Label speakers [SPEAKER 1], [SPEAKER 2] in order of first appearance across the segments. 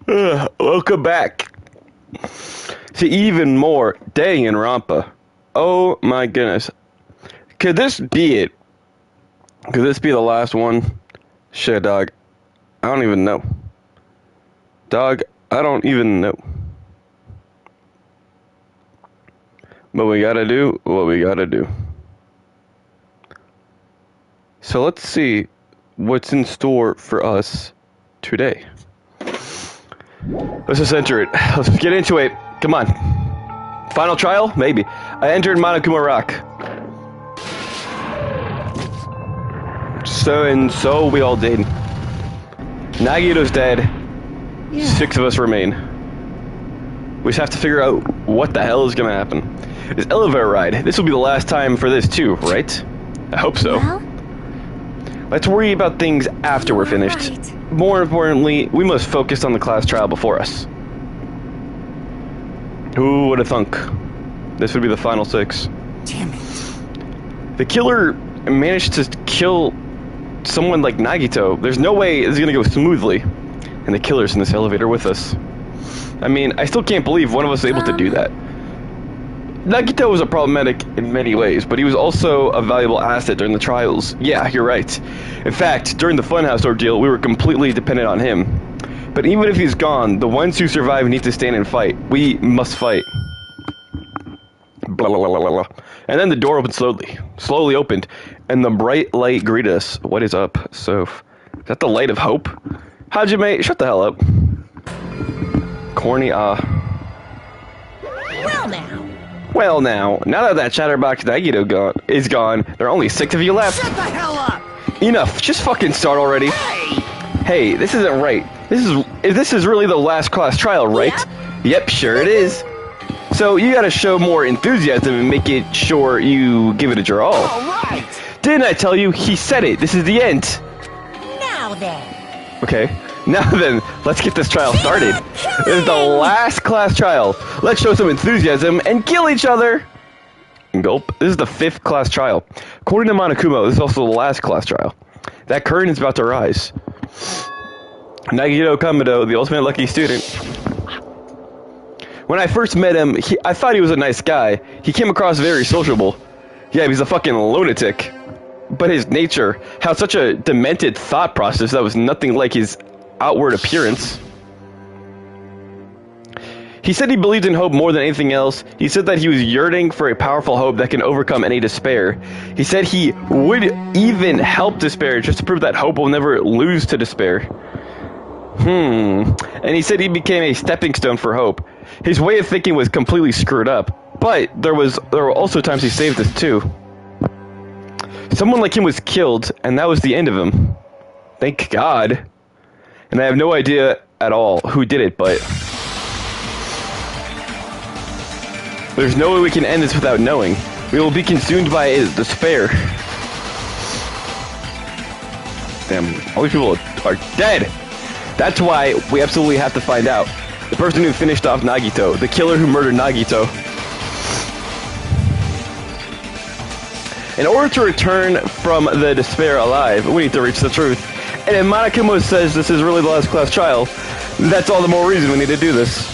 [SPEAKER 1] Welcome back to even more Danganronpa. Oh my goodness. Could this be it? Could this be the last one? Shit, dog. I don't even know. Dog, I don't even know. But we gotta do what we gotta do. So let's see what's in store for us today. Let's just enter it. Let's get into it. Come on. Final trial? Maybe. I entered Monokuma Rock. So we all did. Nagito's dead. Yeah. 6 of us remain. We just have to figure out what the hell is gonna happen. This elevator ride. This will be the last time for this too, right? I hope so.
[SPEAKER 2] Well?
[SPEAKER 1] Let's worry about things after we're finished.
[SPEAKER 2] Right.
[SPEAKER 1] More importantly, we must focus on the class trial before us. Who would have thunk? This would be the final 6.
[SPEAKER 2] Damn it.
[SPEAKER 1] The killer managed to kill someone like Nagito. There's no way this is gonna go smoothly. And the killer's in this elevator with us. I mean, I still can't believe one of us was able to do that. Nagito was a problematic in many ways, but he was also a valuable asset during the trials. Yeah, you're right. In fact, during the Funhouse ordeal, we were completely dependent on him. But even if he's gone, the ones who survive need to stand and fight. We must fight. Blah, blah, blah, blah, blah. And then the door opened slowly opened, and the bright light greeted us. What is up, Soph? Is that the light of hope? Hajime, shut the hell up. Corny, Well now, now that Chatterbox Nagito is gone, there are only 6 of you left.
[SPEAKER 3] Shut the hell up!
[SPEAKER 1] Enough, just fucking start already. Hey, this isn't right. This is really the last class trial, right? Yep, sure it is. So you gotta show more enthusiasm and make it sure you give it your all.
[SPEAKER 3] Alright!
[SPEAKER 1] Didn't I tell you? He said it. This is the end.
[SPEAKER 2] Now then.
[SPEAKER 1] Okay. Now then, let's get this trial started. This is the last class trial. Let's show some enthusiasm and kill each other. Gulp. This is the 5th class trial. According to Monokuma, this is also the last class trial. That curtain is about to rise. Nagito Kamado, the ultimate lucky student. When I first met him, I thought he was a nice guy. He came across very sociable. Yeah, he's a fucking lunatic. But his nature had such a demented thought process that was nothing like his outward appearance. He said he believed in hope more than anything else. He said that he was yearning for a powerful hope that can overcome any despair. He said he would even help despair just to prove that hope will never lose to despair. And he said he became a stepping stone for hope. His way of thinking was completely screwed up, but there were also times he saved us too. Someone like him was killed, and that was the end of him. Thank God. And I have no idea at all who did it, but there's no way we can end this without knowing. We will be consumed by despair. Damn, all these people are dead. That's why we absolutely have to find out. The person who finished off Nagito, the killer who murdered Nagito. In order to return from the despair alive, we need to reach the truth. And if Monokuma says this is really the last class trial, that's all the more reason we need to do this.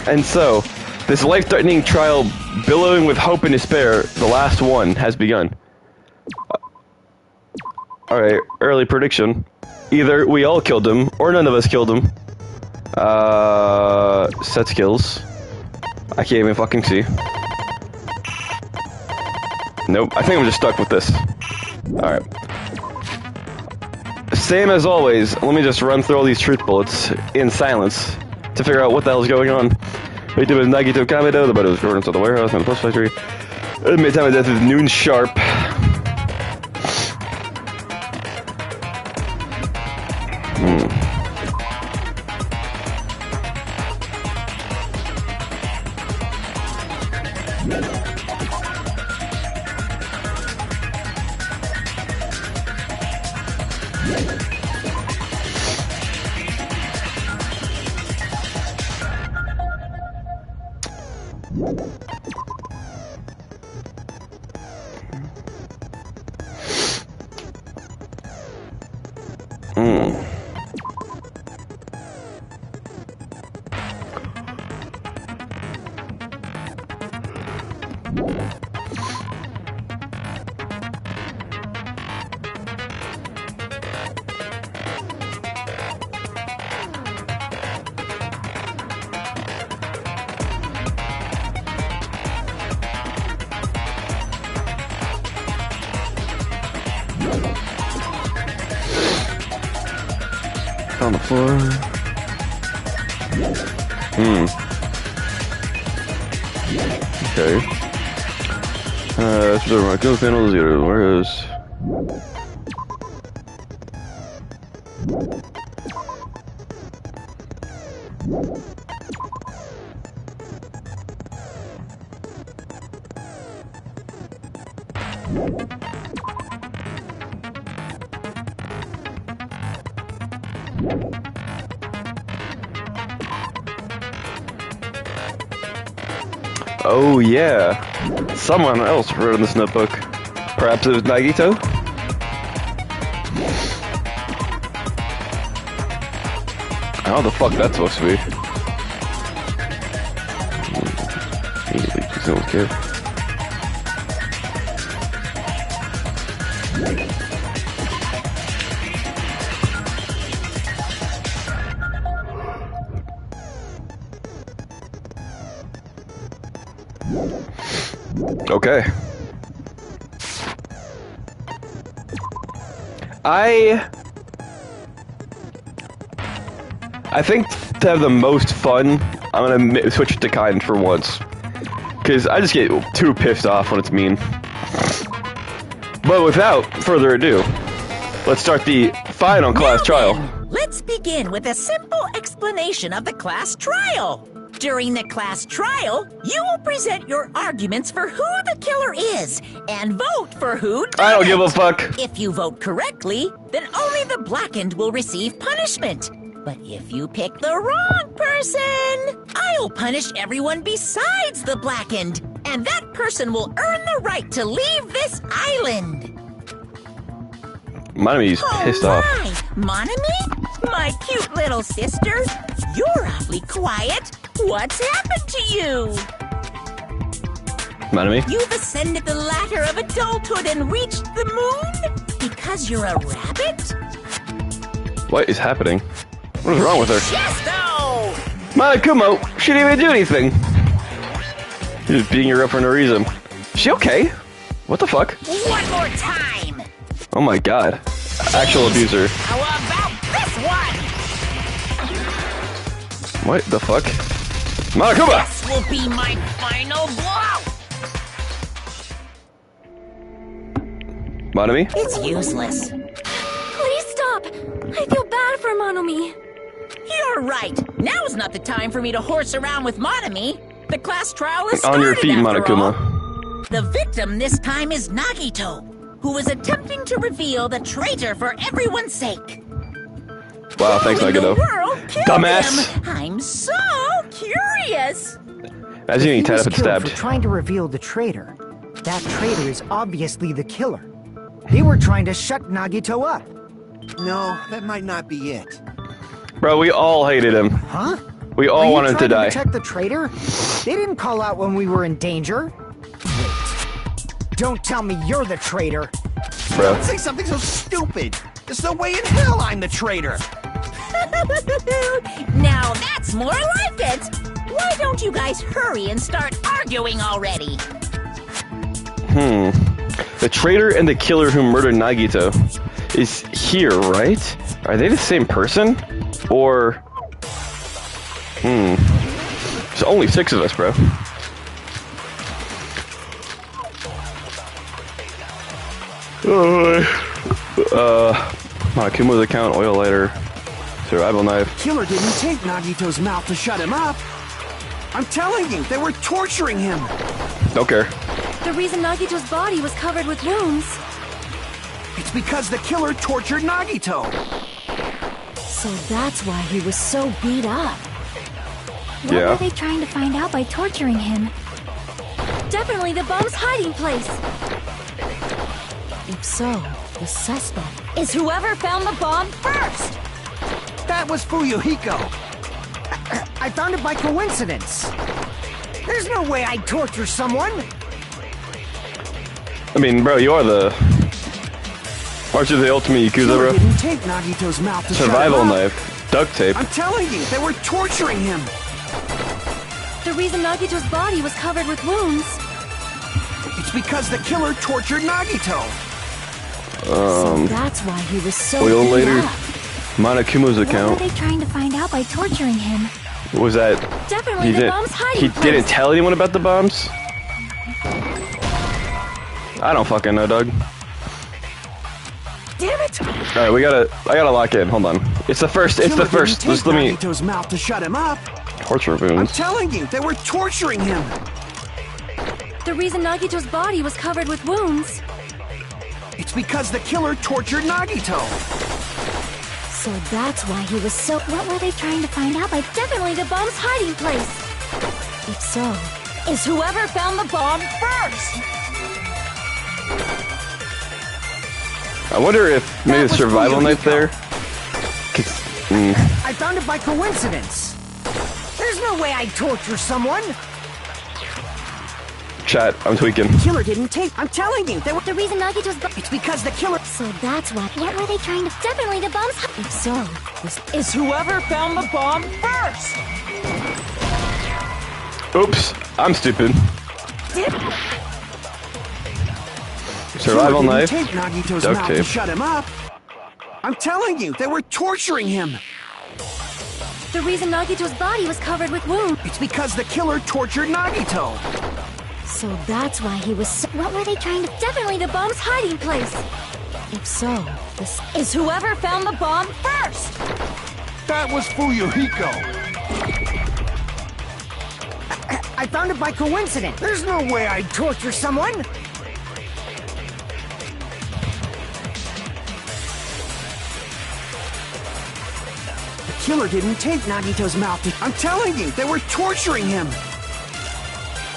[SPEAKER 1] And so, this life-threatening trial, billowing with hope and despair, the last one, has begun. Alright, early prediction. Either we all killed him, or none of us killed him. Set skills. I can't even fucking see. Nope, I think I'm just stuck with this. Alright. Same as always, let me just run through all these truth bullets in silence to figure out what the hell is going on. Victim is Nagito Kamado, the body was burned inside the warehouse and the post factory. Estimated time of death is noon sharp. On the floor. Okay. So my go panel zero. Where is? Oh yeah, someone else wrote in this notebook. Perhaps it was Nagito? How the fuck that's supposed to be? Please don't care. Okay. I think to have the most fun, I'm gonna switch it to kind for once. Because I just get too pissed off when it's mean. But without further ado, let's start the final class trial.
[SPEAKER 2] Let's begin with a simple explanation of the class trial. During the class trial, you will present your arguments for who the killer is and vote for who did
[SPEAKER 1] I don't give
[SPEAKER 2] it.
[SPEAKER 1] a fuck.
[SPEAKER 2] If you vote correctly, then only the blackened will receive punishment. But if you pick the wrong person, I'll punish everyone besides the blackened, and that person will earn the right to leave this island.
[SPEAKER 1] Manami's pissed off.
[SPEAKER 2] Manami? My cute little sister? You're awfully quiet. What's happened to you?
[SPEAKER 1] Manami?
[SPEAKER 2] You've ascended the ladder of adulthood and reached the moon? Because you're a rabbit?
[SPEAKER 1] What is happening? What is wrong with her?
[SPEAKER 2] Chesto!
[SPEAKER 1] Monokuma, she didn't even do anything. She's just beating her up for no reason. Is she okay? What the fuck?
[SPEAKER 2] One more time!
[SPEAKER 1] Oh my god. Actual abuser.
[SPEAKER 2] How about this one?
[SPEAKER 1] What the fuck? Monokuma!
[SPEAKER 2] This will be my final blow!
[SPEAKER 1] Manami?
[SPEAKER 2] It's useless.
[SPEAKER 3] Please stop! I feel bad for Monomi.
[SPEAKER 2] You're right. Now's not the time for me to horse around with Manami. The class trial is
[SPEAKER 1] On your
[SPEAKER 2] started
[SPEAKER 1] feet,
[SPEAKER 2] after
[SPEAKER 1] Monokuma.
[SPEAKER 2] all. The victim this time is Nagito, who is attempting to reveal the traitor for everyone's sake.
[SPEAKER 1] Wow, thanks,
[SPEAKER 2] Who in the
[SPEAKER 1] Nagito.
[SPEAKER 2] world killed
[SPEAKER 1] Dumbass.
[SPEAKER 2] him? I'm so curious.
[SPEAKER 1] As you
[SPEAKER 4] He
[SPEAKER 1] need tied
[SPEAKER 4] was
[SPEAKER 1] up and
[SPEAKER 4] killed
[SPEAKER 1] stabbed.
[SPEAKER 4] for trying to reveal the traitor. That traitor is obviously the killer. They were trying to shut Nagito up.
[SPEAKER 5] No, that might not be it.
[SPEAKER 1] Bro, we all hated him.
[SPEAKER 4] Huh?
[SPEAKER 1] We
[SPEAKER 4] Are
[SPEAKER 1] all
[SPEAKER 4] you
[SPEAKER 1] wanted to
[SPEAKER 4] trying
[SPEAKER 1] die.
[SPEAKER 4] protect the traitor? They didn't call out when we were in danger. Wait. Don't tell me you're the traitor.
[SPEAKER 1] Bro.
[SPEAKER 5] Don't say something so stupid. There's no way in hell I'm the traitor.
[SPEAKER 2] Now that's more like it. Why don't you guys hurry and start arguing already?
[SPEAKER 1] The traitor and the killer who murdered Nagito is here, right? Are they the same person? Or... There's only 6 of us, bro. Kumo's account, oil lighter, survival knife.
[SPEAKER 5] Killer didn't take Nagito's mouth to shut him up. I'm telling you, they were torturing him.
[SPEAKER 1] Don't care.
[SPEAKER 3] The reason Nagito's body was covered with wounds.
[SPEAKER 5] It's because the killer tortured Nagito.
[SPEAKER 3] So that's why he was so beat up. What
[SPEAKER 1] Yeah.
[SPEAKER 3] were they trying to find out by torturing him? Definitely the bomb's hiding place. If so, the suspect is whoever found the bomb first.
[SPEAKER 5] That was Fuyuhiko.
[SPEAKER 4] I found it by coincidence. There's no way I'd torture someone.
[SPEAKER 1] I mean, bro, you are the... Aren't you the ultimate Yakuza,
[SPEAKER 5] Killer
[SPEAKER 1] bro?
[SPEAKER 5] didn't tape Nagito's mouth to
[SPEAKER 1] Survival
[SPEAKER 5] shut him up.
[SPEAKER 1] knife. Duct tape.
[SPEAKER 5] I'm telling you, they were torturing him.
[SPEAKER 3] The reason Nagito's body was covered with wounds.
[SPEAKER 5] It's because the killer tortured Nagito.
[SPEAKER 3] So that's why he was so
[SPEAKER 1] Oil
[SPEAKER 3] beat
[SPEAKER 1] later.
[SPEAKER 3] up.
[SPEAKER 1] Monokuma's
[SPEAKER 3] What were
[SPEAKER 1] account.
[SPEAKER 3] they trying to find out by torturing him?
[SPEAKER 1] What was that?
[SPEAKER 3] Definitely the bomb's hiding
[SPEAKER 1] He
[SPEAKER 3] place.
[SPEAKER 1] didn't tell anyone about the bombs? I don't fucking know, Doug.
[SPEAKER 5] Damn it!
[SPEAKER 1] Alright, I gotta lock in. Hold on. It's the first. It's the
[SPEAKER 5] Killer
[SPEAKER 1] first.
[SPEAKER 5] didn't
[SPEAKER 1] Just
[SPEAKER 5] tape
[SPEAKER 1] let me.
[SPEAKER 5] Nagito's mouth to shut him up.
[SPEAKER 1] Torture
[SPEAKER 5] I'm
[SPEAKER 1] wounds.
[SPEAKER 5] telling you, they were torturing him.
[SPEAKER 3] The reason Nagito's body was covered with wounds.
[SPEAKER 5] It's because the killer tortured Nagito.
[SPEAKER 3] So that's why he was so... What were they trying to find out by... Definitely the bomb's hiding place. If so, is whoever found the bomb first.
[SPEAKER 1] I wonder if maybe the
[SPEAKER 4] was
[SPEAKER 1] survival
[SPEAKER 4] Fuyuhiko.
[SPEAKER 1] knife there.
[SPEAKER 4] I found it by coincidence. There's no way I'd torture someone.
[SPEAKER 1] Chat, I'm tweaking.
[SPEAKER 5] Killer didn't tape. I'm telling you, they were.
[SPEAKER 3] The reason Nagito's...
[SPEAKER 5] It's because the killer.
[SPEAKER 3] So that's why... What were they trying to... Definitely the bomb's... If so, is
[SPEAKER 5] Whoever found the bomb first.
[SPEAKER 1] Oops, I'm stupid. Survival
[SPEAKER 5] Killer
[SPEAKER 1] knife.
[SPEAKER 5] didn't tape Nagito's
[SPEAKER 1] Duct
[SPEAKER 5] mouth to
[SPEAKER 1] tape.
[SPEAKER 5] shut him up. I'm telling you, they were torturing him.
[SPEAKER 3] the reason Nagito's body was covered with wounds.
[SPEAKER 5] It's because the killer tortured Nagito.
[SPEAKER 3] So that's why he was so... What were they trying to... Definitely the bomb's hiding place. If so, is whoever found the bomb first.
[SPEAKER 5] That was Fuyuhiko.
[SPEAKER 4] I found it by coincidence. There's no way I'd torture someone.
[SPEAKER 5] The killer didn't tape Nagito's mouth to... I'm telling you, they were torturing him.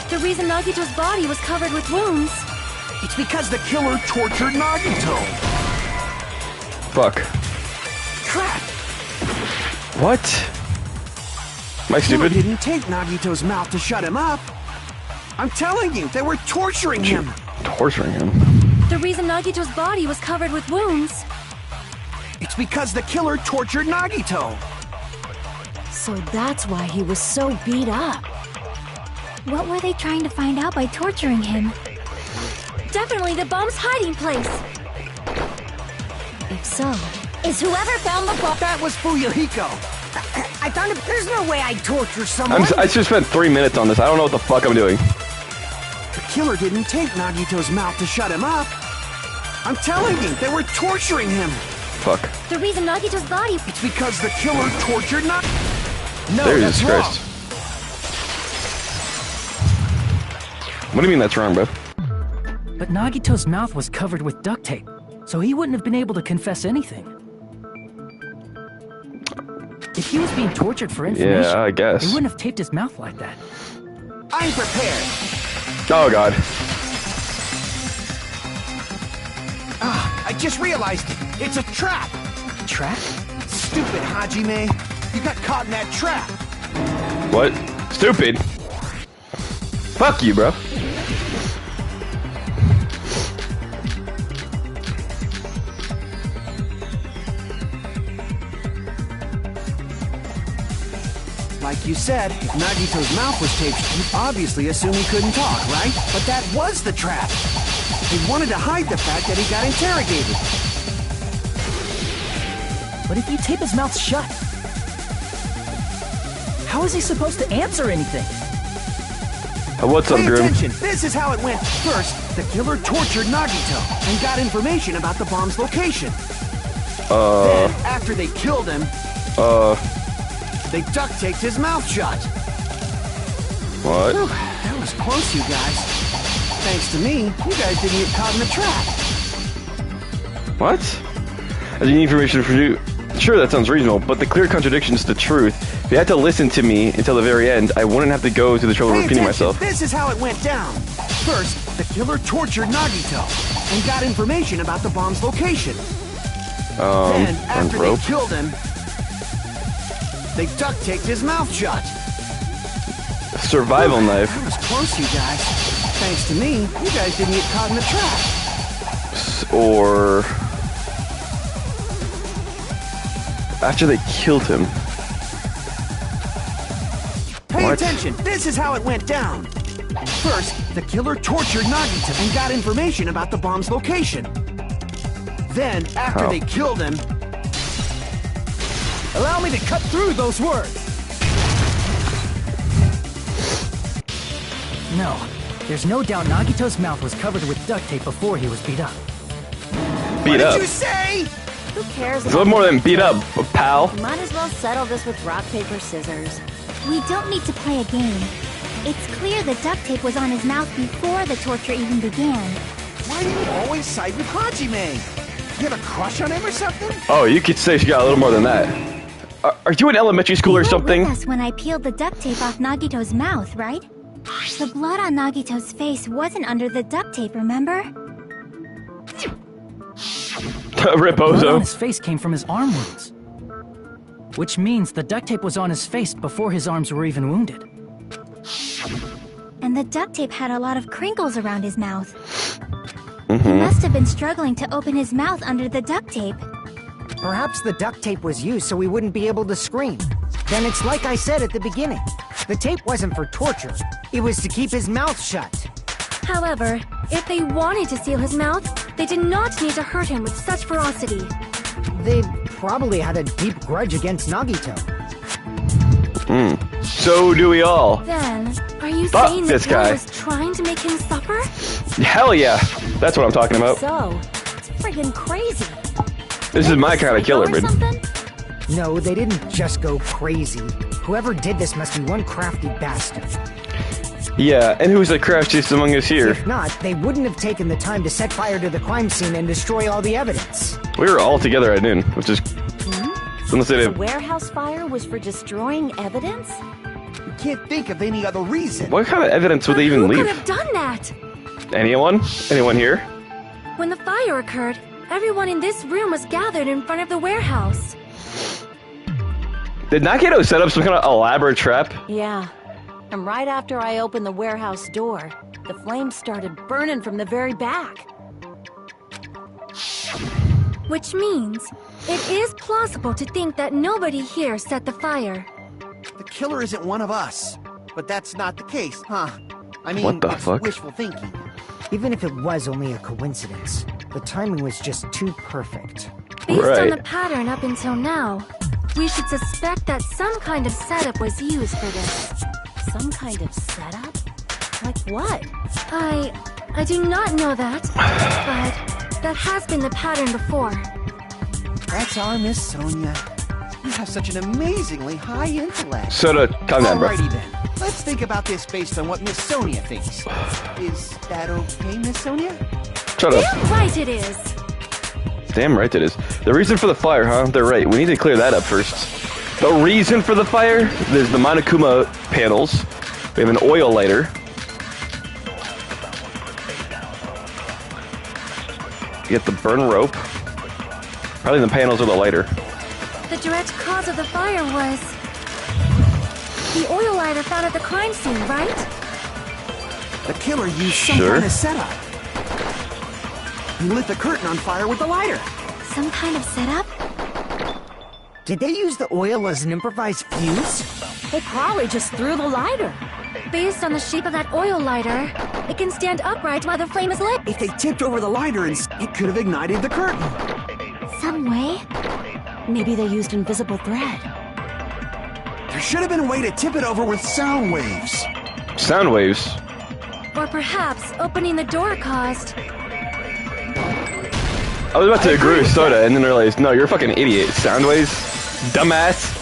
[SPEAKER 3] The reason Nagito's body was covered with wounds.
[SPEAKER 5] It's because the killer tortured Nagito.
[SPEAKER 1] Fuck.
[SPEAKER 5] Crap!
[SPEAKER 1] What? Am I
[SPEAKER 5] Killer
[SPEAKER 1] stupid?
[SPEAKER 5] didn't tape Nagito's mouth to shut him up. I'm telling you, they were torturing him.
[SPEAKER 1] Torturing him.
[SPEAKER 3] The reason Nagito's body was covered with wounds.
[SPEAKER 5] It's because the killer tortured Nagito.
[SPEAKER 3] So that's why he was so beat up. What were they trying to find out by torturing him? Definitely the bomb's hiding place. If so, is whoever found the bomb...
[SPEAKER 5] That was Fuyuhiko.
[SPEAKER 4] I found it. There's no way I'd torture someone.
[SPEAKER 1] I just spent 3 minutes on this. I don't know what the fuck I'm doing.
[SPEAKER 5] The killer didn't tape Nagito's mouth to shut him up. I'm telling you, they were torturing him.
[SPEAKER 1] Fuck.
[SPEAKER 3] The reason Nagito's body...
[SPEAKER 5] It's because the killer tortured Nagito. No,
[SPEAKER 1] Jesus
[SPEAKER 5] that's wrong.
[SPEAKER 1] Christ. What do you mean that's wrong, bro?
[SPEAKER 6] But Nagito's mouth was covered with duct tape, so he wouldn't have been able to confess anything. If he was being tortured for information,
[SPEAKER 1] Yeah, I guess.
[SPEAKER 6] they wouldn't have taped his mouth like that.
[SPEAKER 5] I'm prepared.
[SPEAKER 1] Oh god.
[SPEAKER 5] I just realized it. It's a trap.
[SPEAKER 6] Trap?
[SPEAKER 5] Stupid Hajime. You got caught in that trap.
[SPEAKER 1] What? Stupid. Fuck you, bro.
[SPEAKER 5] Like you said, if Nagito's mouth was taped, you'd obviously assume he couldn't talk, right? But that was the trap. He wanted to hide the fact that he got interrogated.
[SPEAKER 6] But if you tape his mouth shut, how is he supposed to answer anything?
[SPEAKER 1] What's up,
[SPEAKER 5] Pay
[SPEAKER 1] Grim?
[SPEAKER 5] attention. This is how it went. First, the killer tortured Nagito and got information about the bomb's location. Then, after they killed him, they duct taped his mouth shut.
[SPEAKER 1] What?
[SPEAKER 5] Whew, that was close, you guys. Thanks to me, you guys didn't get caught in the trap.
[SPEAKER 1] What? I need information from you. Sure, that sounds reasonable, but the clear contradiction is the truth. If you had to listen to me until the very end, I wouldn't have to go through the trouble of
[SPEAKER 5] Pay
[SPEAKER 1] repeating
[SPEAKER 5] attention.
[SPEAKER 1] myself.
[SPEAKER 5] This is how it went down. First, the killer tortured Nagito and got information about the bomb's location. Then, after they
[SPEAKER 1] rope?
[SPEAKER 5] killed him, they duct taped his mouth shut.
[SPEAKER 1] Survival knife.
[SPEAKER 5] That was close, you guys. Thanks to me, you guys didn't get caught in the trap.
[SPEAKER 1] Or after they killed him.
[SPEAKER 5] Pay
[SPEAKER 1] What?
[SPEAKER 5] attention, this is how it went down. First, the killer tortured Nagito and got information about the bomb's location. Then, after
[SPEAKER 1] How?
[SPEAKER 5] they killed him,
[SPEAKER 6] Allow me to cut through those words. No, there's no doubt Nagito's mouth was covered with duct tape before he was beat up.
[SPEAKER 1] Beat
[SPEAKER 5] what
[SPEAKER 1] up.
[SPEAKER 5] did you say?
[SPEAKER 3] Who cares?
[SPEAKER 1] It's a little more than beat up, pal.
[SPEAKER 3] Might as well settle this with rock, paper, scissors. We don't need to play a game. It's clear the duct tape was on his mouth before the torture even began.
[SPEAKER 5] Why do you always side with Hajime? You have a crush on him or something?
[SPEAKER 1] Oh, you could say she got a little more than that. Are you in elementary school or
[SPEAKER 3] You were
[SPEAKER 1] something?
[SPEAKER 3] with us when I peeled the duct tape off Nagito's mouth, right? The blood on Nagito's face wasn't under the duct tape, remember?
[SPEAKER 6] Blood on
[SPEAKER 1] Reposo.
[SPEAKER 6] his face came from his arm wounds. Which means the duct tape was on his face before his arms were even wounded.
[SPEAKER 3] And the duct tape had a lot of crinkles around his mouth. He
[SPEAKER 1] Mm-hmm.
[SPEAKER 3] must have been struggling to open his mouth under the duct tape.
[SPEAKER 4] Perhaps the duct tape was used so he wouldn't be able to scream. Then it's like I said at the beginning. The tape wasn't for torture. It was to keep his mouth shut.
[SPEAKER 7] However, if they wanted to seal his mouth, they did not need to hurt him with such ferocity.
[SPEAKER 4] They probably had a deep grudge against Nagito.
[SPEAKER 1] So do we all.
[SPEAKER 7] Then, are you
[SPEAKER 1] Fuck
[SPEAKER 7] saying
[SPEAKER 1] this
[SPEAKER 7] that Bill
[SPEAKER 1] guy.
[SPEAKER 7] was trying to make him suffer?
[SPEAKER 1] Hell yeah. That's what I'm talking about.
[SPEAKER 7] So, it's friggin' crazy.
[SPEAKER 1] This is my kind of killer,
[SPEAKER 7] Or
[SPEAKER 1] man.
[SPEAKER 7] something?
[SPEAKER 4] No, they didn't just go crazy. Whoever did this must be one crafty bastard.
[SPEAKER 1] Yeah, and who's the craftiest among us here?
[SPEAKER 4] If not, they wouldn't have taken the time to set fire to the crime scene and destroy all the evidence.
[SPEAKER 1] We were all together at noon, which is... Unless they
[SPEAKER 8] The
[SPEAKER 1] did...
[SPEAKER 8] warehouse fire was for destroying evidence?
[SPEAKER 5] You can't think of any other reason.
[SPEAKER 1] What kind of evidence would
[SPEAKER 7] But
[SPEAKER 1] they even
[SPEAKER 7] who
[SPEAKER 1] leave?
[SPEAKER 7] could have done that?
[SPEAKER 1] Anyone? Anyone here?
[SPEAKER 7] When the fire occurred, everyone in this room was gathered in front of the warehouse.
[SPEAKER 1] Did Nagito set up some kind of elaborate trap?
[SPEAKER 8] Yeah. And right after I opened the warehouse door, the flames started burning from the very back.
[SPEAKER 7] Which means, it is plausible to think that nobody here set the fire.
[SPEAKER 5] The killer isn't one of us. But that's not the case, huh? I mean,
[SPEAKER 1] What the
[SPEAKER 5] it's
[SPEAKER 1] fuck?
[SPEAKER 5] wishful thinking.
[SPEAKER 4] Even if it was only a coincidence, the timing was just too perfect.
[SPEAKER 7] Based on
[SPEAKER 1] Right.
[SPEAKER 7] the pattern up until now, we should suspect that some kind of setup was used for this.
[SPEAKER 8] Some kind of setup? Like what?
[SPEAKER 7] I do not know that, but that has been the pattern before.
[SPEAKER 5] That's our Miss Sonia. You have such an amazingly high intellect.
[SPEAKER 1] Soda, calm down, bro.
[SPEAKER 5] Alrighty then. Let's think about this based on what Miss Sonia thinks. Is that okay, Miss Sonia?
[SPEAKER 1] Shut up.
[SPEAKER 7] Damn right it is!
[SPEAKER 1] Damn right it is. The reason for the fire, huh? They're right. We need to clear that up first. The reason for the fire? There's the Monokuma panels. We have an oil lighter. You get the burn rope. Probably the panels or the lighter.
[SPEAKER 7] The direct cause of the fire was the oil lighter found at the crime scene, right?
[SPEAKER 5] The killer used some
[SPEAKER 1] Sure.
[SPEAKER 5] kind of setup. He lit the curtain on fire with the lighter.
[SPEAKER 7] Some kind of setup?
[SPEAKER 4] Did they use the oil as an improvised fuse?
[SPEAKER 7] They probably just threw the lighter. Based on the shape of that oil lighter, it can stand upright while the flame is lit.
[SPEAKER 5] If they tipped over the lighter, it could have ignited the curtain.
[SPEAKER 3] Some way?
[SPEAKER 8] Maybe they used invisible thread.
[SPEAKER 5] There should have been a way to tip it over with sound waves.
[SPEAKER 1] Sound waves.
[SPEAKER 7] Or perhaps opening the door caused.
[SPEAKER 1] I was about to agree with Soda and then realized, no, you're a fucking idiot. Sound waves? Dumbass.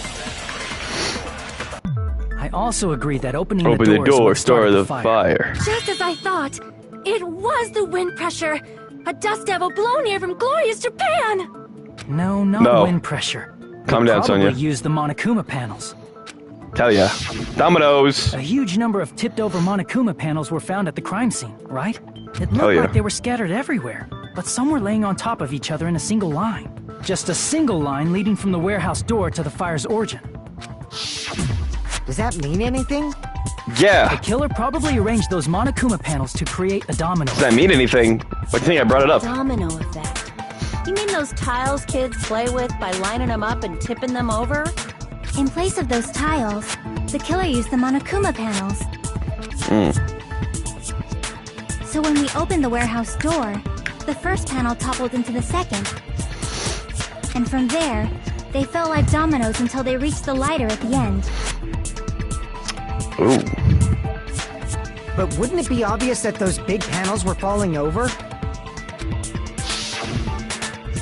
[SPEAKER 6] I also agree that opening
[SPEAKER 1] Open
[SPEAKER 6] the
[SPEAKER 1] the
[SPEAKER 6] door is
[SPEAKER 1] door,
[SPEAKER 6] what
[SPEAKER 1] start
[SPEAKER 6] started
[SPEAKER 1] the fire.
[SPEAKER 7] Just as I thought, it was the wind pressure. A dust devil blown here from glorious Japan.
[SPEAKER 6] No, not
[SPEAKER 1] No.
[SPEAKER 6] wind pressure.
[SPEAKER 1] Calm
[SPEAKER 6] They
[SPEAKER 1] down,
[SPEAKER 6] probably
[SPEAKER 1] Sonia.
[SPEAKER 6] used the Monokuma panels.
[SPEAKER 1] Tell ya. Dominoes.
[SPEAKER 6] A huge number of tipped-over Monokuma panels were found at the crime scene, right? It looked
[SPEAKER 1] Oh, yeah.
[SPEAKER 6] like they were scattered everywhere, but some were laying on top of each other in a single line. Just a single line leading from the warehouse door to the fire's origin.
[SPEAKER 4] Does that mean anything?
[SPEAKER 1] Yeah.
[SPEAKER 6] The killer probably arranged those Monokuma panels to create a domino.
[SPEAKER 1] Does that mean anything? Why do you think I brought it up?
[SPEAKER 8] Domino effect. You mean those tiles kids play with by lining them up and tipping them over?
[SPEAKER 3] In place of those tiles, the killer used the Monokuma panels. So when we opened the warehouse door, the first panel toppled into the second. And from there, they fell like dominoes until they reached the lighter at the end.
[SPEAKER 1] Ooh.
[SPEAKER 4] But wouldn't it be obvious that those big panels were falling over?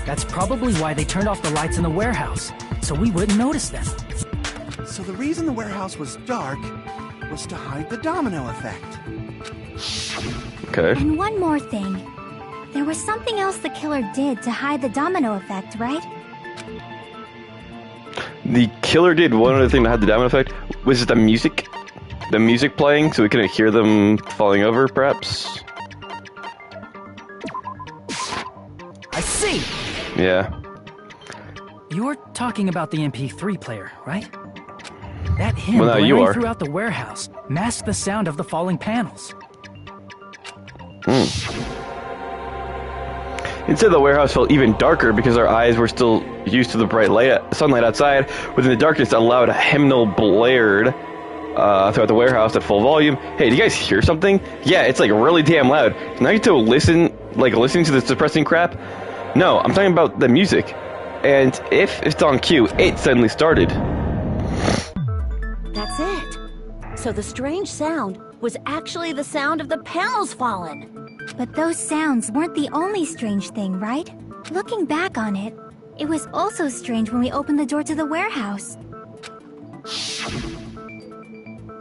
[SPEAKER 6] That's probably why they turned off the lights in the warehouse, so we wouldn't notice them.
[SPEAKER 5] So the reason the warehouse was dark was to hide the domino effect.
[SPEAKER 1] Okay.
[SPEAKER 3] And one more thing. There was something else the killer did to hide the domino effect, right?
[SPEAKER 1] The killer did one other thing to hide the domino effect. Was it the music? The music playing so we couldn't hear them falling over, perhaps?
[SPEAKER 6] I see!
[SPEAKER 1] Yeah.
[SPEAKER 6] You're talking about the MP3 player, right? That hymn
[SPEAKER 1] Well, now you
[SPEAKER 6] blaring
[SPEAKER 1] are.
[SPEAKER 6] throughout the warehouse masked the sound of the falling panels.
[SPEAKER 1] Instead, the warehouse felt even darker because our eyes were still used to the bright sunlight outside. Within the darkness, a loud hymnal blared throughout the warehouse at full volume. Hey, do you guys hear something? Yeah, it's like really damn loud. Now you have to listening to this depressing crap? No, I'm talking about the music. And if it's on cue, it suddenly started.
[SPEAKER 8] That's it. So the strange sound was actually the sound of the panels falling.
[SPEAKER 3] But those sounds weren't the only strange thing, right? Looking back on it, it was also strange when we opened the door to the warehouse.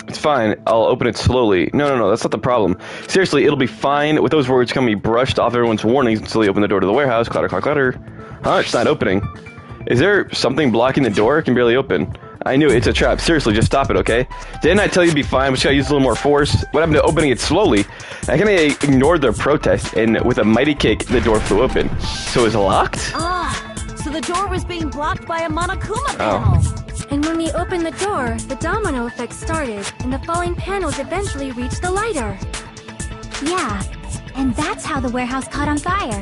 [SPEAKER 1] It's fine. I'll open it slowly. No, that's not the problem. Seriously, it'll be fine. With those words can be brushed off everyone's warnings until they open the door to the warehouse. Clatter, clatter, clatter. Huh? It's not opening. Is there something blocking the door? It can barely open. I knew it. It's a trap. Seriously, just stop it, okay? Didn't I tell you to be fine? We just gotta use a little more force. What happened to opening it slowly? I kinda ignored their protest, and with a mighty kick, the door flew open. So it's locked?
[SPEAKER 8] So the door was being blocked by a Monokuma panel.
[SPEAKER 7] And when we opened the door, the domino effect started, and the falling panels eventually reached the lighter.
[SPEAKER 3] Yeah, and that's how the warehouse caught on fire.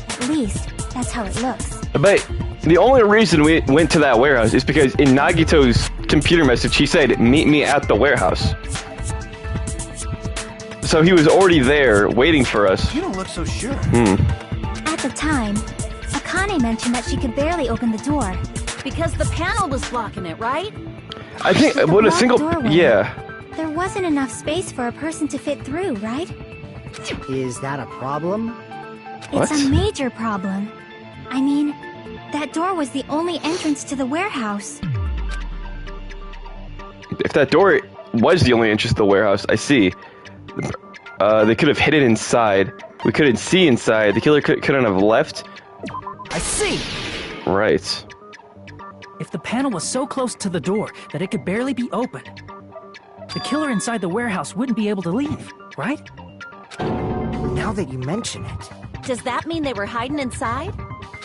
[SPEAKER 3] At least, that's how it looks.
[SPEAKER 1] But the only reason we went to that warehouse is because in Nagito's computer message, he said, meet me at the warehouse. So he was already there, waiting for us.
[SPEAKER 5] You don't look so sure.
[SPEAKER 3] At the time, Akane mentioned that she could barely open the door.
[SPEAKER 8] Because the panel was blocking it, right?
[SPEAKER 1] I think,
[SPEAKER 3] With the
[SPEAKER 1] what a
[SPEAKER 3] blocked
[SPEAKER 1] single,
[SPEAKER 3] doorway.
[SPEAKER 1] yeah.
[SPEAKER 3] There wasn't enough space for a person to fit through, right?
[SPEAKER 4] Is that a problem?
[SPEAKER 1] What?
[SPEAKER 3] It's a major problem. I mean, that door was the only entrance to the warehouse.
[SPEAKER 1] If that door was the only entrance to the warehouse, I see. They could have hid it inside. We couldn't see inside. The killer couldn't have left.
[SPEAKER 6] I see!
[SPEAKER 1] Right.
[SPEAKER 6] If the panel was so close to the door that it could barely be opened, the killer inside the warehouse wouldn't be able to leave, right?
[SPEAKER 4] Now that you mention it.
[SPEAKER 8] Does that mean they were hiding inside?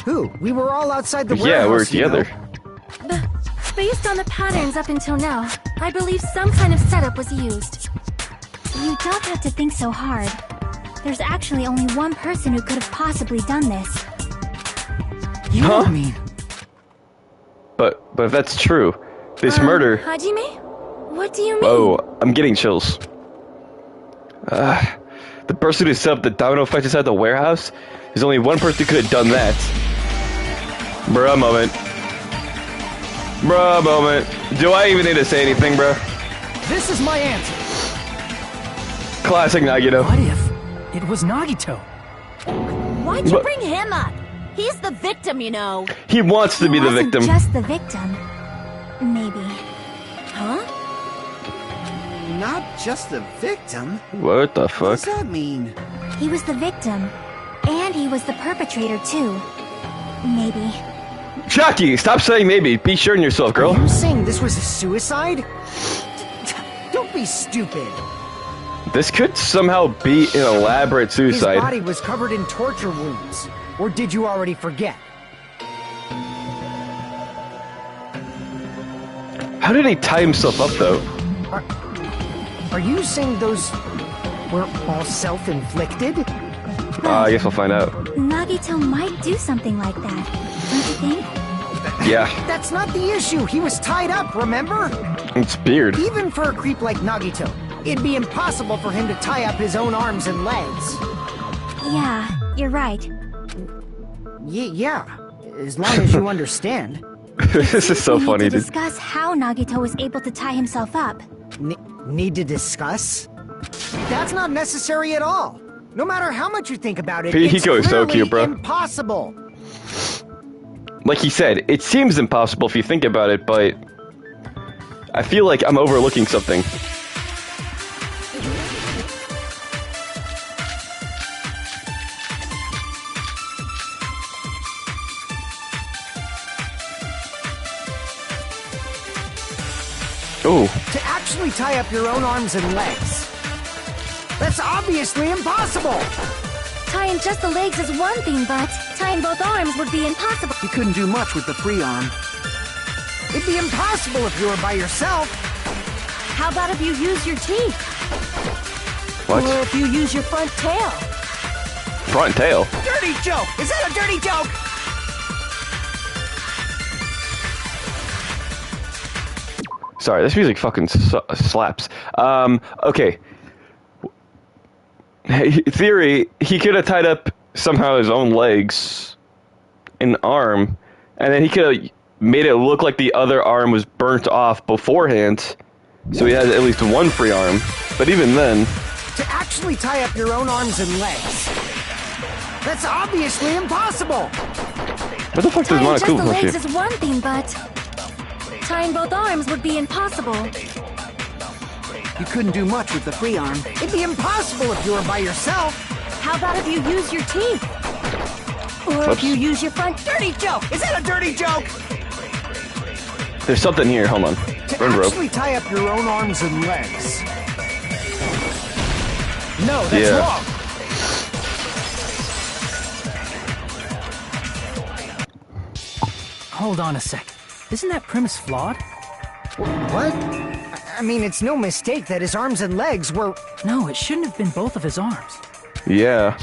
[SPEAKER 4] Who? We were all outside the warehouse.
[SPEAKER 1] Yeah, we're
[SPEAKER 4] you know.
[SPEAKER 1] together.
[SPEAKER 7] Based on the patterns up until now, I believe some kind of setup was used.
[SPEAKER 3] You don't have to think so hard. There's actually only one person who could have possibly done this.
[SPEAKER 6] You don't mean...
[SPEAKER 1] But if that's true, this murder...
[SPEAKER 7] Hajime? What do you mean?
[SPEAKER 1] Oh, I'm getting chills. The person who set up the domino effect inside the warehouse? There's only one person who could have done that. Bruh moment. Bruh moment. Do I even need to say anything, bruh?
[SPEAKER 6] This is my answer.
[SPEAKER 1] Classic Nagito.
[SPEAKER 6] What if it was Nagito?
[SPEAKER 8] Why'd you
[SPEAKER 1] But-
[SPEAKER 8] bring him up? He's the victim, you know.
[SPEAKER 1] He wants to
[SPEAKER 3] He
[SPEAKER 1] be the
[SPEAKER 3] wasn't
[SPEAKER 1] victim.
[SPEAKER 3] just the victim. Maybe.
[SPEAKER 8] Huh?
[SPEAKER 5] Not just the victim.
[SPEAKER 1] What the
[SPEAKER 5] What
[SPEAKER 1] fuck?
[SPEAKER 5] does that mean?
[SPEAKER 3] He was the victim. And he was the perpetrator, too. Maybe.
[SPEAKER 1] Chucky, stop saying maybe. Be sure in yourself,
[SPEAKER 4] Are
[SPEAKER 1] girl.
[SPEAKER 4] you saying this was a suicide? Don't be stupid.
[SPEAKER 1] This could somehow be an elaborate
[SPEAKER 4] His
[SPEAKER 1] suicide.
[SPEAKER 4] body was covered in torture wounds. Or did you already forget?
[SPEAKER 1] How did he tie himself up, though?
[SPEAKER 4] Are you saying those were all self-inflicted?
[SPEAKER 1] I guess we'll find out.
[SPEAKER 3] Nagito might do something like that, don't you think?
[SPEAKER 1] Yeah.
[SPEAKER 4] That's not the issue. He was tied up, remember?
[SPEAKER 1] It's weird.
[SPEAKER 4] Even for a creep like Nagito, it'd be impossible for him to tie up his own arms and legs.
[SPEAKER 3] Yeah, you're right.
[SPEAKER 4] Yeah, as long as you understand.
[SPEAKER 1] This is so
[SPEAKER 3] We
[SPEAKER 1] funny,
[SPEAKER 3] need to
[SPEAKER 1] dude.
[SPEAKER 3] discuss how Nagito was able to tie himself up.
[SPEAKER 4] Need to discuss? That's not necessary at all. No matter how much you think about it, it's
[SPEAKER 1] Hiko is so
[SPEAKER 4] clearly
[SPEAKER 1] cute, bro.
[SPEAKER 4] impossible.
[SPEAKER 1] Like he said, it seems impossible if you think about it, but I feel like I'm overlooking something. Ooh.
[SPEAKER 4] To actually tie up your own arms and legs. That's obviously impossible.
[SPEAKER 3] Tying just the legs is one thing, but tying both arms would be impossible.
[SPEAKER 5] He couldn't do much with the free arm.
[SPEAKER 4] It'd be impossible if you were by yourself.
[SPEAKER 8] How about if you use your teeth?
[SPEAKER 1] What?
[SPEAKER 8] Or if you use your front tail?
[SPEAKER 1] Front and tail?
[SPEAKER 4] Dirty joke! Is that a dirty joke?
[SPEAKER 1] Sorry, this music fucking slaps. Okay. Theory, he could have tied up somehow his own legs and arm, and then he could have made it look like the other arm was burnt off beforehand, so he had at least one free arm. But even then...
[SPEAKER 4] To actually tie up your own arms and legs. That's obviously impossible.
[SPEAKER 1] What the fuck does
[SPEAKER 3] Tying
[SPEAKER 1] Monaco
[SPEAKER 3] just the
[SPEAKER 1] want
[SPEAKER 3] legs
[SPEAKER 1] you?
[SPEAKER 3] is one thing, but tying both arms would be impossible.
[SPEAKER 5] You couldn't do much with the free arm.
[SPEAKER 4] It'd be impossible if you were by yourself.
[SPEAKER 8] How about if you use your teeth? Or
[SPEAKER 1] Oops.
[SPEAKER 8] if you use your front...
[SPEAKER 4] Dirty joke! Is that a dirty joke?
[SPEAKER 1] There's something here, hold on.
[SPEAKER 4] To
[SPEAKER 1] Burn rope.
[SPEAKER 4] actually tie up your own arms and legs. No, that's
[SPEAKER 1] Yeah.
[SPEAKER 4] wrong.
[SPEAKER 6] Hold on a sec. Isn't that premise flawed?
[SPEAKER 4] What? I mean, it's no mistake that his arms and legs were...
[SPEAKER 6] No, it shouldn't have been both of his arms.
[SPEAKER 1] Yeah.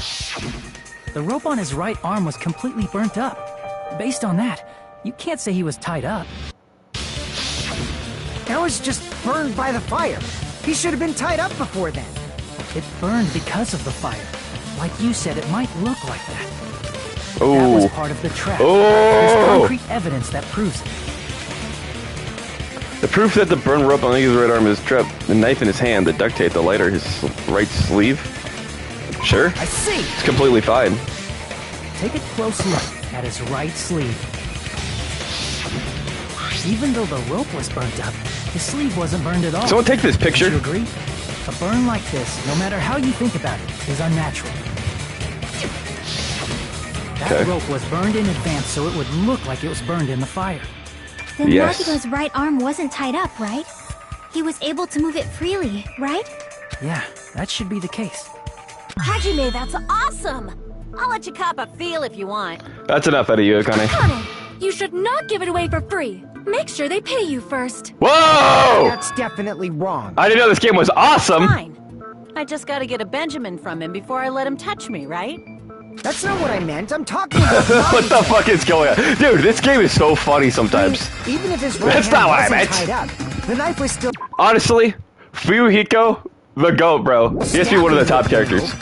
[SPEAKER 6] The rope on his right arm was completely burnt up. Based on that, you can't say he was tied up.
[SPEAKER 4] That was just burned by the fire. He should have been tied up before then.
[SPEAKER 6] It burned because of the fire. Like you said, it might look like that. That
[SPEAKER 1] Oh.
[SPEAKER 6] was part of the trap.
[SPEAKER 1] Oh.
[SPEAKER 6] There's concrete evidence that proves it.
[SPEAKER 1] The proof that the burned rope on his right arm is trapped, the knife in his hand, the duct tape, the lighter, his right sleeve. Sure.
[SPEAKER 4] I see.
[SPEAKER 1] It's completely fine.
[SPEAKER 6] Take a close look at his right sleeve. Even though the rope was burnt up, his sleeve wasn't burned at all.
[SPEAKER 1] Someone take this
[SPEAKER 6] Would
[SPEAKER 1] picture.
[SPEAKER 6] you agree? A burn like this, no matter how you think about it, is unnatural. That
[SPEAKER 1] Okay.
[SPEAKER 6] rope was burned in advance so it would look like it was burned in the fire.
[SPEAKER 3] Then
[SPEAKER 1] Yes.
[SPEAKER 3] Nagito's right arm wasn't tied up, right? He was able to move it freely, right?
[SPEAKER 6] Yeah, that should be the case.
[SPEAKER 8] Hajime, that's awesome! I'll let you cop a feel if you want.
[SPEAKER 1] That's enough out of you, Akane.
[SPEAKER 3] Kane, you should not give it away for free. Make sure they pay you first.
[SPEAKER 1] Whoa!
[SPEAKER 4] That's definitely wrong.
[SPEAKER 1] I didn't know this game was awesome!
[SPEAKER 8] Fine. I just gotta get a Benjamin from him before I let him touch me, right?
[SPEAKER 4] That's not what I meant. I'm talking about
[SPEAKER 1] What the
[SPEAKER 4] Nagito.
[SPEAKER 1] fuck is going on? Dude, this game is so funny sometimes.
[SPEAKER 4] Even if his right
[SPEAKER 1] That's
[SPEAKER 4] hand
[SPEAKER 1] not what I
[SPEAKER 4] wasn't
[SPEAKER 1] meant.
[SPEAKER 4] tied up, the knife was still...
[SPEAKER 1] Honestly, Fuyuhiko, the GOAT, bro. He has to be one of the top characters.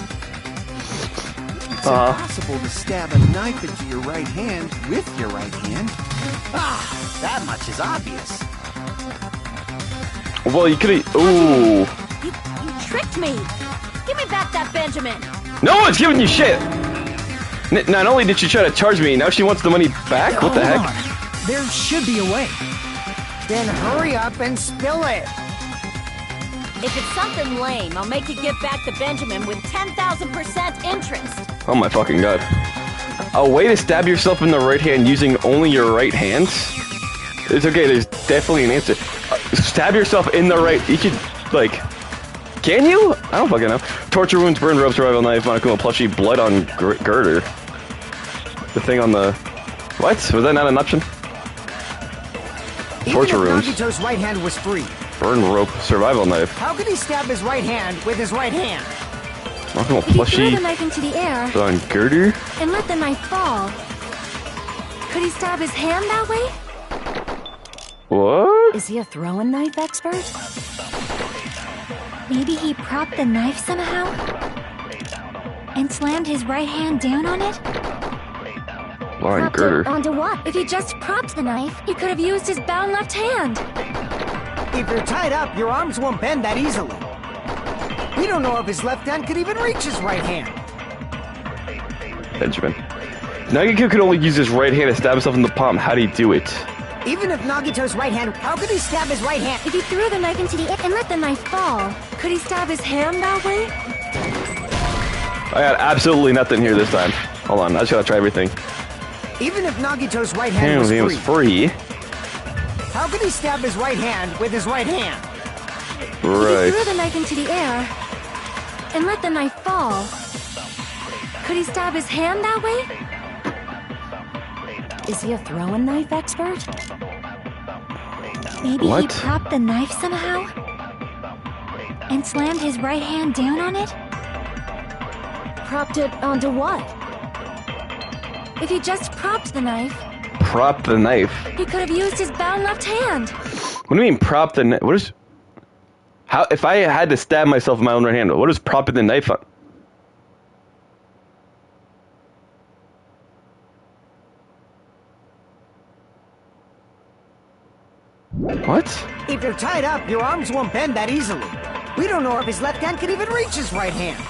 [SPEAKER 5] It's impossible to stab a knife into your right hand with your right hand. Ah, that much is obvious.
[SPEAKER 1] Well, you could've... Ooh.
[SPEAKER 8] You tricked me! Give me back that Benjamin!
[SPEAKER 1] No one's giving you shit! Not only did she try to charge me, now she wants the money back? What the
[SPEAKER 6] Hold
[SPEAKER 1] heck?
[SPEAKER 6] on. There should be a way.
[SPEAKER 4] Then hurry up and spill it.
[SPEAKER 8] If it's something lame, I'll make you give back the Benjamin with 10,000% interest.
[SPEAKER 1] Oh my fucking god. A way to stab yourself in the right hand using only your right hand? It's okay, there's definitely an answer. Stab yourself in the right... You could, like... Can you? I don't fucking know. Torture wounds, burn rope, survival knife, Monokuma plushie, blood on girder. The thing on the... What? Was that not an option? torture
[SPEAKER 4] Even if
[SPEAKER 1] rooms.
[SPEAKER 4] Nagito's right hand was free,
[SPEAKER 1] Burn rope, survival knife.
[SPEAKER 4] how could he stab his right hand with his right hand?
[SPEAKER 1] Rockin'
[SPEAKER 7] If he threw
[SPEAKER 1] plushie.
[SPEAKER 7] the knife into the air
[SPEAKER 1] On girder.
[SPEAKER 7] and let the knife fall, could he stab his hand that way?
[SPEAKER 1] What?
[SPEAKER 8] Is he a throwing knife expert?
[SPEAKER 3] Maybe he propped the knife somehow? And slammed his right hand down on it?
[SPEAKER 1] Line
[SPEAKER 3] Propped
[SPEAKER 1] girder.
[SPEAKER 3] it onto what? If he just propped the knife,
[SPEAKER 7] He could have used his bound left hand.
[SPEAKER 4] If you're tied up, your arms won't bend that easily. We don't know if his left hand could even reach his right hand.
[SPEAKER 1] Benjamin. Nagito could only use his right hand to stab himself in the palm. How do he do it?
[SPEAKER 4] Even if Nagito's right hand, how could he stab his right hand?
[SPEAKER 7] If he threw the knife into the air and let the knife fall, could he stab his hand that way?
[SPEAKER 1] I got absolutely nothing here this time. Hold on, I just gotta try everything.
[SPEAKER 4] Even if Nagito's right hand was
[SPEAKER 1] Apparently it
[SPEAKER 4] free,
[SPEAKER 1] was free.
[SPEAKER 4] how could he stab his right hand with his right hand?
[SPEAKER 7] If he
[SPEAKER 1] Right.
[SPEAKER 7] threw the knife into the air and let the knife fall, could he stab his hand that way?
[SPEAKER 8] Is he a throwing knife expert?
[SPEAKER 3] maybe he
[SPEAKER 1] What?
[SPEAKER 3] propped the knife somehow? And slammed his right hand down on it?
[SPEAKER 8] Propped it onto what?
[SPEAKER 7] If he just propped the knife,
[SPEAKER 1] Prop the knife.
[SPEAKER 7] he could have used his bound left hand.
[SPEAKER 1] What do you mean prop the knife? What is... How, if I had to stab myself with my own right hand, what is propping the knife on? What?
[SPEAKER 4] If you're tied up, your arms won't bend that easily. We don't know if his left hand could even reach his right hand.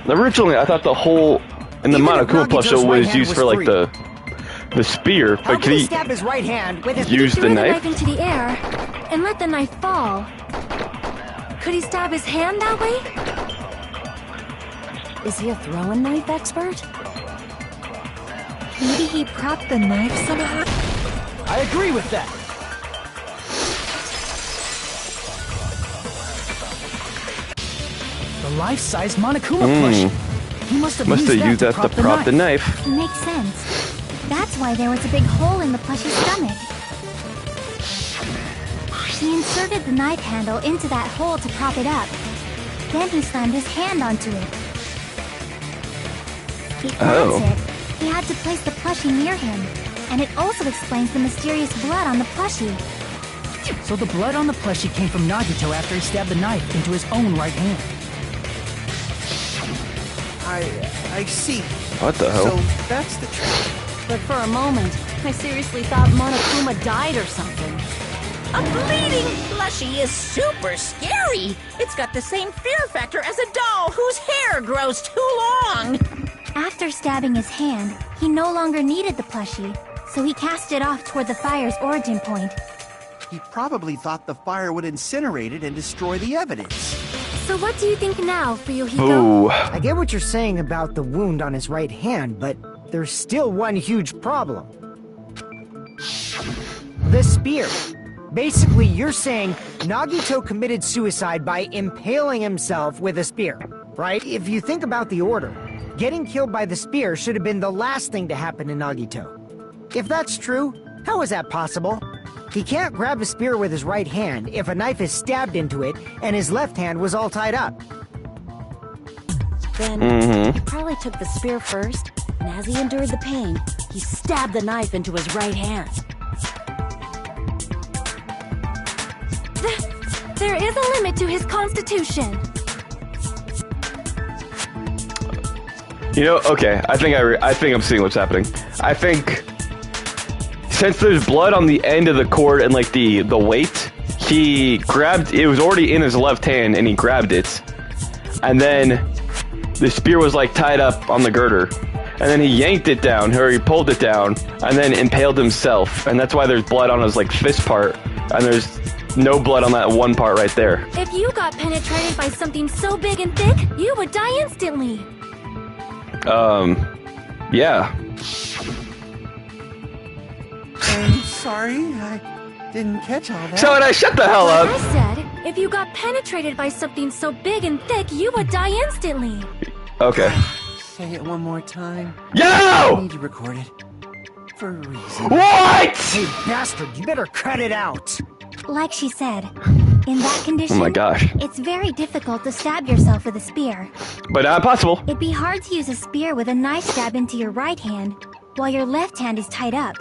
[SPEAKER 1] Originally, I thought the hole in the
[SPEAKER 4] Even if
[SPEAKER 1] Monokuma
[SPEAKER 4] Nagito's
[SPEAKER 1] plushie
[SPEAKER 4] right
[SPEAKER 1] was
[SPEAKER 4] hand
[SPEAKER 1] used
[SPEAKER 4] was
[SPEAKER 1] for like
[SPEAKER 4] free.
[SPEAKER 1] the spear,
[SPEAKER 4] How
[SPEAKER 1] but
[SPEAKER 4] could
[SPEAKER 1] could
[SPEAKER 4] he
[SPEAKER 1] he
[SPEAKER 4] stab his right hand with his
[SPEAKER 1] use
[SPEAKER 7] If he
[SPEAKER 1] the
[SPEAKER 7] threw
[SPEAKER 1] knife?
[SPEAKER 7] into the air and let the knife fall, could he stab his hand that way?
[SPEAKER 8] Is he a throwing knife expert?
[SPEAKER 3] Maybe he propped the knife somehow?
[SPEAKER 5] I agree with that.
[SPEAKER 6] The life-size Monokuma plushie. He must have used that to prop the knife.
[SPEAKER 3] Makes sense. That's why there was a big hole in the plushie's stomach. He inserted the knife handle into that hole to prop it up. Then he slammed his hand onto it.
[SPEAKER 1] Oh.
[SPEAKER 3] That's it. He had to place the plushie near him. And it also explains the mysterious blood on the plushie.
[SPEAKER 6] So the blood on the plushie came from Nagito after he stabbed the knife into his own right hand.
[SPEAKER 5] I see.
[SPEAKER 1] What the hell?
[SPEAKER 5] So that's the trick.
[SPEAKER 8] But for a moment, I seriously thought Monokuma died or something.
[SPEAKER 2] A bleeding plushie is super scary. It's got the same fear factor as a doll whose hair grows too long.
[SPEAKER 3] After stabbing his hand, he no longer needed the plushie, so he cast it off toward the fire's origin point.
[SPEAKER 5] He probably thought the fire would incinerate it and destroy the evidence.
[SPEAKER 7] So what do you think now, Fuyuhiko?
[SPEAKER 1] Ooh.
[SPEAKER 4] I get what you're saying about the wound on his right hand, but there's still one huge problem. The spear. Basically, you're saying Nagito committed suicide by impaling himself with a spear, right? If you think about the order, getting killed by the spear should have been the last thing to happen to Nagito. If that's true, how is that possible? He can't grab a spear with his right hand if a knife is stabbed into it and his left hand was all tied up.
[SPEAKER 8] Then he probably took the spear first, and as he endured the pain, he stabbed the knife into his right hand.
[SPEAKER 7] There is a limit to his constitution.
[SPEAKER 1] You know, okay. I think I'm seeing what's happening. I think since there's blood on the end of the cord and like the weight, he grabbed. It was already in his left hand, and he grabbed it, and then the spear was like tied up on the girder, and then he yanked it down, or he pulled it down, and then impaled himself, and that's why there's blood on his like fist part, and there's no blood on that one part right there.
[SPEAKER 7] If you got penetrated by something so big and thick, you would die instantly.
[SPEAKER 1] Yeah.
[SPEAKER 5] I'm sorry, I didn't catch all that.
[SPEAKER 1] So I shut the hell
[SPEAKER 7] Like
[SPEAKER 1] up.
[SPEAKER 7] I said, if you got penetrated by something so big and thick, you would die instantly.
[SPEAKER 1] Okay.
[SPEAKER 5] Say it one more time.
[SPEAKER 1] Yo!
[SPEAKER 5] I need to record it. for a reason.
[SPEAKER 1] What?
[SPEAKER 4] Hey, bastard, you better cut it out.
[SPEAKER 3] Like she said, in that condition,
[SPEAKER 1] Oh my gosh.
[SPEAKER 3] it's very difficult to stab yourself with a spear.
[SPEAKER 1] But not impossible.
[SPEAKER 3] It'd be hard to use a spear with a knife stab into your right hand while your left hand is tied up.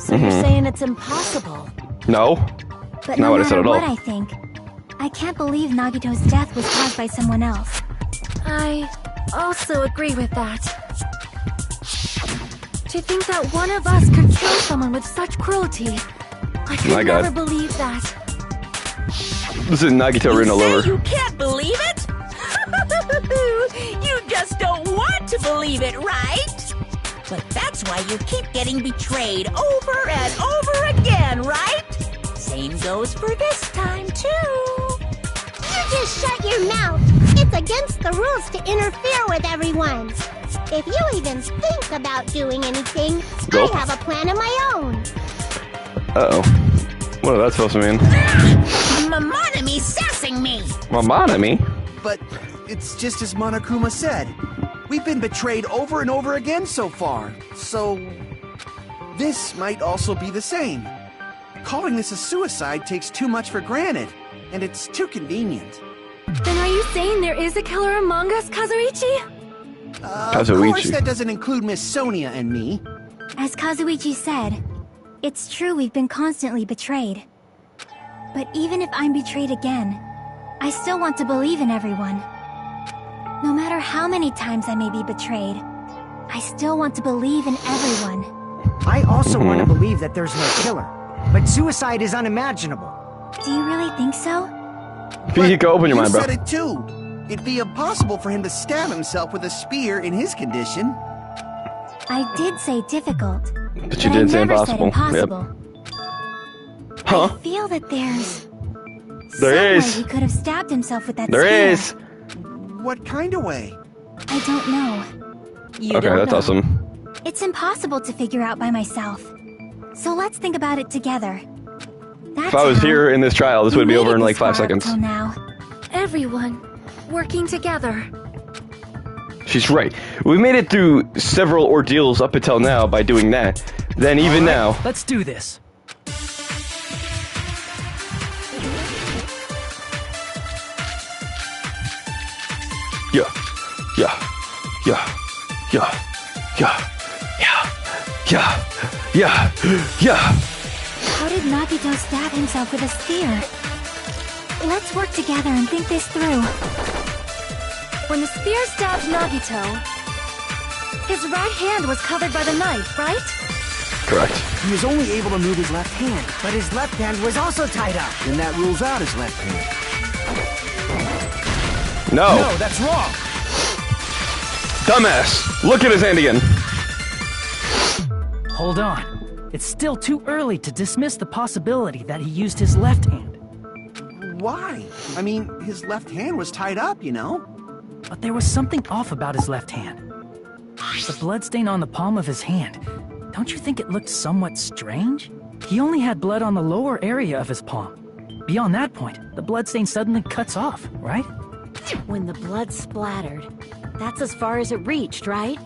[SPEAKER 8] So you're saying it's impossible?
[SPEAKER 1] No.
[SPEAKER 3] But
[SPEAKER 1] Not
[SPEAKER 3] no
[SPEAKER 1] what I said
[SPEAKER 3] matter
[SPEAKER 1] at all.
[SPEAKER 3] what I think, I can't believe Nagito's death was caused by someone else.
[SPEAKER 7] I also agree with that. To think that one of us could kill someone with such cruelty, I could
[SPEAKER 1] My God.
[SPEAKER 7] never believe that.
[SPEAKER 1] This is Nagito
[SPEAKER 2] You
[SPEAKER 1] written all
[SPEAKER 2] say
[SPEAKER 1] over.
[SPEAKER 2] you can't believe it? You just don't want to believe it, right? But that's why you keep getting betrayed over and over again, right? Same goes for this time, too.
[SPEAKER 9] You just shut your mouth. It's against the rules to interfere with everyone. If you even think about doing anything,
[SPEAKER 1] Gulp.
[SPEAKER 9] I have a plan of my own.
[SPEAKER 1] Uh-oh. What is that supposed to mean?
[SPEAKER 2] Mamonami sassing me.
[SPEAKER 1] Mamonami?
[SPEAKER 5] But it's just as Monokuma said. We've been betrayed over and over again so far. So this might also be the same. Calling this a suicide takes too much for granted, and it's too convenient.
[SPEAKER 7] Then are you saying there is a killer among us, Kazuichi?
[SPEAKER 5] Of course, that doesn't include Miss Sonia and me.
[SPEAKER 3] As Kazuichi said, it's true we've been constantly betrayed. But even if I'm betrayed again, I still want to believe in everyone. No matter how many times I may be betrayed, I still want to believe in everyone.
[SPEAKER 4] I also want to believe that there's no killer, but suicide is unimaginable.
[SPEAKER 3] Do you really think so?
[SPEAKER 1] You can open your mind, bro.
[SPEAKER 5] You said it too. It'd be impossible for him to stab himself with a spear in his condition.
[SPEAKER 3] I did say difficult,
[SPEAKER 1] But you did
[SPEAKER 3] I
[SPEAKER 1] say
[SPEAKER 3] never said
[SPEAKER 1] impossible.
[SPEAKER 3] impossible.
[SPEAKER 1] Huh?
[SPEAKER 3] I feel that there's
[SPEAKER 1] There
[SPEAKER 3] some
[SPEAKER 1] is.
[SPEAKER 3] way he could have stabbed himself with that
[SPEAKER 1] There
[SPEAKER 3] spear.
[SPEAKER 1] is.
[SPEAKER 5] What kind of way?
[SPEAKER 3] I don't know.
[SPEAKER 8] You
[SPEAKER 1] Okay,
[SPEAKER 8] don't
[SPEAKER 1] that's
[SPEAKER 8] know.
[SPEAKER 1] awesome.
[SPEAKER 3] It's impossible to figure out by myself. So let's think about it together. That's
[SPEAKER 1] If I was
[SPEAKER 3] how
[SPEAKER 1] here in this trial, this
[SPEAKER 3] we
[SPEAKER 1] would be
[SPEAKER 3] made
[SPEAKER 1] over
[SPEAKER 3] it
[SPEAKER 1] in like
[SPEAKER 3] this
[SPEAKER 1] 5
[SPEAKER 3] far up
[SPEAKER 1] seconds.
[SPEAKER 3] till now.
[SPEAKER 7] Everyone working together.
[SPEAKER 1] She's right. We made it through several ordeals up until now by doing that. Then even now,
[SPEAKER 6] Let's do this.
[SPEAKER 1] yeah, yeah, yeah, yeah, yeah, yeah, yeah, yeah, yeah.
[SPEAKER 3] How did Nagito stab himself with a spear? Let's work together and think this through.
[SPEAKER 7] When the spear stabbed Nagito, his right hand was covered by the knife, right?
[SPEAKER 1] Correct.
[SPEAKER 5] He was only able to move his left hand,
[SPEAKER 4] But his left hand was also tied up.
[SPEAKER 5] and that rules out his left hand.
[SPEAKER 1] No,
[SPEAKER 5] No, that's wrong.
[SPEAKER 1] dumbass. Look at his hand again.
[SPEAKER 6] Hold on. It's still too early to dismiss the possibility that he used his left hand.
[SPEAKER 5] Why? I mean, his left hand was tied up, you know?
[SPEAKER 6] But there was something off about his left hand. The bloodstain on the palm of his hand. Don't you think it looked somewhat strange? He only had blood on the lower area of his palm. Beyond that point, the bloodstain suddenly cuts off, right?
[SPEAKER 8] When the blood splattered, that's as far as it reached, right?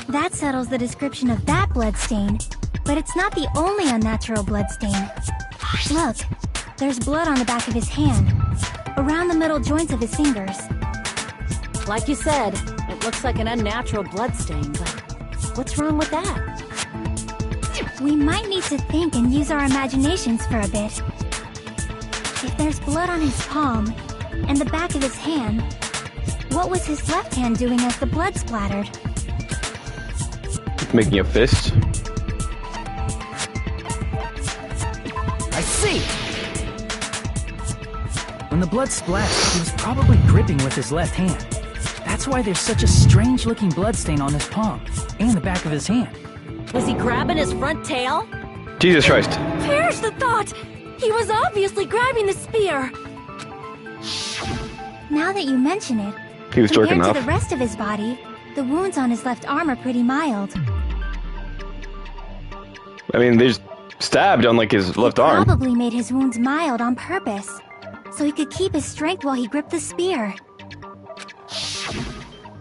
[SPEAKER 3] That settles the description of that bloodstain, but it's not the only unnatural bloodstain. Look, there's blood on the back of his hand, around the middle joints of his fingers.
[SPEAKER 8] Like you said, it looks like an unnatural bloodstain, but what's wrong with that?
[SPEAKER 3] We might need to think and use our imaginations for a bit. If there's blood on his palm and the back of his hand, what was his left hand doing as the blood splattered?
[SPEAKER 1] Making a fist.
[SPEAKER 4] I see.
[SPEAKER 6] When the blood splashed, he was probably gripping with his left hand. That's why there's such a strange-looking bloodstain on his palm and the back of his hand.
[SPEAKER 8] Was he grabbing his front tail?
[SPEAKER 1] Jesus Christ.
[SPEAKER 7] Perish the thought! He was obviously grabbing the spear.
[SPEAKER 3] Now that you mention it,
[SPEAKER 1] He was jerking
[SPEAKER 3] compared
[SPEAKER 1] off.
[SPEAKER 3] to the rest of his body, the wounds on his left arm are pretty mild.
[SPEAKER 1] I mean, they just stabbed on like his left
[SPEAKER 3] He
[SPEAKER 1] arm.
[SPEAKER 3] probably made his wounds mild on purpose, so he could keep his strength while he gripped the spear.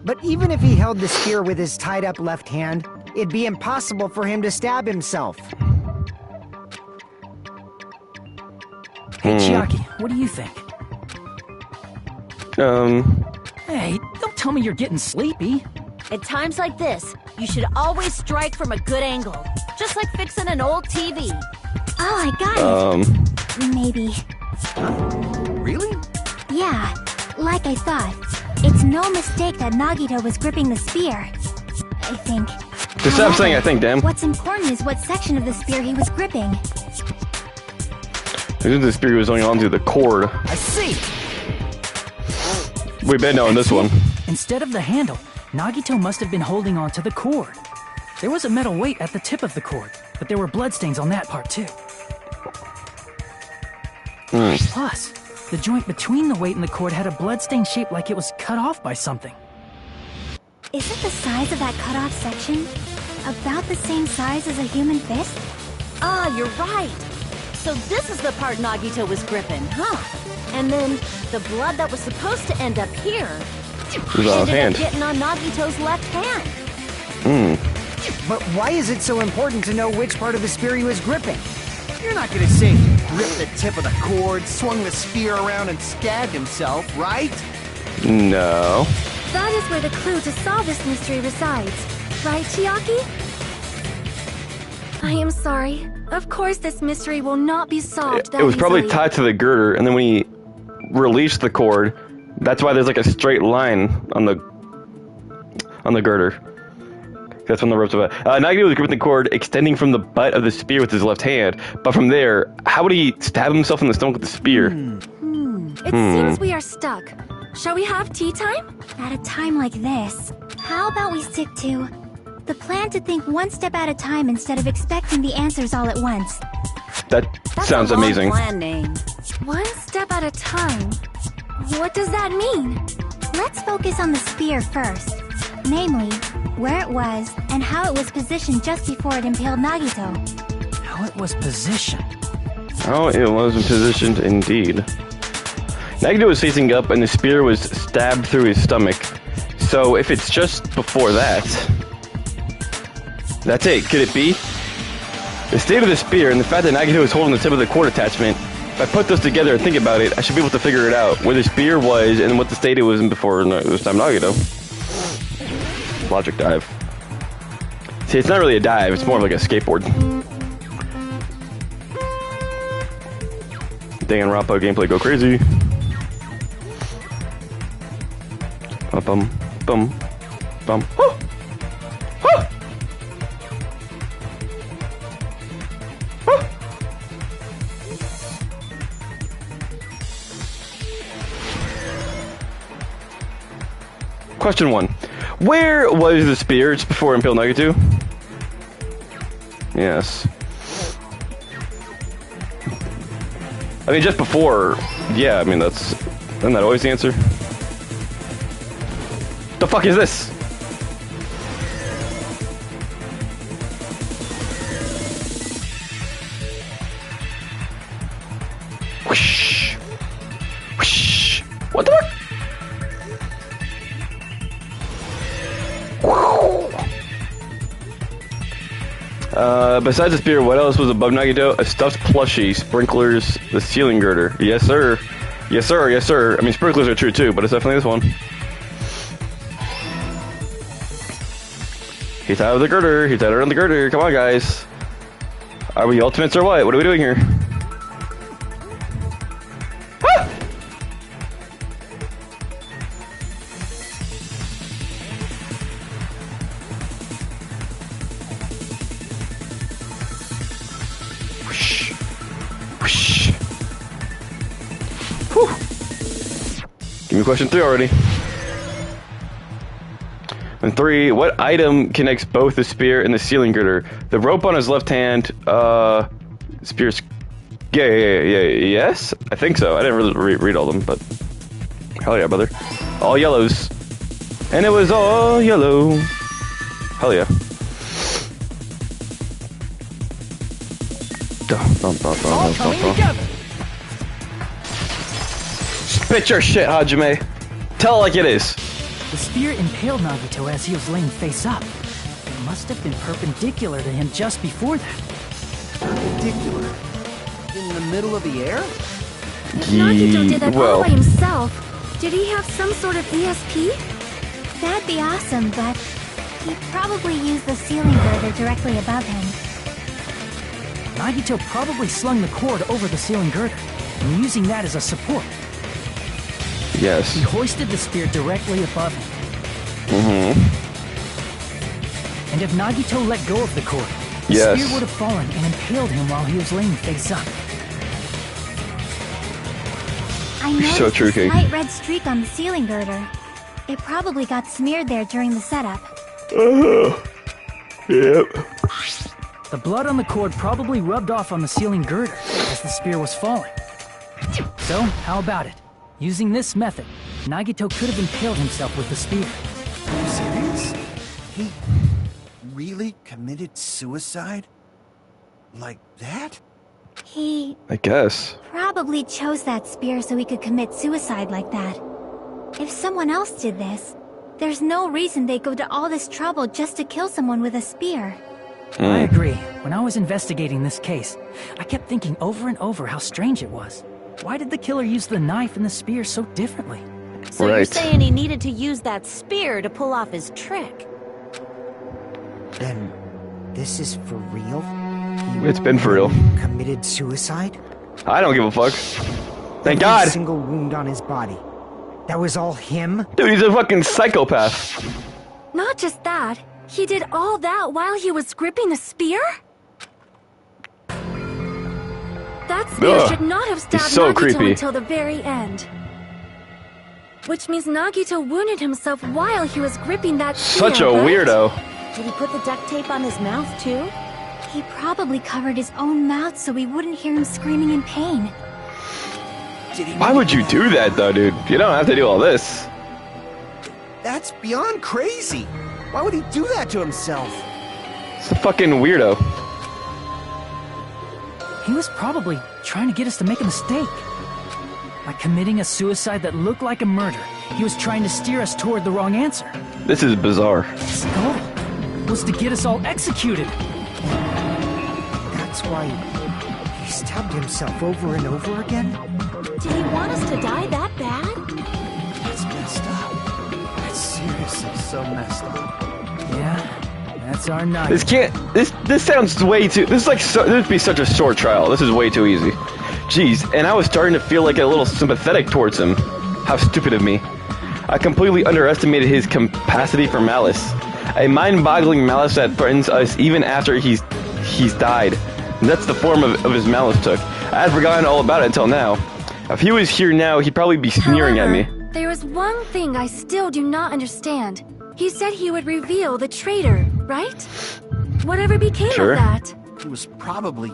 [SPEAKER 4] But even if he held the spear with his tied up left hand, it'd be impossible for him to stab himself.
[SPEAKER 6] Hey, Chiaki, what do you think? Hey, don't tell me you're getting sleepy.
[SPEAKER 8] At times like this, you should always strike from a good angle. Just like fixing an old TV.
[SPEAKER 3] Oh, I got it. Maybe.
[SPEAKER 5] Really?
[SPEAKER 3] Yeah, like I thought. It's no mistake that Nagito was gripping the spear. I think.
[SPEAKER 1] Just stop saying I think, damn.
[SPEAKER 3] What's important is what section of the spear he was gripping.
[SPEAKER 1] The spear was only onto the cord.
[SPEAKER 5] I see.
[SPEAKER 1] We bet no on this one.
[SPEAKER 6] Instead of the handle, Nagito must have been holding on to the cord. There was a metal weight at the tip of the cord, but there were bloodstains on that part too. Plus, the joint between the weight and the cord had a bloodstain shape like it was cut off by something.
[SPEAKER 3] Isn't the size of that cut-off section about the same size as a human fist?
[SPEAKER 8] Ah, you're right. So this is the part Nagito was gripping, huh? And then the blood that was supposed to end up here ended up getting on Nagito's left hand.
[SPEAKER 4] But why is it so important to know which part of the spear he was gripping?
[SPEAKER 5] You're not gonna say he gripped the tip of the cord, swung the spear around, and stabbed himself, right?
[SPEAKER 1] No.
[SPEAKER 3] That is where the clue to solve this mystery resides. Right, Chiaki? I am sorry. Of course this mystery will not be solved that
[SPEAKER 1] It was probably
[SPEAKER 3] easily.
[SPEAKER 1] tied to the girder, and then when he released the cord, that's why there's like a straight line on the girder. That's when the ropes about. Nagito was gripping the cord, extending from the butt of the spear with his left hand. But from there, how would he stab himself in the stomach with the spear?
[SPEAKER 3] It seems we are stuck. Shall we have tea time? At a time like this, how about we stick to the plan to think one step at a time instead of expecting the answers all at once?
[SPEAKER 1] That sounds
[SPEAKER 8] a long
[SPEAKER 1] amazing.
[SPEAKER 8] plan name.
[SPEAKER 3] One step at a time? What does that mean? Let's focus on the spear first. Namely, where it was and how it was positioned just before it impaled Nagito.
[SPEAKER 6] How it was positioned.
[SPEAKER 1] Oh, it was positioned indeed. Nagito was facing up and the spear was stabbed through his stomach. So if it's just before that, that's it. Could it be? The state of the spear and the fact that Nagito was holding the tip of the cord attachment, if I put those together and think about it, I should be able to figure it out. Where the spear was and what the state it was in before it was time Nagito. Logic dive. See, it's not really a dive, it's more of like a skateboard. Danganronpa gameplay go crazy. Bum, bum, bum. Oh! Oh! Oh! Question 1. Where was the spear just before Impale Nagito? Yes. I mean, just before. Yeah, I mean, isn't that always the answer? The fuck is this? Whoosh. Whoosh. What the fuck? Besides the spear, what else was above Nagito? A stuffed plushie, sprinklers, the ceiling girder. Yes, sir. Yes, sir. Yes, sir. I mean, sprinklers are true too, but it's definitely this one. He's out of the girder. He's out around the girder. Come on, guys. Are we ultimates or what? What are we doing here? Ah! Whoosh. Whoosh. Whew. Give me question 3 already. And 3, what item connects both the spear and the ceiling girder? The rope on his left hand, spear's... Yeah, yes? I think so. I didn't really read all of them, but... Hell yeah, brother. All yellows. And it was all yellow. Hell yeah.
[SPEAKER 5] All coming together.
[SPEAKER 1] Spit your shit, Hajime. Tell it like it is.
[SPEAKER 6] The spear impaled Nagito as he was laying face up. It must have been perpendicular to him just before that.
[SPEAKER 5] Perpendicular? In the middle of the air?
[SPEAKER 7] If Nagito did that all by himself, did he have some sort of ESP?
[SPEAKER 3] That'd be awesome, but he probably used the ceiling girder directly above him.
[SPEAKER 6] Nagito probably slung the cord over the ceiling girder, and using that as a support.
[SPEAKER 1] Yes.
[SPEAKER 6] He hoisted the spear directly above him. And if Nagito let go of the cord, the spear would have fallen and impaled him while he was laying face up.
[SPEAKER 3] I noticed a slight red streak on the ceiling girder. It probably got smeared there during the setup.
[SPEAKER 1] Yep.
[SPEAKER 6] The blood on the cord probably rubbed off on the ceiling girder as the spear was falling. So, how about it? Using this method, Nagito could have impaled himself with the spear.
[SPEAKER 5] Are you serious? He really committed suicide? Like that?
[SPEAKER 1] I guess.
[SPEAKER 3] Probably chose that spear so he could commit suicide like that. If someone else did this, there's no reason they'd go to all this trouble just to kill someone with a spear.
[SPEAKER 6] I agree. When I was investigating this case, I kept thinking over and over how strange it was. Why did the killer use the knife and the spear so differently?
[SPEAKER 8] So you're saying he needed to use that spear to pull off his trick?
[SPEAKER 4] Then, this is for real?
[SPEAKER 1] It's been for real.
[SPEAKER 4] Committed suicide?
[SPEAKER 1] I don't give a fuck. Thank God.
[SPEAKER 4] Every single wound on his body. That was all him?
[SPEAKER 1] Dude, he's a fucking psychopath.
[SPEAKER 7] Not just that. He did all that while he was gripping the spear? That spear should not have stabbed Nagito until the very end. Which means Nagito wounded himself while he was gripping that spear,
[SPEAKER 1] Such a weirdo.
[SPEAKER 8] Did he put the duct tape on his mouth, too?
[SPEAKER 3] He probably covered his own mouth so we wouldn't hear him screaming in pain.
[SPEAKER 1] Why would you do that, though, dude? You don't have to do all this.
[SPEAKER 5] That's beyond crazy. Why would he do that to himself?
[SPEAKER 1] It's a fucking weirdo.
[SPEAKER 6] He was probably trying to get us to make a mistake. By committing a suicide that looked like a murder, he was trying to steer us toward the wrong answer.
[SPEAKER 1] This is bizarre.
[SPEAKER 6] His goal was to get us all executed.
[SPEAKER 4] That's why he stabbed himself over and over again?
[SPEAKER 8] Did he want us to die that bad?
[SPEAKER 5] That's messed up. That's seriously so messed up.
[SPEAKER 6] Yeah, that's our night.
[SPEAKER 1] This sounds way too. This would be such a short trial. This is way too easy. Jeez, and I was starting to feel like a little sympathetic towards him. How stupid of me. I completely underestimated his capacity for malice. A mind-boggling malice that threatens us even after he's died. That's the form of his malice took. I had forgotten all about it until now. If he was here now, he'd probably be sneering at me.
[SPEAKER 7] There is one thing I still do not understand. He said he would reveal the traitor, right? Whatever became of that?
[SPEAKER 5] He was probably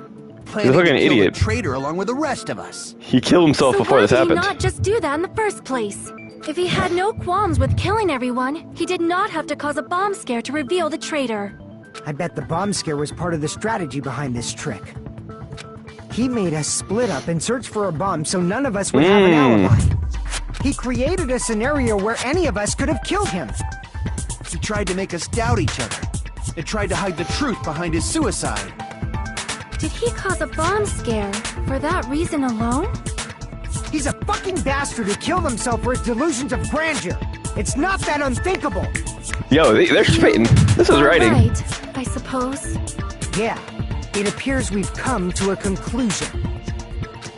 [SPEAKER 5] planning to kill the traitor along with the rest of us.
[SPEAKER 1] He killed himself before this happened.
[SPEAKER 7] Why did he not just do that in the first place? If he had no qualms with killing everyone, he did not have to cause a bomb scare to reveal the traitor.
[SPEAKER 4] I bet the bomb scare was part of the strategy behind this trick. He made us split up and search for a bomb so none of us would have an alibi. He created a scenario where any of us could have killed him.
[SPEAKER 5] He tried to make us doubt each other. He tried to hide the truth behind his suicide.
[SPEAKER 7] Did he cause a bomb scare for that reason alone?
[SPEAKER 4] He's a fucking bastard who killed himself for his delusions of grandeur. It's not that unthinkable.
[SPEAKER 1] Yo, they're spitting. This is writing.
[SPEAKER 7] Right, I suppose.
[SPEAKER 4] Yeah, it appears we've come to a conclusion.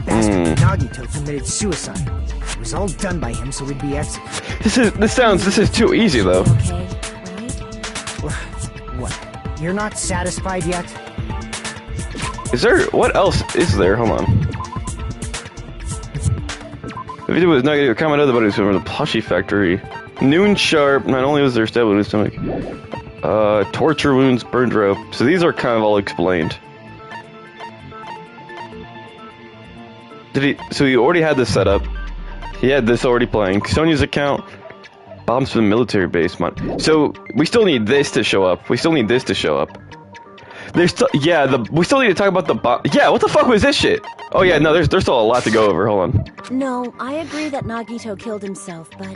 [SPEAKER 4] Bastard Nagito committed suicide. It was all done by him so we'd be executed.
[SPEAKER 1] This is too easy though.
[SPEAKER 8] Okay, right?
[SPEAKER 4] What? You're not satisfied yet?
[SPEAKER 1] Is there, what else is there? Hold on. The video was not going to comment other buddies from the plushie factory. Noon sharp, not only was there stab wound in his stomach, torture wounds, burned rope. So these are kind of all explained. So he already had this set up. He had this already playing. Sonya's account, bombs from the military base. So we still need this to show up. We still need this to show up. There's still, we still need to talk about the bomb. Yeah, what the fuck was this shit? Oh yeah, no, there's still a lot to go over. Hold on.
[SPEAKER 8] No, I agree that Nagito killed himself, but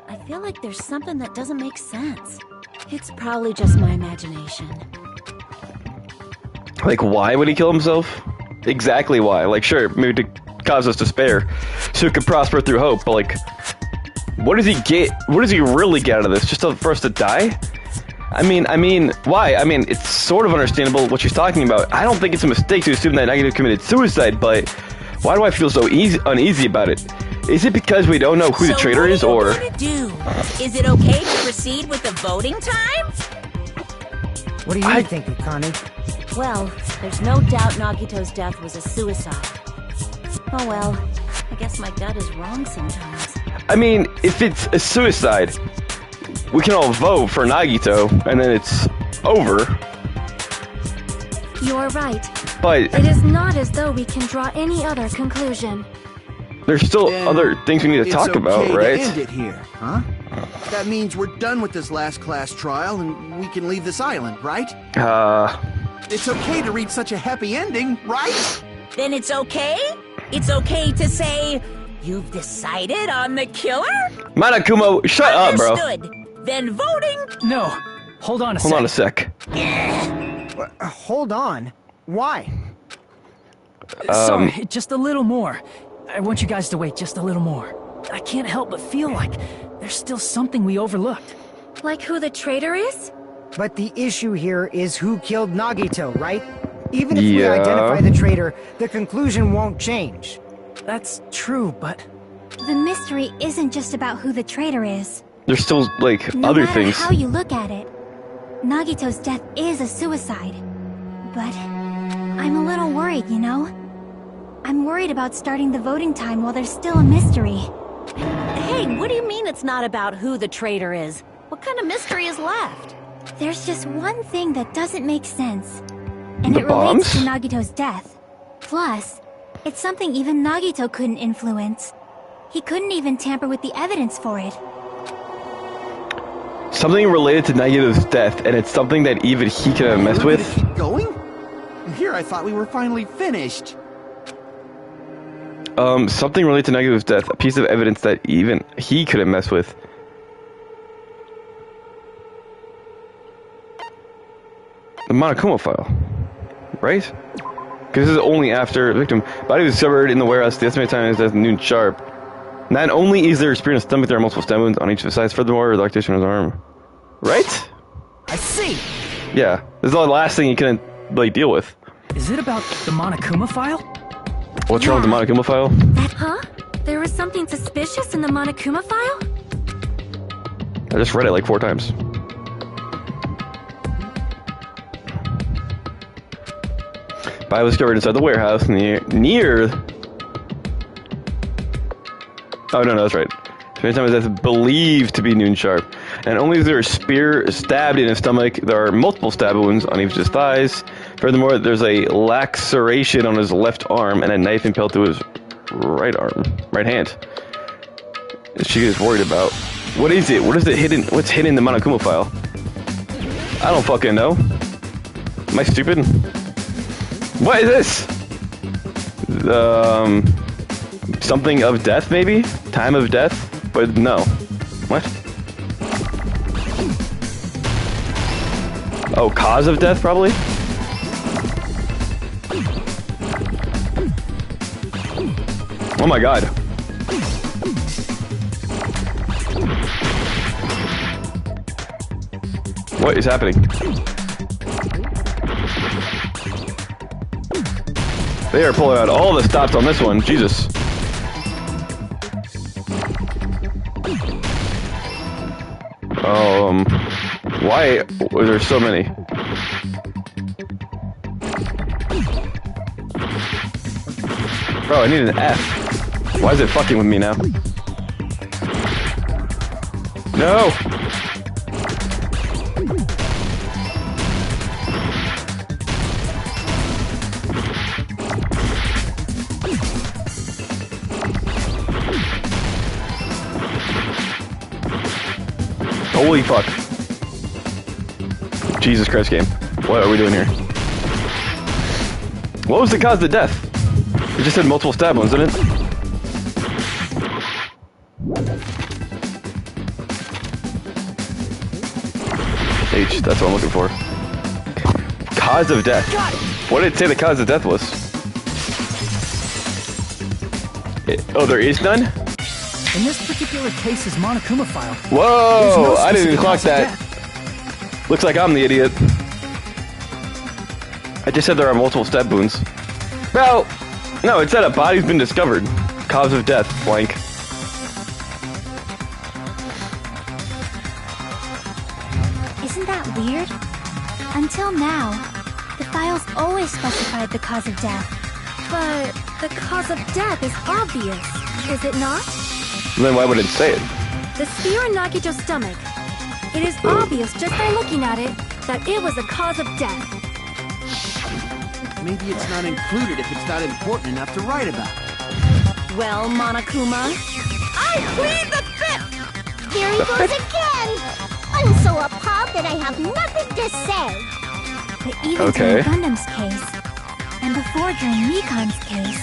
[SPEAKER 8] I feel like there's something that doesn't make sense. It's probably just my imagination.
[SPEAKER 1] Like, why would he kill himself? Exactly why. Like, sure, maybe to cause us despair, so he could prosper through hope, but like, what does he get? What does he really get out of this? Just for us to die? I mean, why? I mean, it's sort of understandable what she's talking about. I don't think it's a mistake to assume that Nagito committed suicide, but why do I feel so uneasy about it? Is it because we don't know who the traitor is, or?
[SPEAKER 2] What do you want to do? Is it okay to proceed with the voting time?
[SPEAKER 4] What do you think, Connie?
[SPEAKER 8] Well, there's no doubt Nagito's death was a suicide. Oh well, I guess my gut is wrong sometimes.
[SPEAKER 1] I mean, if it's a suicide, we can all vote for Nagito, and then it's over.
[SPEAKER 7] You're right.
[SPEAKER 1] But
[SPEAKER 7] it is not as though we can draw any other conclusion.
[SPEAKER 1] There's still other things we need to talk about, right?
[SPEAKER 5] To end it here, huh? That means we're done with this last class trial, and we can leave this island, right? It's okay to reach such a happy ending, right?
[SPEAKER 2] Then it's okay? It's okay to say, you've decided on the killer?
[SPEAKER 1] Monokuma, shut up, bro.
[SPEAKER 2] Understood. Then voting...
[SPEAKER 6] No. Hold on a sec.
[SPEAKER 1] Hold on a sec.
[SPEAKER 4] Hold on. Why?
[SPEAKER 6] Sorry, just a little more. I want you guys to wait just a little more. I can't help but feel like there's still something we overlooked.
[SPEAKER 7] Like who the traitor is?
[SPEAKER 4] But the issue here is who killed Nagito, right? Even if we identify the traitor, the conclusion won't change.
[SPEAKER 6] That's true, but...
[SPEAKER 3] The mystery isn't just about who the traitor is.
[SPEAKER 1] There's still, like,
[SPEAKER 3] no
[SPEAKER 1] other
[SPEAKER 3] matter
[SPEAKER 1] things.
[SPEAKER 3] How you look at it, Nagito's death is a suicide. But I'm a little worried, you know? I'm worried about starting the voting time while there's still a mystery.
[SPEAKER 8] Hey, what do you mean it's not about who the traitor is? What kind of mystery is left?
[SPEAKER 3] There's just one thing that doesn't make sense. And
[SPEAKER 1] The
[SPEAKER 3] it relates
[SPEAKER 1] bombs?
[SPEAKER 3] to Nagito's death. Plus, it's something even Nagito couldn't influence. He couldn't even tamper with the evidence for it.
[SPEAKER 1] Something related to Nagito's death, and it's something that even he could have messed with.
[SPEAKER 5] Keep going? Here, I thought we were finally finished.
[SPEAKER 1] Something related to Nagito's death, a piece of evidence that even he could have messed with. The Monokuma file, right? Because this is only after the victim. Body was discovered in the warehouse. The estimated time is at noon sharp. Not only is there a spear in his stomach, there are multiple stab wounds on each of his sides. Furthermore, the electrocution on his arm. Right?
[SPEAKER 4] I see.
[SPEAKER 1] Yeah, this is the last thing he can like deal with.
[SPEAKER 6] Is it about the Monokuma file?
[SPEAKER 1] What's wrong with the Monokuma file?
[SPEAKER 7] Huh? There was something suspicious in the Monokuma file?
[SPEAKER 1] I just read it like 4 times. Body was discovered inside the warehouse near. Oh no, that's right. Spare time is death believed to be noon sharp, and only if there is a spear stabbed in his stomach. There are multiple stab wounds on each of his thighs. Furthermore, there's a laceration on his left arm and a knife impaled through his right hand. She is worried about. What is it? What is it hidden? What's hidden in the Monokuma file? I don't fucking know. Am I stupid? What is this? Something of death, maybe? Time of death? But no. What? Oh, cause of death, probably? Oh my god. What is happening? They are pulling out all the stops on this one. Jesus. Why are there so many? Bro, I need an F. Why is it fucking with me now? No! Holy fuck. Jesus Christ game. What are we doing here? What was the cause of the death? It just said multiple stab wounds, didn't it? Damage, that's what I'm looking for. Cause of death. What did it say the cause of death was? Oh, there is none?
[SPEAKER 6] In this particular case's Monokuma file.
[SPEAKER 1] Whoa!
[SPEAKER 6] No
[SPEAKER 1] I didn't even clock that. Looks like I'm the idiot. I just said there are multiple stab wounds. Well, no, it said a body's been discovered. Cause of death, blank.
[SPEAKER 3] Isn't that weird? Until now, the files always specified the cause of death.
[SPEAKER 7] But the cause of death is obvious, is it not?
[SPEAKER 1] Then why would it say it?
[SPEAKER 7] The spear in Nagito's stomach. It is obvious just by looking at it that it was the cause of death.
[SPEAKER 5] Maybe it's not included if it's not important enough to write about.
[SPEAKER 8] Well, Monokuma,
[SPEAKER 2] I plead the fifth!
[SPEAKER 9] There he goes again! I'm so appalled that I have nothing to say.
[SPEAKER 3] But even during Gundam's case, and before during Mikan's case,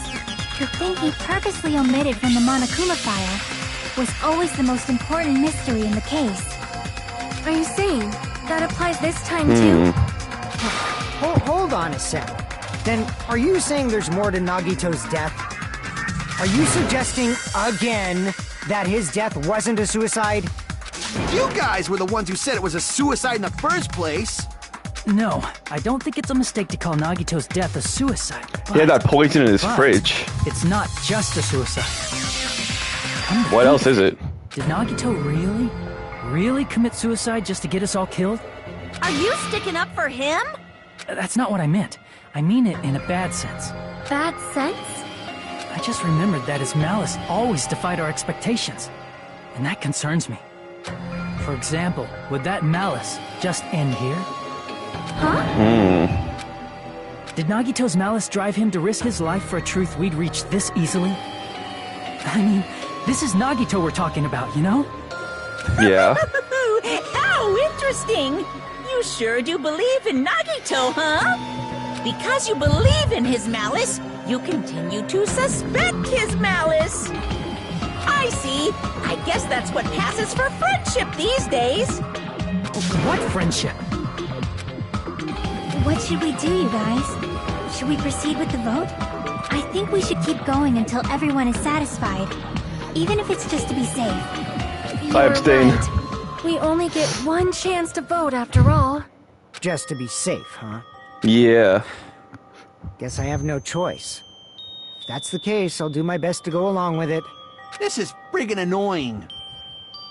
[SPEAKER 3] the thing he purposely omitted from the Monokuma file was always the most important mystery in the case.
[SPEAKER 7] Are you saying that applies this time too?
[SPEAKER 4] Hold on a sec. Then, are you saying there's more to Nagito's death? Are you suggesting, again, that his death wasn't a suicide?
[SPEAKER 5] You guys were the ones who said it was a suicide in the first place.
[SPEAKER 6] No, I don't think it's a mistake to call Nagito's death a suicide.
[SPEAKER 1] He had that poison in his fridge.
[SPEAKER 6] It's not just a suicide.
[SPEAKER 1] What else is it?
[SPEAKER 6] Did Nagito really commit suicide just to get us all killed?
[SPEAKER 8] are you sticking up for him?
[SPEAKER 6] That's not what I meant. I mean it in a bad sense.
[SPEAKER 7] Bad sense?
[SPEAKER 6] I just remembered that his malice always defied our expectations. And that concerns me. For example, would that malice just end here?
[SPEAKER 7] Huh?
[SPEAKER 6] Did Nagito's malice drive him to risk his life for a truth we'd reach this easily? I mean, this is Nagito we're talking about, you know?
[SPEAKER 1] Yeah.
[SPEAKER 2] How interesting! You sure do believe in Nagito, huh? Because you believe in his malice, you continue to suspect his malice. I see. I guess that's what passes for friendship these days.
[SPEAKER 6] What friendship?
[SPEAKER 3] What should we do, you guys? Should we proceed with the vote? I think we should keep going until everyone is satisfied, even if it's just to be safe.
[SPEAKER 1] I abstain.
[SPEAKER 7] Right. We only get one chance to vote after all.
[SPEAKER 4] Just to be safe, huh?
[SPEAKER 1] Yeah.
[SPEAKER 4] Guess I have no choice. If that's the case, I'll do my best to go along with it.
[SPEAKER 5] This is friggin' annoying.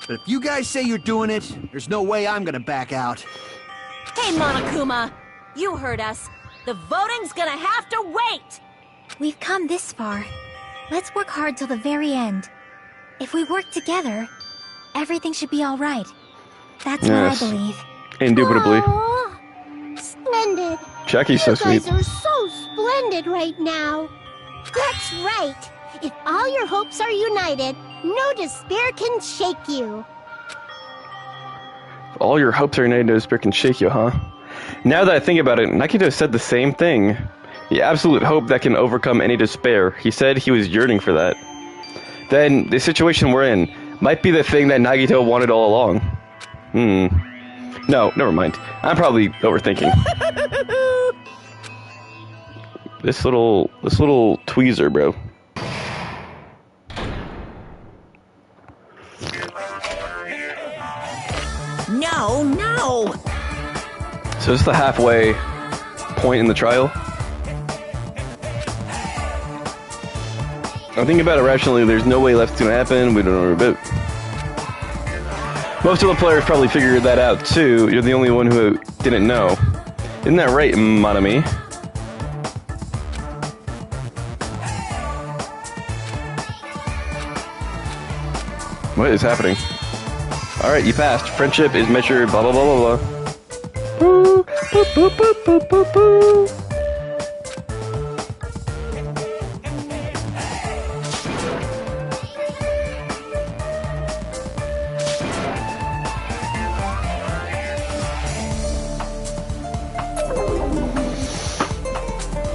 [SPEAKER 5] But if you guys say you're doing it, there's no way I'm gonna back out.
[SPEAKER 8] Hey, Monokuma, you heard us. The voting's gonna have to wait!
[SPEAKER 3] We've come this far. Let's work hard till the very end. If we work together, everything should be all right. That's what I believe.
[SPEAKER 1] Indubitably.
[SPEAKER 9] Aww, splendid.
[SPEAKER 1] Jackie's so sweet.
[SPEAKER 9] You guys are so splendid right now. That's right. If all your hopes are united, no despair can shake you.
[SPEAKER 1] All your hopes are united, no despair can shake you, huh? Now that I think about it, Nagito said the same thing. The absolute hope that can overcome any despair. He said he was yearning for that. Then, the situation we're in might be the thing that Nagito wanted all along. No, never mind. I'm probably overthinking. This little tweezer, bro.
[SPEAKER 2] No!
[SPEAKER 1] So this is the halfway point in the trial. I'm thinking about it rationally, there's no way left to happen, we don't know about. Most of the players probably figured that out too, you're the only one who didn't know. Isn't that right, Monami? What is happening? Alright, you passed. Friendship is measured blah blah blah blah blah. Boo, boo, boo, boo, boo, boo, boo.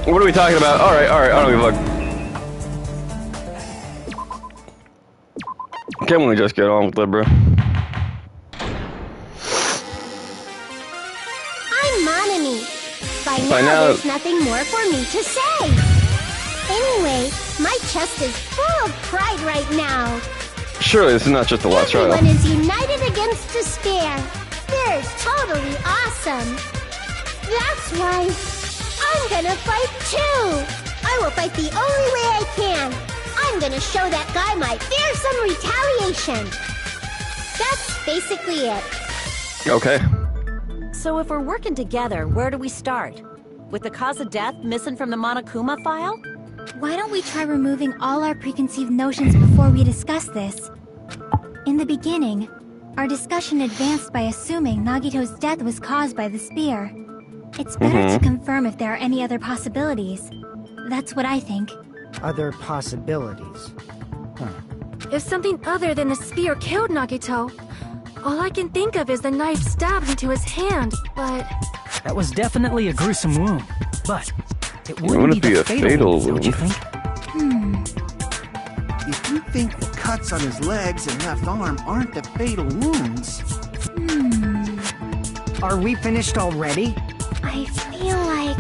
[SPEAKER 1] What are we talking about? Alright, I don't give a fuck. Can't we just get on with that, bro?
[SPEAKER 9] Now there's nothing more for me to say. Anyway, my chest is full of pride right now.
[SPEAKER 1] Surely this is not just the last trial.
[SPEAKER 9] Everyone is united against despair. Despair is totally awesome. That's why I'm gonna fight too. I will fight the only way I can. I'm gonna show that guy my fearsome retaliation. That's basically it.
[SPEAKER 1] Okay.
[SPEAKER 8] So if we're working together, where do we start? With the cause of death missing from the Monokuma file?
[SPEAKER 3] Why don't we try removing all our preconceived notions before we discuss this? In the beginning, our discussion advanced by assuming Nagito's death was caused by the spear. It's better to confirm if there are any other possibilities. That's what I think.
[SPEAKER 4] Other possibilities.
[SPEAKER 7] If something other than the spear killed Nagito, all I can think of is the knife stabbed into his hand, but...
[SPEAKER 6] That was definitely a gruesome wound, but it wouldn't be a fatal wound, don't you think?
[SPEAKER 5] If you think the cuts on his legs and left arm aren't the fatal wounds...
[SPEAKER 4] Are we finished already?
[SPEAKER 3] I feel like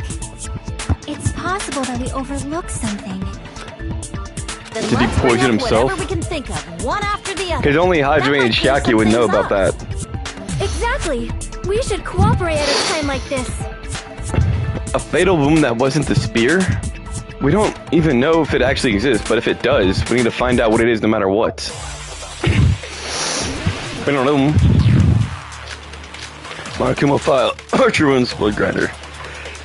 [SPEAKER 3] it's possible that we overlooked something.
[SPEAKER 8] Then
[SPEAKER 1] Did he
[SPEAKER 8] let's
[SPEAKER 1] poison
[SPEAKER 8] bring up
[SPEAKER 1] himself?
[SPEAKER 8] whatever we can think of, one after the other.
[SPEAKER 1] Because only Hajime and Shiaki would know about that.
[SPEAKER 7] Exactly! We should cooperate at a time like this.
[SPEAKER 1] A fatal wound that wasn't the spear? We don't even know if it actually exists, but if it does, we need to find out what it is no matter what. We don't know. Monokuma file. Archer wounds, blood grinder.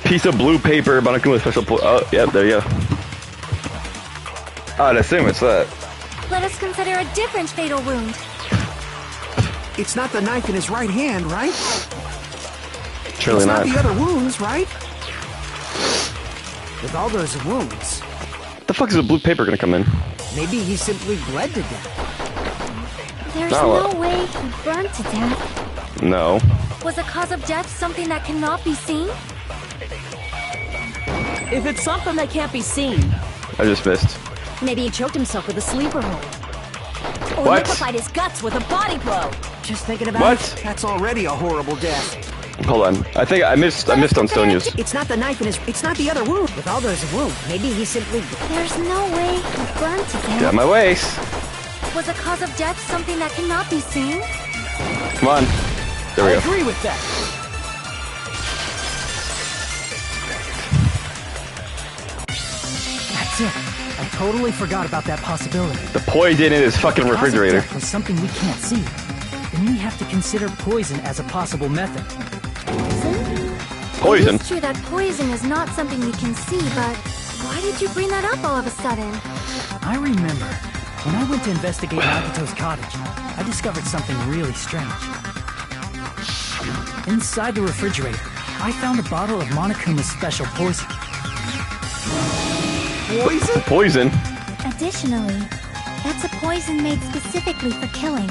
[SPEAKER 1] Piece of blue paper, Monokuma special oh, yep, there you go. I'd assume it's that.
[SPEAKER 7] Let us consider a different fatal wound.
[SPEAKER 5] It's not the knife in his right hand, right?
[SPEAKER 1] Surely
[SPEAKER 5] it's
[SPEAKER 1] not.
[SPEAKER 5] not the other wounds, right?
[SPEAKER 4] With all those wounds,
[SPEAKER 1] The fuck is the blue paper gonna come in?
[SPEAKER 4] maybe he simply bled to death.
[SPEAKER 3] There's
[SPEAKER 1] No.
[SPEAKER 3] no way he burned to death.
[SPEAKER 1] No.
[SPEAKER 7] Was the cause of death something that cannot be seen?
[SPEAKER 8] If it's something that can't be seen,
[SPEAKER 1] I just missed.
[SPEAKER 8] maybe he choked himself with a sleeper hold. Or
[SPEAKER 1] What?
[SPEAKER 8] liquefied his guts with a body blow.
[SPEAKER 4] Just thinking about
[SPEAKER 1] What?
[SPEAKER 4] it.
[SPEAKER 5] That's already a horrible death.
[SPEAKER 1] Hold on. I think I missed on Sonia's.
[SPEAKER 4] It's not the knife in his... It's not the other wound. With all those wounds, maybe he simply...
[SPEAKER 3] There's no way he burned to death.
[SPEAKER 1] Got my waist.
[SPEAKER 7] Was the cause of death something that cannot be seen?
[SPEAKER 1] Come on. There we
[SPEAKER 6] I
[SPEAKER 1] go.
[SPEAKER 6] agree with that. That's it. I totally forgot about that possibility.
[SPEAKER 1] The poison in his fucking
[SPEAKER 6] Cause of
[SPEAKER 1] refrigerator.
[SPEAKER 6] death was something we can't see. Then we have to consider poison as a possible method.
[SPEAKER 1] Poison.
[SPEAKER 7] It's true that poison is not something we can see, but why did you bring that up all of a sudden?
[SPEAKER 6] I remember when I went to investigate Nagito's cottage, I discovered something really strange. Inside the refrigerator, I found a bottle of Monokuma's special poison.
[SPEAKER 5] Poison?
[SPEAKER 1] Poison.
[SPEAKER 3] Additionally, that's a poison made specifically for killing.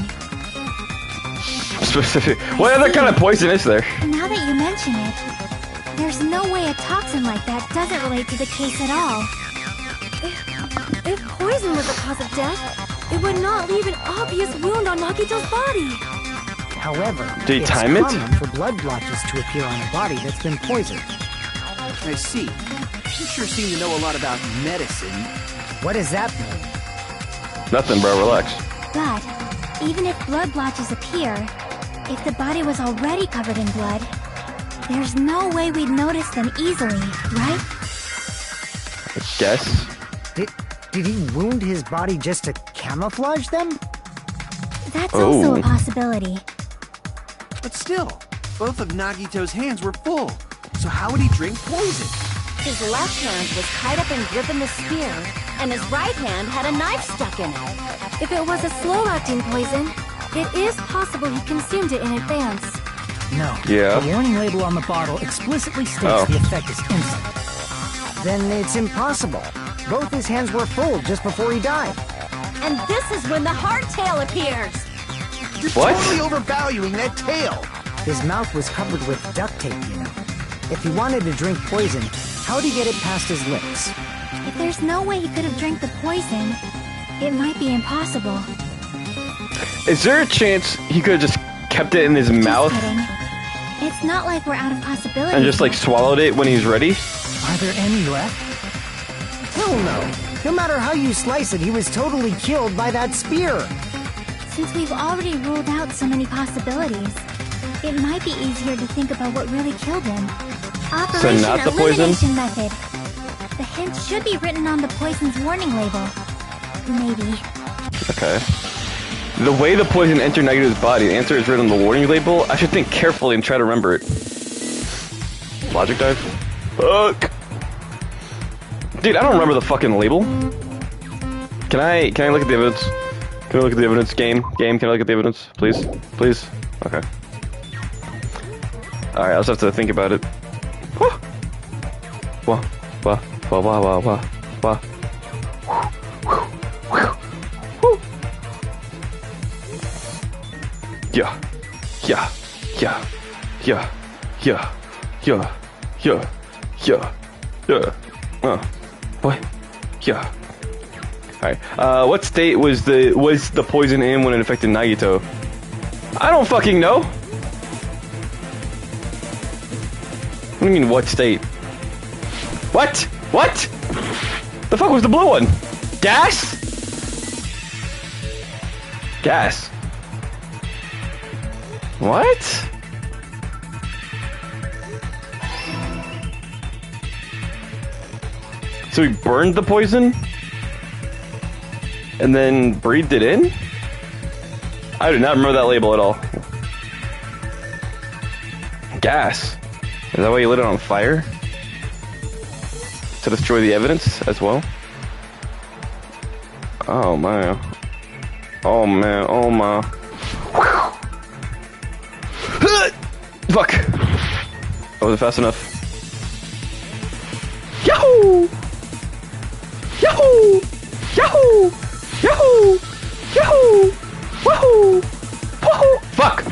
[SPEAKER 1] Specific. What other kind of poison is there?
[SPEAKER 3] Now that you mention it, there's no way a toxin like that doesn't relate to the case at all.
[SPEAKER 7] If poison was the cause of death, it would not leave an obvious wound on Nagito's body.
[SPEAKER 4] However,
[SPEAKER 1] Did he
[SPEAKER 4] it's
[SPEAKER 1] time it?
[SPEAKER 4] common for blood blotches to appear on a body that's been poisoned.
[SPEAKER 5] I see. You sure seem to know a lot about medicine.
[SPEAKER 4] What does that mean?
[SPEAKER 1] Nothing, bro. Relax.
[SPEAKER 3] But even if blood blotches appear, if the body was already covered in blood, there's no way we'd notice them easily, right?
[SPEAKER 1] I guess.
[SPEAKER 4] Did he wound his body just to camouflage them?
[SPEAKER 3] That's also
[SPEAKER 1] Oh.
[SPEAKER 3] a possibility.
[SPEAKER 5] But still, both of Nagito's hands were full. So how would he drink poison?
[SPEAKER 8] His left hand was tied up and gripping the spear, and his right hand had a knife stuck in it.
[SPEAKER 7] If it was a slow-acting poison, it is possible he consumed it in advance.
[SPEAKER 6] No.
[SPEAKER 1] Yeah.
[SPEAKER 6] The warning label on the bottle explicitly states
[SPEAKER 1] Oh.
[SPEAKER 6] the effect is instant.
[SPEAKER 4] Then it's impossible. Both his hands were full just before he died.
[SPEAKER 8] And this is when the hardtail appears.
[SPEAKER 5] You're
[SPEAKER 1] What?
[SPEAKER 5] totally overvaluing that tail.
[SPEAKER 4] His mouth was covered with duct tape, you know. If he wanted to drink poison, how'd he get it past his lips?
[SPEAKER 3] If there's no way he could have drank the poison, it might be impossible.
[SPEAKER 1] Is there a chance he could have just kept it in his mouth?
[SPEAKER 3] Just kidding. It's not like we're out of possibilities.
[SPEAKER 1] And just like swallowed it when he's ready?
[SPEAKER 6] Are there any left?
[SPEAKER 4] Hell no. No matter how you slice it, he was totally killed by that spear.
[SPEAKER 3] Since we've already ruled out so many possibilities, it might be easier to think about what really killed him. Operation
[SPEAKER 1] not the poison?
[SPEAKER 3] Elimination Method. The hint should be written on the poison's warning label. Maybe.
[SPEAKER 1] Okay. The way the poison entered Nagito's body, the answer is written on the warning label. I should think carefully and try to remember it. Logic dive? Fuck! Dude, I don't remember the fucking label. Can I look at the evidence? Can I look at the evidence? Game, can I look at the evidence? Please? Please? Okay. Alright, I'll just have to think about it. Wah. Wah. Wah, wah, wah, wah, wah. Yeah. Yeah. Yeah. Yeah. Yeah. Yeah. Yeah. Yeah. Yeah. What? Yeah. Alright. What state was the poison in when it affected Nagito? I don't fucking know. What do you mean, what state? What? What? The fuck was the blue one? Gas? Gas. What? So he burned the poison? And then breathed it in? I do not remember that label at all. Gas. Is that why you lit it on fire? To destroy the evidence as well? Oh man. Oh man, oh my. Fuck! I wasn't fast enough. Yahoo! Yahoo! Yahoo! Yahoo! Yahoo! Woohoo! Woohoo! Fuck!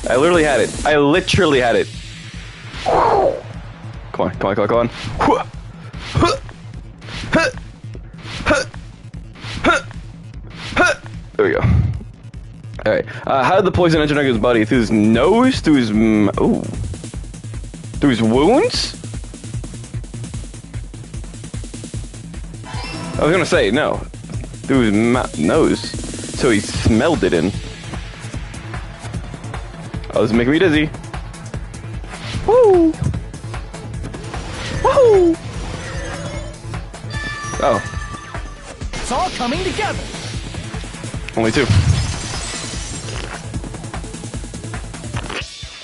[SPEAKER 1] I literally had it. I literally had it. Come on, come on, come on, come on. There we go. Alright. How did the poison enter Nagito's body? Through his nose? Through his... Ooh. Through his wounds? I was gonna say, no. Through his nose. So he smelled it in. Oh, this is making me dizzy. Woo! Woo! Oh.
[SPEAKER 6] It's all coming together.
[SPEAKER 1] Only two.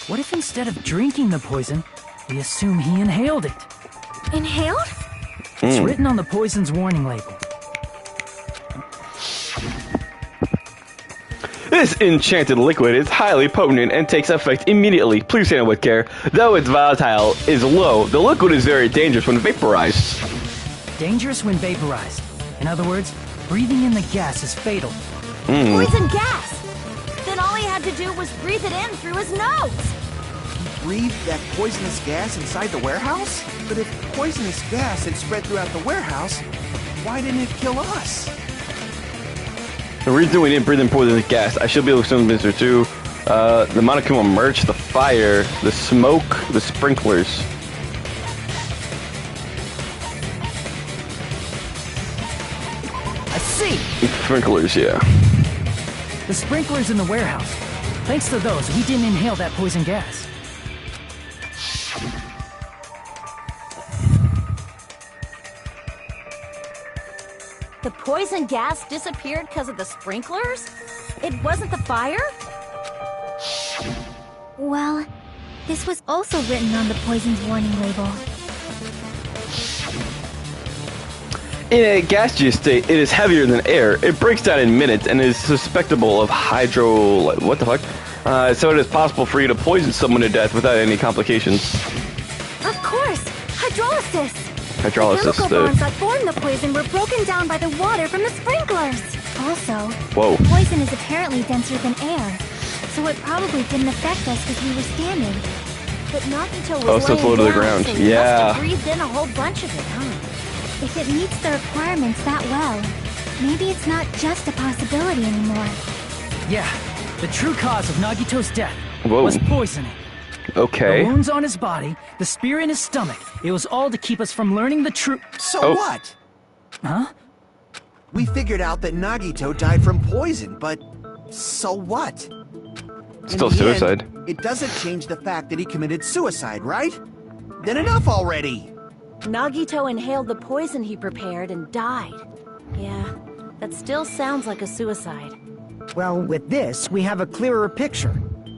[SPEAKER 6] What if instead of drinking the poison, we assume he inhaled it?
[SPEAKER 7] Inhaled?
[SPEAKER 6] It's written on the poison's warning label.
[SPEAKER 1] This enchanted liquid is highly potent and takes effect immediately. Please handle with care. Though its volatile is low, the liquid is very dangerous when vaporized.
[SPEAKER 6] Dangerous when vaporized. In other words, breathing in the gas is fatal.
[SPEAKER 8] Poison gas! Then all he had to do was breathe it in through his nose!
[SPEAKER 5] Breathe that poisonous gas inside the warehouse? But if poisonous gas had spread throughout the warehouse, why didn't it kill us?
[SPEAKER 1] The reason we didn't breathe in poisonous gas, I should be able to assume Mr. 2, the Monokuma merch, the fire, the smoke, the sprinklers.
[SPEAKER 6] I see!
[SPEAKER 1] Sprinklers, yeah.
[SPEAKER 6] The sprinklers in the warehouse. Thanks to those, we didn't inhale that poison gas.
[SPEAKER 8] The poison gas disappeared because of the sprinklers? It wasn't the fire?
[SPEAKER 3] Well, this was also written on the poison's warning label.
[SPEAKER 1] In a gaseous state, it is heavier than air. It breaks down in minutes and is susceptible of what the fuck? So it is possible for you to poison someone to death without any complications.
[SPEAKER 7] Of course! Hydrolysis!
[SPEAKER 1] Hydrolysis,
[SPEAKER 7] The chemical bonds that form the poison were broken down by the water from the sprinklers.
[SPEAKER 3] Also,
[SPEAKER 1] Whoa.
[SPEAKER 3] poison is apparently denser than air, so it probably didn't affect us because we were standing.
[SPEAKER 8] But Nagito was
[SPEAKER 1] so it's low to the ground.
[SPEAKER 8] so he
[SPEAKER 1] Yeah.
[SPEAKER 8] must have breathed in a whole bunch of it, huh?
[SPEAKER 3] If it meets the requirements that well, maybe it's not just a possibility anymore.
[SPEAKER 6] Yeah, the true cause of Nagito's death
[SPEAKER 1] Whoa.
[SPEAKER 6] was poisoning.
[SPEAKER 1] Okay.
[SPEAKER 6] The wounds on his body, the spear in his stomach. It was all to keep us from learning the truth.
[SPEAKER 5] So what?
[SPEAKER 6] Huh?
[SPEAKER 5] We figured out that Nagito died from poison, but so what?
[SPEAKER 1] Still suicide.
[SPEAKER 5] It doesn't change the fact that he committed suicide, right? Then enough already!
[SPEAKER 8] Nagito inhaled the poison he prepared and died. Yeah, that still sounds like a suicide.
[SPEAKER 4] Well, with this, we have a clearer picture.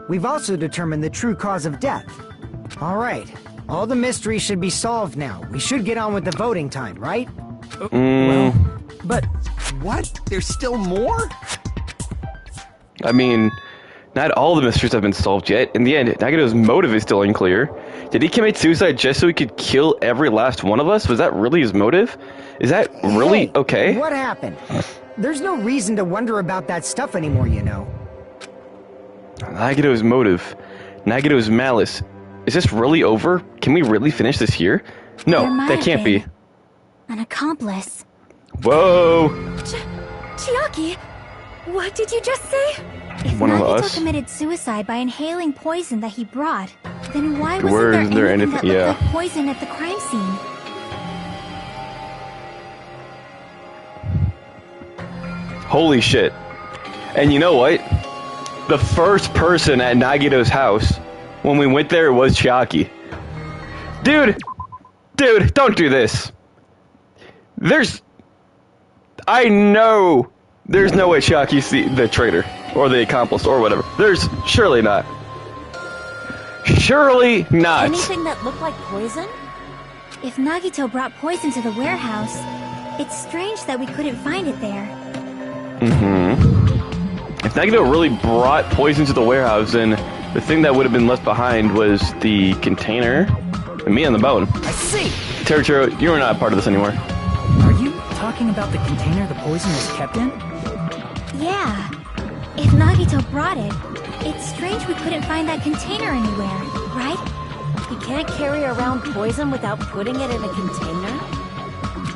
[SPEAKER 4] We've also determined the true cause of death. All right, all the mysteries should be solved now. We should get on with the voting time, right?
[SPEAKER 6] Well, but...
[SPEAKER 5] What? There's still more?
[SPEAKER 1] I mean, not all the mysteries have been solved yet. In the end, Nagito's motive is still unclear. Did he commit suicide just so he could kill every last one of us? Was that really his motive? Is that really okay?
[SPEAKER 4] What happened? There's no reason to wonder about that stuff anymore, you know.
[SPEAKER 1] Nagito's motive. Nagito's malice. Is this really over? Can we really finish this here? No, that can't be.
[SPEAKER 3] An accomplice.
[SPEAKER 1] Whoa!
[SPEAKER 7] Chiaki, what did you just say?
[SPEAKER 3] If
[SPEAKER 1] One of
[SPEAKER 3] Nagito
[SPEAKER 1] us?
[SPEAKER 3] committed suicide by inhaling poison that he brought, then why
[SPEAKER 1] Where
[SPEAKER 3] wasn't
[SPEAKER 1] is
[SPEAKER 3] there
[SPEAKER 1] there
[SPEAKER 3] anything
[SPEAKER 1] anything-
[SPEAKER 3] that
[SPEAKER 1] yeah.
[SPEAKER 3] looked like poison at the crime scene?
[SPEAKER 1] Holy shit. And you know what? The first person at Nagito's house, when we went there, was Chiaki. Dude, don't do this. I know there's no way Chiaki's the traitor, or the accomplice, or whatever. Surely not. Surely not.
[SPEAKER 8] Anything that looked like poison?
[SPEAKER 3] If Nagito brought poison to the warehouse, it's strange that we couldn't find it there.
[SPEAKER 1] If Nagito really brought poison to the warehouse, then the thing that would have been left behind was the container and me on the bone.
[SPEAKER 6] I see!
[SPEAKER 1] Teruchiro, you are not part of this anymore.
[SPEAKER 6] Are you talking about the container the poison was kept in?
[SPEAKER 3] Yeah. If Nagito brought it, it's strange we couldn't find that container anywhere, right?
[SPEAKER 8] You can't carry around poison without putting it in a container?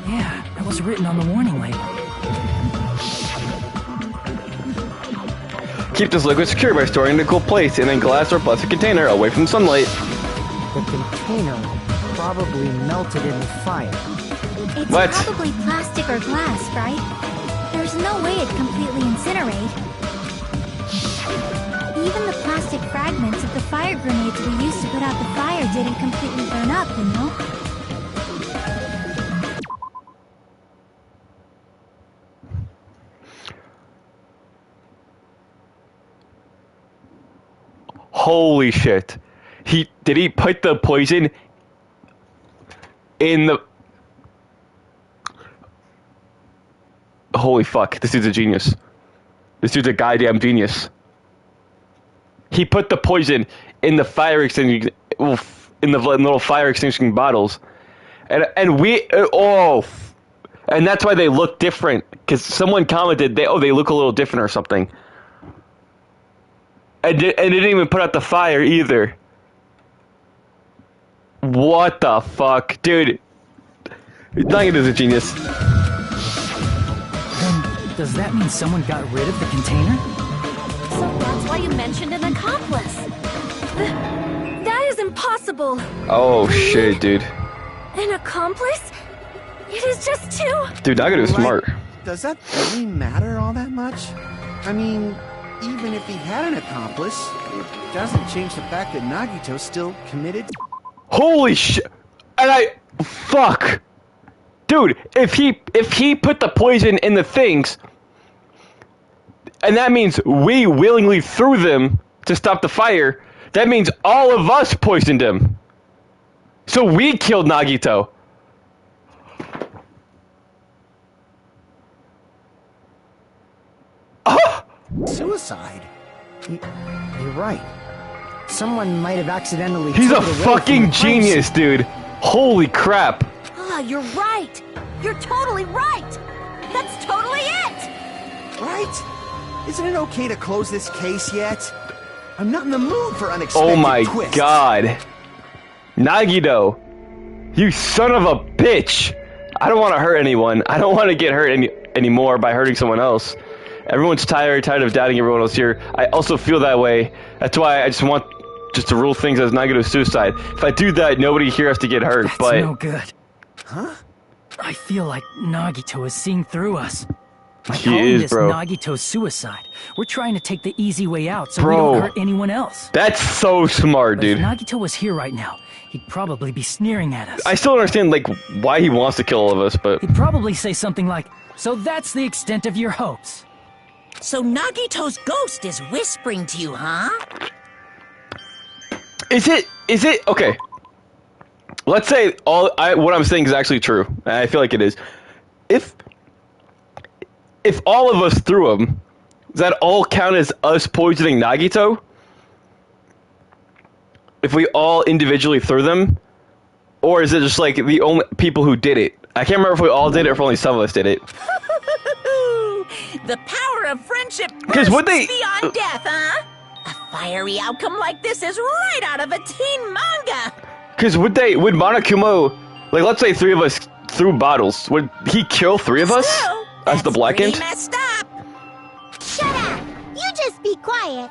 [SPEAKER 6] Yeah, that was written on the warning label.
[SPEAKER 1] Keep this liquid secure by storing it in a cool place in a glass or plastic container away from sunlight.
[SPEAKER 4] The container probably melted in the fire.
[SPEAKER 3] It's
[SPEAKER 1] What?
[SPEAKER 3] probably plastic or glass, right? There's no way it'd completely incinerate. Even the plastic fragments of the fire grenades we used to put out the fire didn't completely burn up, you know?
[SPEAKER 1] Holy shit. Did he put the poison in the... Holy fuck, this dude's a genius. This dude's a goddamn genius. He put the poison in the fire extinguishing... in the little fire extinguishing bottles. And we... And that's why they look different. Because someone commented, they look a little different or something. And it didn't even put out the fire either. What the fuck? Dude. Nagito's a genius.
[SPEAKER 6] Then, does that mean someone got rid of the container?
[SPEAKER 8] So that's why you mentioned an accomplice.
[SPEAKER 7] That is impossible.
[SPEAKER 1] Oh shit, dude.
[SPEAKER 7] An accomplice? It is just two.
[SPEAKER 1] Dude, Nagito's smart.
[SPEAKER 5] Does that really matter all that much? I mean, even if he had an accomplice, it doesn't change the fact that Nagito still committed...
[SPEAKER 1] Holy shit! And fuck! Dude, if he put the poison in the things, and that means we willingly threw them to stop the fire, that means all of us poisoned him. So we killed Nagito.
[SPEAKER 5] Suicide?
[SPEAKER 4] You're right. Someone might have accidentally...
[SPEAKER 1] He's a
[SPEAKER 4] took it away from
[SPEAKER 1] fucking
[SPEAKER 4] the crime
[SPEAKER 1] genius,
[SPEAKER 4] scene.
[SPEAKER 1] dude. Holy crap.
[SPEAKER 8] Ah, you're right. You're totally right. That's totally it.
[SPEAKER 5] Right? Isn't it okay to close this case yet? I'm not in the mood for unexpected
[SPEAKER 1] Oh my
[SPEAKER 5] twists.
[SPEAKER 1] god. Nagito. You son of a bitch. I don't want to hurt anyone. I don't want to get hurt anymore by hurting someone else. Everyone's tired of doubting everyone else here. I also feel that way. That's why I just want just to rule things as Nagito's suicide. If I do that, nobody here has to get hurt.
[SPEAKER 6] That's
[SPEAKER 1] but
[SPEAKER 6] no good.
[SPEAKER 5] Huh?
[SPEAKER 6] I feel like Nagito is seeing through us. By
[SPEAKER 1] He
[SPEAKER 6] calling
[SPEAKER 1] is,
[SPEAKER 6] this
[SPEAKER 1] bro.
[SPEAKER 6] Nagito's suicide, we're trying to take the easy way out so
[SPEAKER 1] Bro.
[SPEAKER 6] we don't hurt anyone else.
[SPEAKER 1] That's so smart,
[SPEAKER 6] But if
[SPEAKER 1] dude.
[SPEAKER 6] Nagito was here right now, he'd probably be sneering at us.
[SPEAKER 1] I still don't understand like why he wants to kill all of us, but
[SPEAKER 6] He'd probably say something like, "So that's the extent of your hopes."
[SPEAKER 2] So Nagito's ghost is whispering to you, huh?
[SPEAKER 1] is it okay? Let's say what I'm saying is actually true. And I feel like it is. If all of us threw him, does that all count as us poisoning Nagito? If we all individually threw them? Or is it just like the only people who did it? I can't remember if we all did it or if only some of us did it.
[SPEAKER 2] The power of friendship
[SPEAKER 1] 'Cause would they-
[SPEAKER 2] beyond death, huh? A fiery outcome like this is right out of a teen manga.
[SPEAKER 1] Because would Monokuma, like let's say 3 of us threw bottles, would he kill 3 of us?
[SPEAKER 2] Still,
[SPEAKER 1] As the
[SPEAKER 2] that's
[SPEAKER 1] Blackened?
[SPEAKER 2] pretty messed up.
[SPEAKER 9] Shut up! You just be quiet.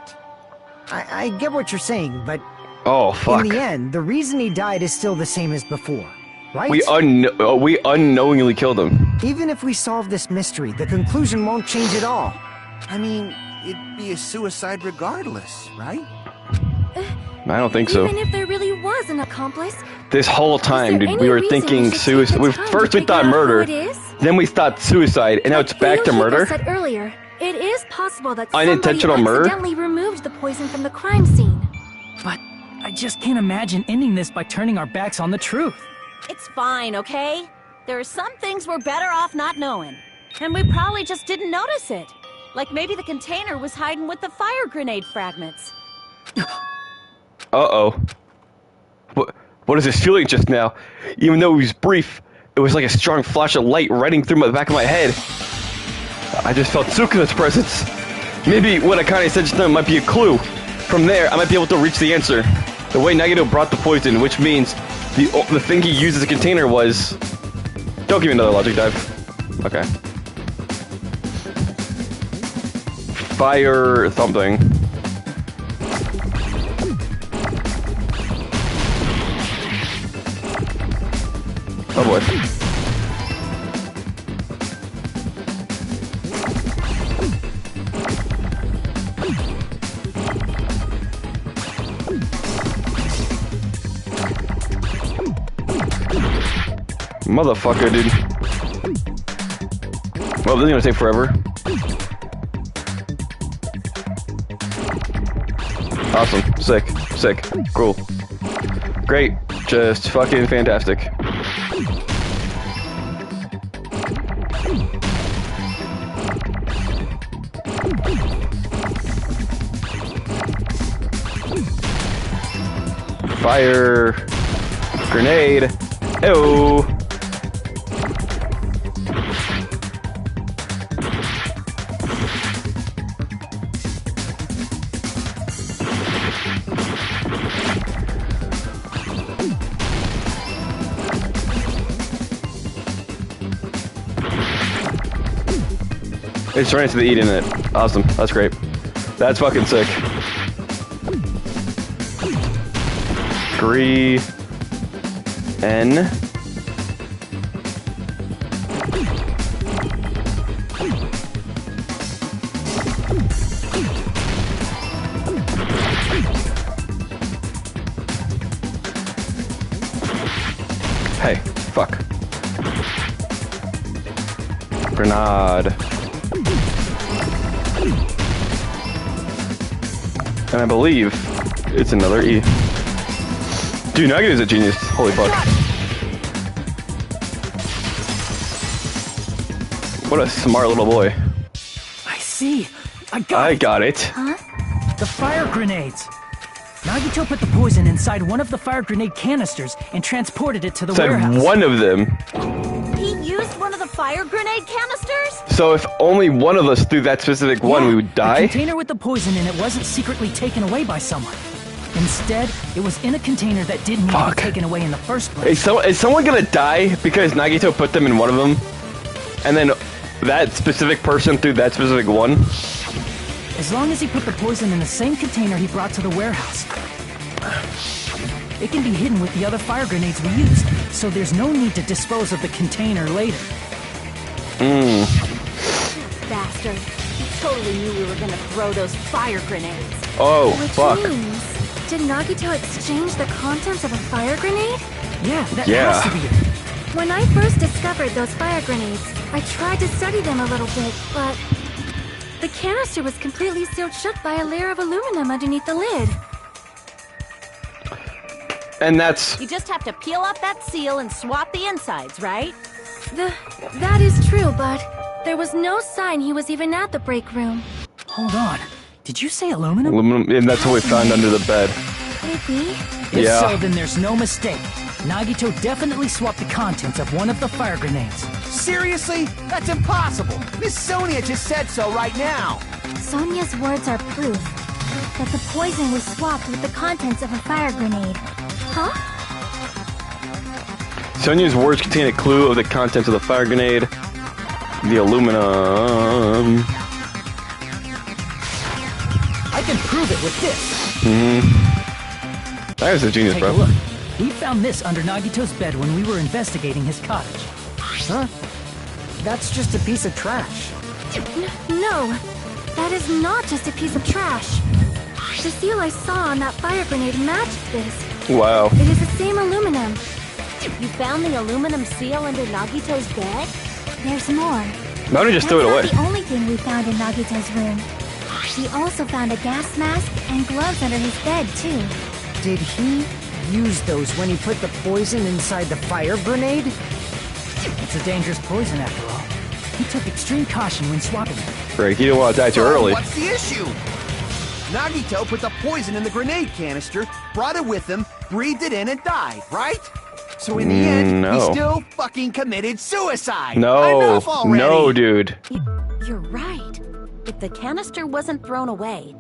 [SPEAKER 4] I get what you're saying, but
[SPEAKER 1] Oh, fuck.
[SPEAKER 4] in the end, the reason he died is still the same as before, right?
[SPEAKER 1] We unknowingly killed him.
[SPEAKER 4] Even if we solve this mystery, the conclusion won't change at all.
[SPEAKER 5] I mean, it'd be a suicide regardless, right?
[SPEAKER 1] I don't think so.
[SPEAKER 7] Even if there really was an accomplice,
[SPEAKER 1] This whole time,
[SPEAKER 7] is there
[SPEAKER 1] dude,
[SPEAKER 7] any
[SPEAKER 1] we were
[SPEAKER 7] reason
[SPEAKER 1] thinking
[SPEAKER 7] should take
[SPEAKER 1] suicide.
[SPEAKER 7] the time
[SPEAKER 1] First
[SPEAKER 7] to
[SPEAKER 1] we thought
[SPEAKER 7] figure out who
[SPEAKER 1] murder,
[SPEAKER 7] it is?
[SPEAKER 1] then we thought suicide, and now it's back to
[SPEAKER 7] Like
[SPEAKER 1] murder?
[SPEAKER 7] said earlier, it is possible that
[SPEAKER 1] Unintentional
[SPEAKER 7] somebody
[SPEAKER 1] murder?
[SPEAKER 7] accidentally removed the poison from the crime scene.
[SPEAKER 6] But I just can't imagine ending this by turning our backs on the truth.
[SPEAKER 8] It's fine, okay? There are some things we're better off not knowing. And we probably just didn't notice it. Like maybe the container was hiding with the fire grenade fragments.
[SPEAKER 1] Uh-oh. What is this feeling just now? Even though it was brief, it was like a strong flash of light running through the back of my head. I just felt Sukuna's presence. Maybe what Akane said just now might be a clue. From there, I might be able to reach the answer. The way Nagito brought the poison, which means the thing he used as a container was... Don't give me another logic dive. Okay. Fire something. Oh boy. Motherfucker, dude. Well, this is gonna take forever. Awesome. Sick. Sick. Cool. Great. Just fucking fantastic. Fire. Grenade. Ew. It's right into the eat in it. Awesome. That's great. That's fucking sick. 3 N. Hey, fuck. Grenade. And I believe it's another E. Dude, Nugget is a genius. Holy fuck. What a smart little boy.
[SPEAKER 6] I see. I
[SPEAKER 1] I got it.
[SPEAKER 7] Huh?
[SPEAKER 6] The fire grenades. Nagito put the poison inside one of the fire grenade canisters and transported it to the
[SPEAKER 1] Said
[SPEAKER 6] warehouse.
[SPEAKER 1] one of them.
[SPEAKER 8] He used one of the fire grenade canisters?
[SPEAKER 1] So if only one of us threw that specific one, we would
[SPEAKER 6] The
[SPEAKER 1] die?
[SPEAKER 6] container with the poison in it wasn't secretly taken away by someone. Instead, it was in a container that didn't need to
[SPEAKER 1] Fuck.
[SPEAKER 6] be taken away in the first place.
[SPEAKER 1] Is someone gonna die because Nagito put them in one of them? And then that specific person threw that specific one?
[SPEAKER 6] As long as he put the poison in the same container he brought to the warehouse. It can be hidden with the other fire grenades we used, so there's no need to dispose of the container later.
[SPEAKER 8] Bastard. He totally knew we were gonna throw those fire grenades.
[SPEAKER 1] Oh, fuck.
[SPEAKER 7] Which means, did Nagito exchange the contents of a fire grenade?
[SPEAKER 6] Yeah, that has to be it.
[SPEAKER 7] When I first discovered those fire grenades, I tried to study them a little bit, but the canister was completely sealed shut by a layer of aluminum underneath the lid.
[SPEAKER 1] And that's...
[SPEAKER 8] You just have to peel off that seal and swap the insides, right?
[SPEAKER 7] That is true, but there was no sign he was even at the break room.
[SPEAKER 6] Hold on. Did you say aluminum?
[SPEAKER 1] Aluminum, and that's what we found under the bed.
[SPEAKER 7] Could it be?
[SPEAKER 6] If so, then there's no mistake. Nagito definitely swapped the contents of one of the fire grenades.
[SPEAKER 5] Seriously? That's impossible! Miss Sonia just said so right now!
[SPEAKER 3] Sonia's words are proof that the poison was swapped with the contents of a fire grenade.
[SPEAKER 7] Huh?
[SPEAKER 1] Sonia's words contain a clue of the contents of the fire grenade. The aluminum.
[SPEAKER 6] I can prove it with this.
[SPEAKER 1] That was a genius,
[SPEAKER 6] Take
[SPEAKER 1] bro.
[SPEAKER 6] a look. We found this under Nagito's bed when we were investigating his cottage.
[SPEAKER 4] Huh? That's just a piece of trash.
[SPEAKER 7] No, that is not just a piece of trash. The seal I saw on that fire grenade matched this.
[SPEAKER 1] Wow.
[SPEAKER 7] It is the same aluminum.
[SPEAKER 8] You found the aluminum seal under Nagito's bed?
[SPEAKER 3] There's more.
[SPEAKER 1] Why don't you just throw it away?
[SPEAKER 3] That's not the only thing we found in Nagito's room. We also found a gas mask and gloves under his bed, too.
[SPEAKER 4] Did he use those when he put the poison inside the fire grenade?
[SPEAKER 6] It's a dangerous poison after all. He took extreme caution when swapping it.
[SPEAKER 1] Right, he didn't want to die too early.
[SPEAKER 5] What's the issue? Nagito put the poison in the grenade canister, brought it with him, breathed it in, and died, right? So in the end,
[SPEAKER 1] no.
[SPEAKER 5] he still fucking committed suicide!
[SPEAKER 1] No,
[SPEAKER 5] Enough already.
[SPEAKER 1] no, dude.
[SPEAKER 8] You're right. If the canister wasn't thrown away,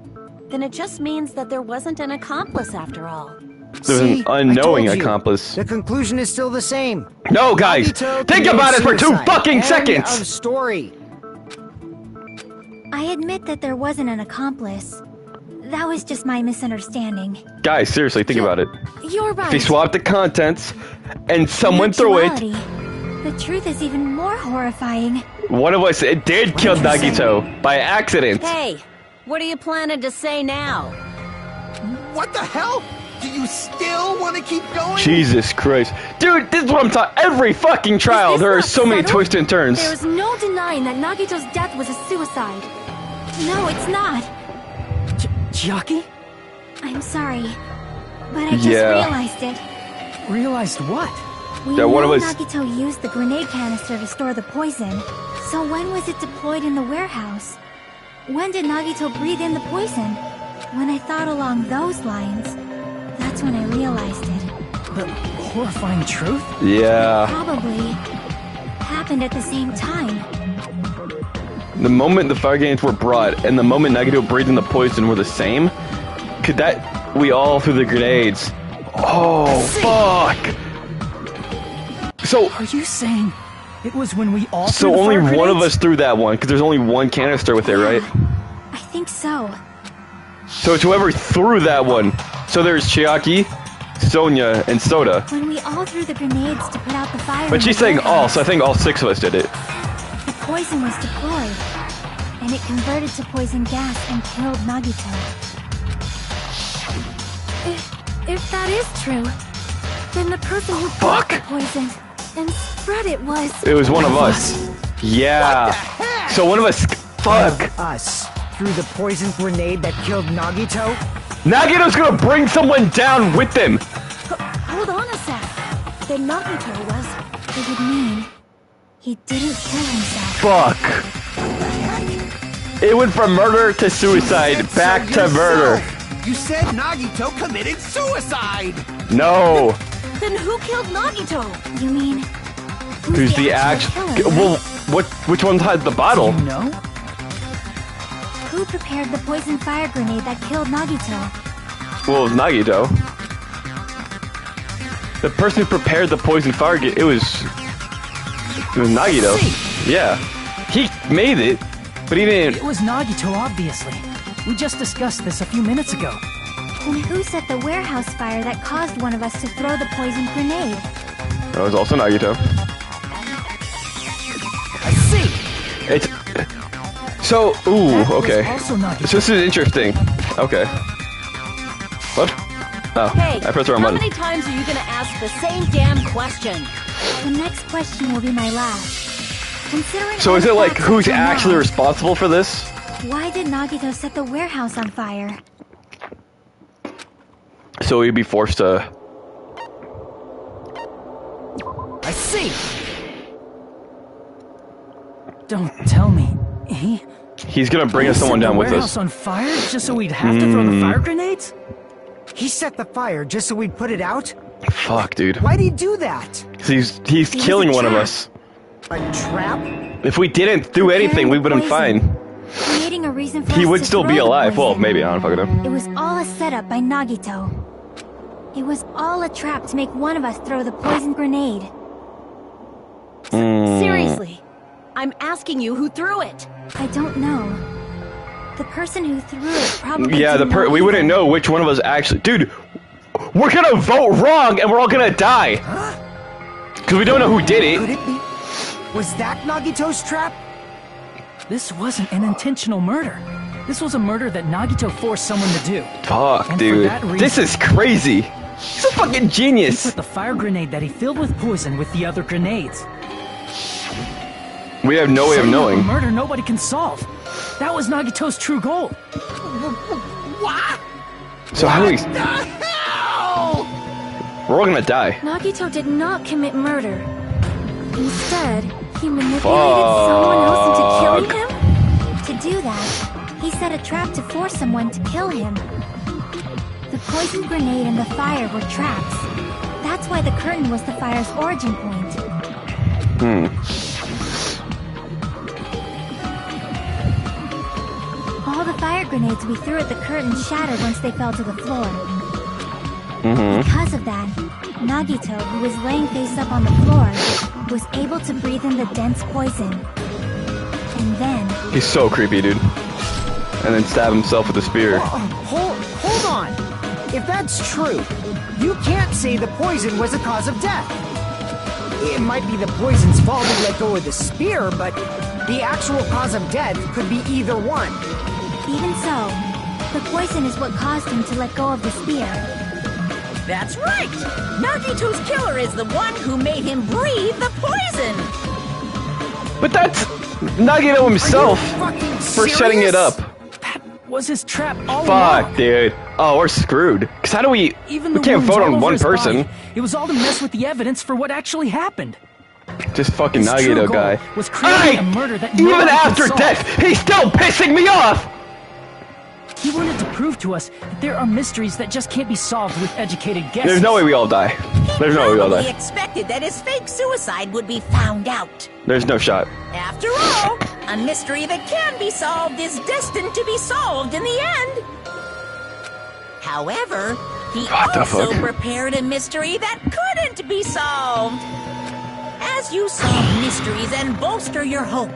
[SPEAKER 8] then it just means that there wasn't an accomplice after all.
[SPEAKER 1] There's an unknowing accomplice.
[SPEAKER 4] The conclusion is still the same.
[SPEAKER 1] No, guys,
[SPEAKER 4] Nagito
[SPEAKER 1] think about it for 2
[SPEAKER 4] suicide.
[SPEAKER 1] fucking
[SPEAKER 4] End
[SPEAKER 1] seconds.
[SPEAKER 4] of story.
[SPEAKER 3] I admit that there wasn't an accomplice. That was just my misunderstanding.
[SPEAKER 1] Guys, seriously, think about it.
[SPEAKER 7] You're right.
[SPEAKER 1] If he swapped the contents and someone threw it,
[SPEAKER 3] The truth is even more horrifying.
[SPEAKER 1] one of us did kill Nagito by accident.
[SPEAKER 8] Hey, what are you planning to say now?
[SPEAKER 5] What the hell? Do you still want to keep going?
[SPEAKER 1] Jesus Christ. Dude, this is what I'm talking. Every fucking trial, there are so many twists and turns.
[SPEAKER 7] There is no denying that Nagito's death was a suicide.
[SPEAKER 3] No, it's not.
[SPEAKER 6] Chiaki?
[SPEAKER 3] I'm sorry, but I just realized it.
[SPEAKER 6] Realized what?
[SPEAKER 3] We
[SPEAKER 1] Yeah,
[SPEAKER 3] know
[SPEAKER 1] one of us-
[SPEAKER 3] Nagito used the grenade canister to store the poison. So when was it deployed in the warehouse? When did Nagito breathe in the poison? When I thought along those lines, that's when I realized it.
[SPEAKER 6] The horrifying truth?
[SPEAKER 1] Yeah.
[SPEAKER 3] Probably happened at the same time.
[SPEAKER 1] The moment the fire grenades were brought and the moment Nagito breathed in the poison were the same, could that... We all threw the grenades. Oh, fuck! So...
[SPEAKER 6] Are you saying it was when we all
[SPEAKER 1] So
[SPEAKER 6] threw the
[SPEAKER 1] only
[SPEAKER 6] fire
[SPEAKER 1] one of
[SPEAKER 6] grenades?
[SPEAKER 1] us threw that one, because there's only one canister with it, right?
[SPEAKER 3] I think so.
[SPEAKER 1] So it's whoever threw that one. So there's Chiaki, Sonia, and Soda.
[SPEAKER 3] When we all threw the grenades to put out the fire...
[SPEAKER 1] But
[SPEAKER 3] in
[SPEAKER 1] she's
[SPEAKER 3] the
[SPEAKER 1] saying all,
[SPEAKER 3] warehouse,
[SPEAKER 1] so I think all 6 of us did it.
[SPEAKER 3] the poison was deployed, and it converted to poison gas and killed Nagito.
[SPEAKER 7] If that is true, then the person who brought the poison and spread it was...
[SPEAKER 1] It was one of us. Yeah. So one of us... Fuck.
[SPEAKER 4] Us threw the poison grenade that killed Nagito?
[SPEAKER 1] Nagito's gonna bring someone down with them.
[SPEAKER 7] Hold on a sec. Then Nagito was...
[SPEAKER 3] It would mean he didn't kill himself.
[SPEAKER 1] Fuck. It went from murder to suicide, back to murder.
[SPEAKER 5] You said Nagito committed suicide!
[SPEAKER 1] No.
[SPEAKER 8] Then who killed Nagito?
[SPEAKER 3] You mean...
[SPEAKER 1] Who's the
[SPEAKER 3] actual
[SPEAKER 1] actual...
[SPEAKER 3] killer?
[SPEAKER 1] Well, which one had the bottle?
[SPEAKER 6] You know?
[SPEAKER 3] Who prepared the poison fire grenade that killed Nagito?
[SPEAKER 1] Well, it was Nagito. The person who prepared the poison fire grenade, it was Nagito. Yeah. He made it, but he
[SPEAKER 6] It
[SPEAKER 1] didn't...
[SPEAKER 6] was Nagito, obviously. We just discussed this a few minutes ago.
[SPEAKER 3] Then who set the warehouse fire that caused one of us to throw the poison grenade?
[SPEAKER 1] That was also Nagito.
[SPEAKER 5] I see.
[SPEAKER 1] It's... So, ooh, okay. So this is interesting. Okay. What? Oh,
[SPEAKER 8] Hey,
[SPEAKER 1] I pressed the wrong
[SPEAKER 8] how
[SPEAKER 1] button.
[SPEAKER 8] many times are you gonna ask the same damn question?
[SPEAKER 3] The next question will be my last. Considering
[SPEAKER 1] So
[SPEAKER 3] all
[SPEAKER 1] is
[SPEAKER 3] the
[SPEAKER 1] it like
[SPEAKER 3] facts
[SPEAKER 1] who's
[SPEAKER 3] up till
[SPEAKER 1] actually
[SPEAKER 3] now,
[SPEAKER 1] responsible for this?
[SPEAKER 3] Why did Nagito set the warehouse on fire?
[SPEAKER 1] So he'd be forced to...
[SPEAKER 5] I see.
[SPEAKER 6] Don't tell me.
[SPEAKER 1] He's gonna bring
[SPEAKER 6] He
[SPEAKER 1] someone
[SPEAKER 6] set
[SPEAKER 1] down
[SPEAKER 6] the
[SPEAKER 1] with
[SPEAKER 6] warehouse
[SPEAKER 1] us.
[SPEAKER 6] on fire just so we'd have to throw the fire grenades?
[SPEAKER 4] He set the fire just so we'd put it out?
[SPEAKER 1] Fuck, dude.
[SPEAKER 4] Why'd he do that?
[SPEAKER 1] He's
[SPEAKER 3] was
[SPEAKER 1] killing
[SPEAKER 3] a
[SPEAKER 1] one of
[SPEAKER 3] trap.
[SPEAKER 1] us.
[SPEAKER 4] A trap?
[SPEAKER 1] If we didn't do anything, we would have been fine.
[SPEAKER 3] Creating a reason for
[SPEAKER 1] He
[SPEAKER 3] us
[SPEAKER 1] would
[SPEAKER 3] to
[SPEAKER 1] still be
[SPEAKER 3] throw the
[SPEAKER 1] alive. Well,
[SPEAKER 3] poison.
[SPEAKER 1] maybe, I don't fucking know.
[SPEAKER 3] It was all a setup by Nagito. It was all a trap to make one of us throw the poison grenade.
[SPEAKER 8] Seriously. I'm asking you who threw it.
[SPEAKER 3] I don't know. The person who threw it probably
[SPEAKER 1] Yeah,
[SPEAKER 3] didn't know
[SPEAKER 1] we wouldn't
[SPEAKER 3] either.
[SPEAKER 1] know which one of us actually... Dude, we're gonna vote wrong and we're all gonna die. Because we don't know who did
[SPEAKER 4] Could
[SPEAKER 1] it.
[SPEAKER 4] it be? Was that Nagito's trap?
[SPEAKER 6] This wasn't an intentional murder. This was a murder that Nagito forced someone to do.
[SPEAKER 1] Fuck,
[SPEAKER 6] And for
[SPEAKER 1] dude.
[SPEAKER 6] that reason-
[SPEAKER 1] This is crazy. He's a fucking
[SPEAKER 6] He
[SPEAKER 1] genius.
[SPEAKER 6] put the fire grenade that he filled with poison with the other grenades.
[SPEAKER 1] We have no way of
[SPEAKER 6] Setting up a
[SPEAKER 1] knowing.
[SPEAKER 6] murder nobody can solve. That was Nagito's true goal.
[SPEAKER 5] What?
[SPEAKER 1] So how do we...
[SPEAKER 5] The hell?
[SPEAKER 1] We're all gonna die.
[SPEAKER 7] Nagito did not commit murder. Instead, he manipulated someone else into killing him?
[SPEAKER 3] To do that, he set a trap to force someone to kill him. The poison grenade and the fire were traps. That's why the curtain was the fire's origin point. All the fire grenades we threw at the curtain shattered once they fell to the floor. Because of that, Nagito, who was laying face up on the floor, was able to breathe in the dense poison. And then,
[SPEAKER 1] He's so creepy, dude. And then stab himself with a spear.
[SPEAKER 4] Hold on. If that's true, you can't say the poison was a cause of death. It might be the poison's fault he let go of the spear, but the actual cause of death could be either one.
[SPEAKER 3] even so, the poison is what caused him to let go of the spear.
[SPEAKER 2] That's right! Nagito's killer is the one who made him breathe the poison!
[SPEAKER 1] But that's Nagito himself for setting it up.
[SPEAKER 6] That was his trap all
[SPEAKER 1] Fuck,
[SPEAKER 6] along.
[SPEAKER 1] dude. Oh, we're screwed. Cause how do we?
[SPEAKER 6] Even
[SPEAKER 1] We
[SPEAKER 6] the
[SPEAKER 1] can't
[SPEAKER 6] wounds
[SPEAKER 1] vote
[SPEAKER 6] all
[SPEAKER 1] on
[SPEAKER 6] over
[SPEAKER 1] one
[SPEAKER 6] his
[SPEAKER 1] person.
[SPEAKER 6] body, it was all to mess with the evidence for what actually happened.
[SPEAKER 1] Just fucking
[SPEAKER 6] His true
[SPEAKER 1] Nagito
[SPEAKER 6] goal
[SPEAKER 1] guy.
[SPEAKER 6] was creating a murder that
[SPEAKER 1] even
[SPEAKER 6] nobody could
[SPEAKER 1] after
[SPEAKER 6] solve.
[SPEAKER 1] death, he's still pissing me off.
[SPEAKER 6] He wanted to prove to us that there are mysteries that just can't be solved with educated guesses.
[SPEAKER 1] There's no way we all die. There's no way we all
[SPEAKER 2] Probably
[SPEAKER 1] die.
[SPEAKER 2] expected that his fake suicide would be found out.
[SPEAKER 1] There's no shot.
[SPEAKER 2] After all, a mystery that can be solved is destined to be solved in the end. However, he
[SPEAKER 1] What the
[SPEAKER 2] also
[SPEAKER 1] fuck?
[SPEAKER 2] prepared a mystery that couldn't be solved. As you solve mysteries and bolster your hope,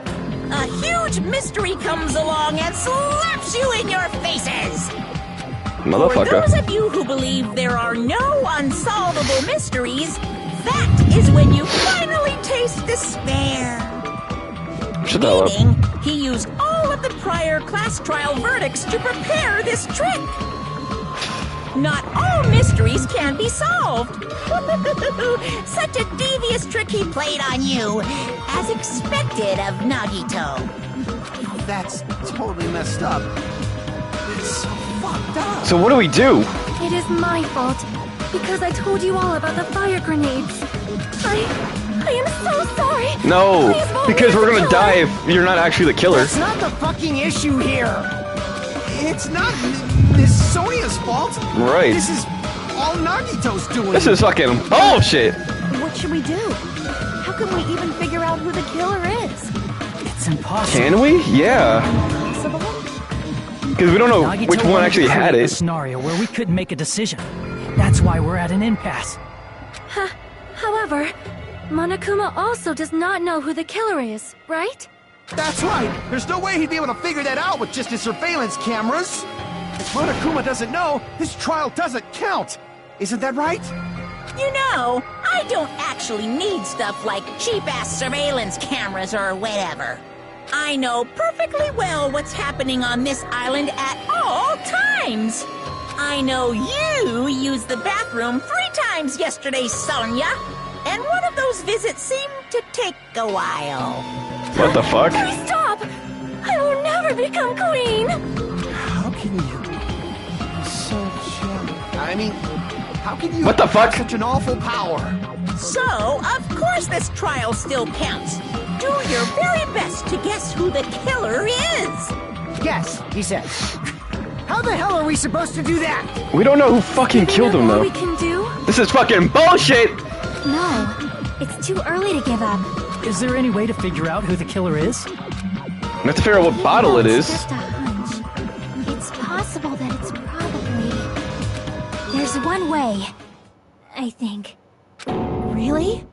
[SPEAKER 2] a huge mystery comes along and slaps you in your faces. For those
[SPEAKER 1] Motherfucker.
[SPEAKER 2] of you who believe there are no unsolvable mysteries, that is when you finally taste despair.
[SPEAKER 1] Shut the hell up.
[SPEAKER 2] Meaning, he used all of the prior class trial verdicts to prepare this trick. Not all mysteries can be solved. Such a devious trick he played on you, as expected of Nagito.
[SPEAKER 5] That's totally messed up. It's so fucked up.
[SPEAKER 1] So what do we do?
[SPEAKER 7] It is my fault, because I told you all about the fire grenades. I am so sorry.
[SPEAKER 1] No,
[SPEAKER 7] Please vote
[SPEAKER 1] because
[SPEAKER 7] me
[SPEAKER 1] we're
[SPEAKER 7] as
[SPEAKER 1] gonna
[SPEAKER 7] the
[SPEAKER 1] die
[SPEAKER 7] killer.
[SPEAKER 1] if you're not actually the killer.
[SPEAKER 4] That's not the fucking issue here.
[SPEAKER 5] It's not Miss Sonia's fault.
[SPEAKER 1] Right.
[SPEAKER 5] This is all Nagito's doing.
[SPEAKER 1] This is fucking bullshit.
[SPEAKER 8] What should we do? How can we even figure out who the killer is?
[SPEAKER 6] It's impossible.
[SPEAKER 1] Can we? Yeah.
[SPEAKER 8] Possible?
[SPEAKER 1] Because we don't know
[SPEAKER 6] Nagito
[SPEAKER 1] which one
[SPEAKER 6] wanted to
[SPEAKER 1] actually had
[SPEAKER 6] create a
[SPEAKER 1] it.
[SPEAKER 6] scenario where we couldn't make a decision. That's why we're at an impasse.
[SPEAKER 7] However, Monokuma also does not know who the killer is, right?
[SPEAKER 5] That's right. There's no way he'd be able to figure that out with just his surveillance cameras. Monokuma doesn't know, this trial doesn't count. Isn't that right?
[SPEAKER 2] You know, I don't actually need stuff like cheap-ass surveillance cameras or whatever. I know perfectly well what's happening on this island at all times. I know you used the bathroom 3 times yesterday, Sonia. And one of those visits seemed to take a while.
[SPEAKER 1] What the fuck?
[SPEAKER 7] Please stop! I will never become queen!
[SPEAKER 5] How can you be so gentle? I mean, how can you
[SPEAKER 1] what the fuck?
[SPEAKER 5] have such an awful power?
[SPEAKER 2] So, of course this trial still counts. Do your very best to guess who the killer is.
[SPEAKER 4] Guess, he says. How the hell are we supposed to do that?
[SPEAKER 1] We don't know who fucking killed him, though.
[SPEAKER 7] We can do?
[SPEAKER 1] This is fucking bullshit!
[SPEAKER 3] No, it's too early to give up.
[SPEAKER 6] Is there any way to figure out who the killer is?
[SPEAKER 1] We have to figure out what bottle it is.
[SPEAKER 3] It's just a hunch. It's possible that it's probably... There's one way, I think.
[SPEAKER 7] Really?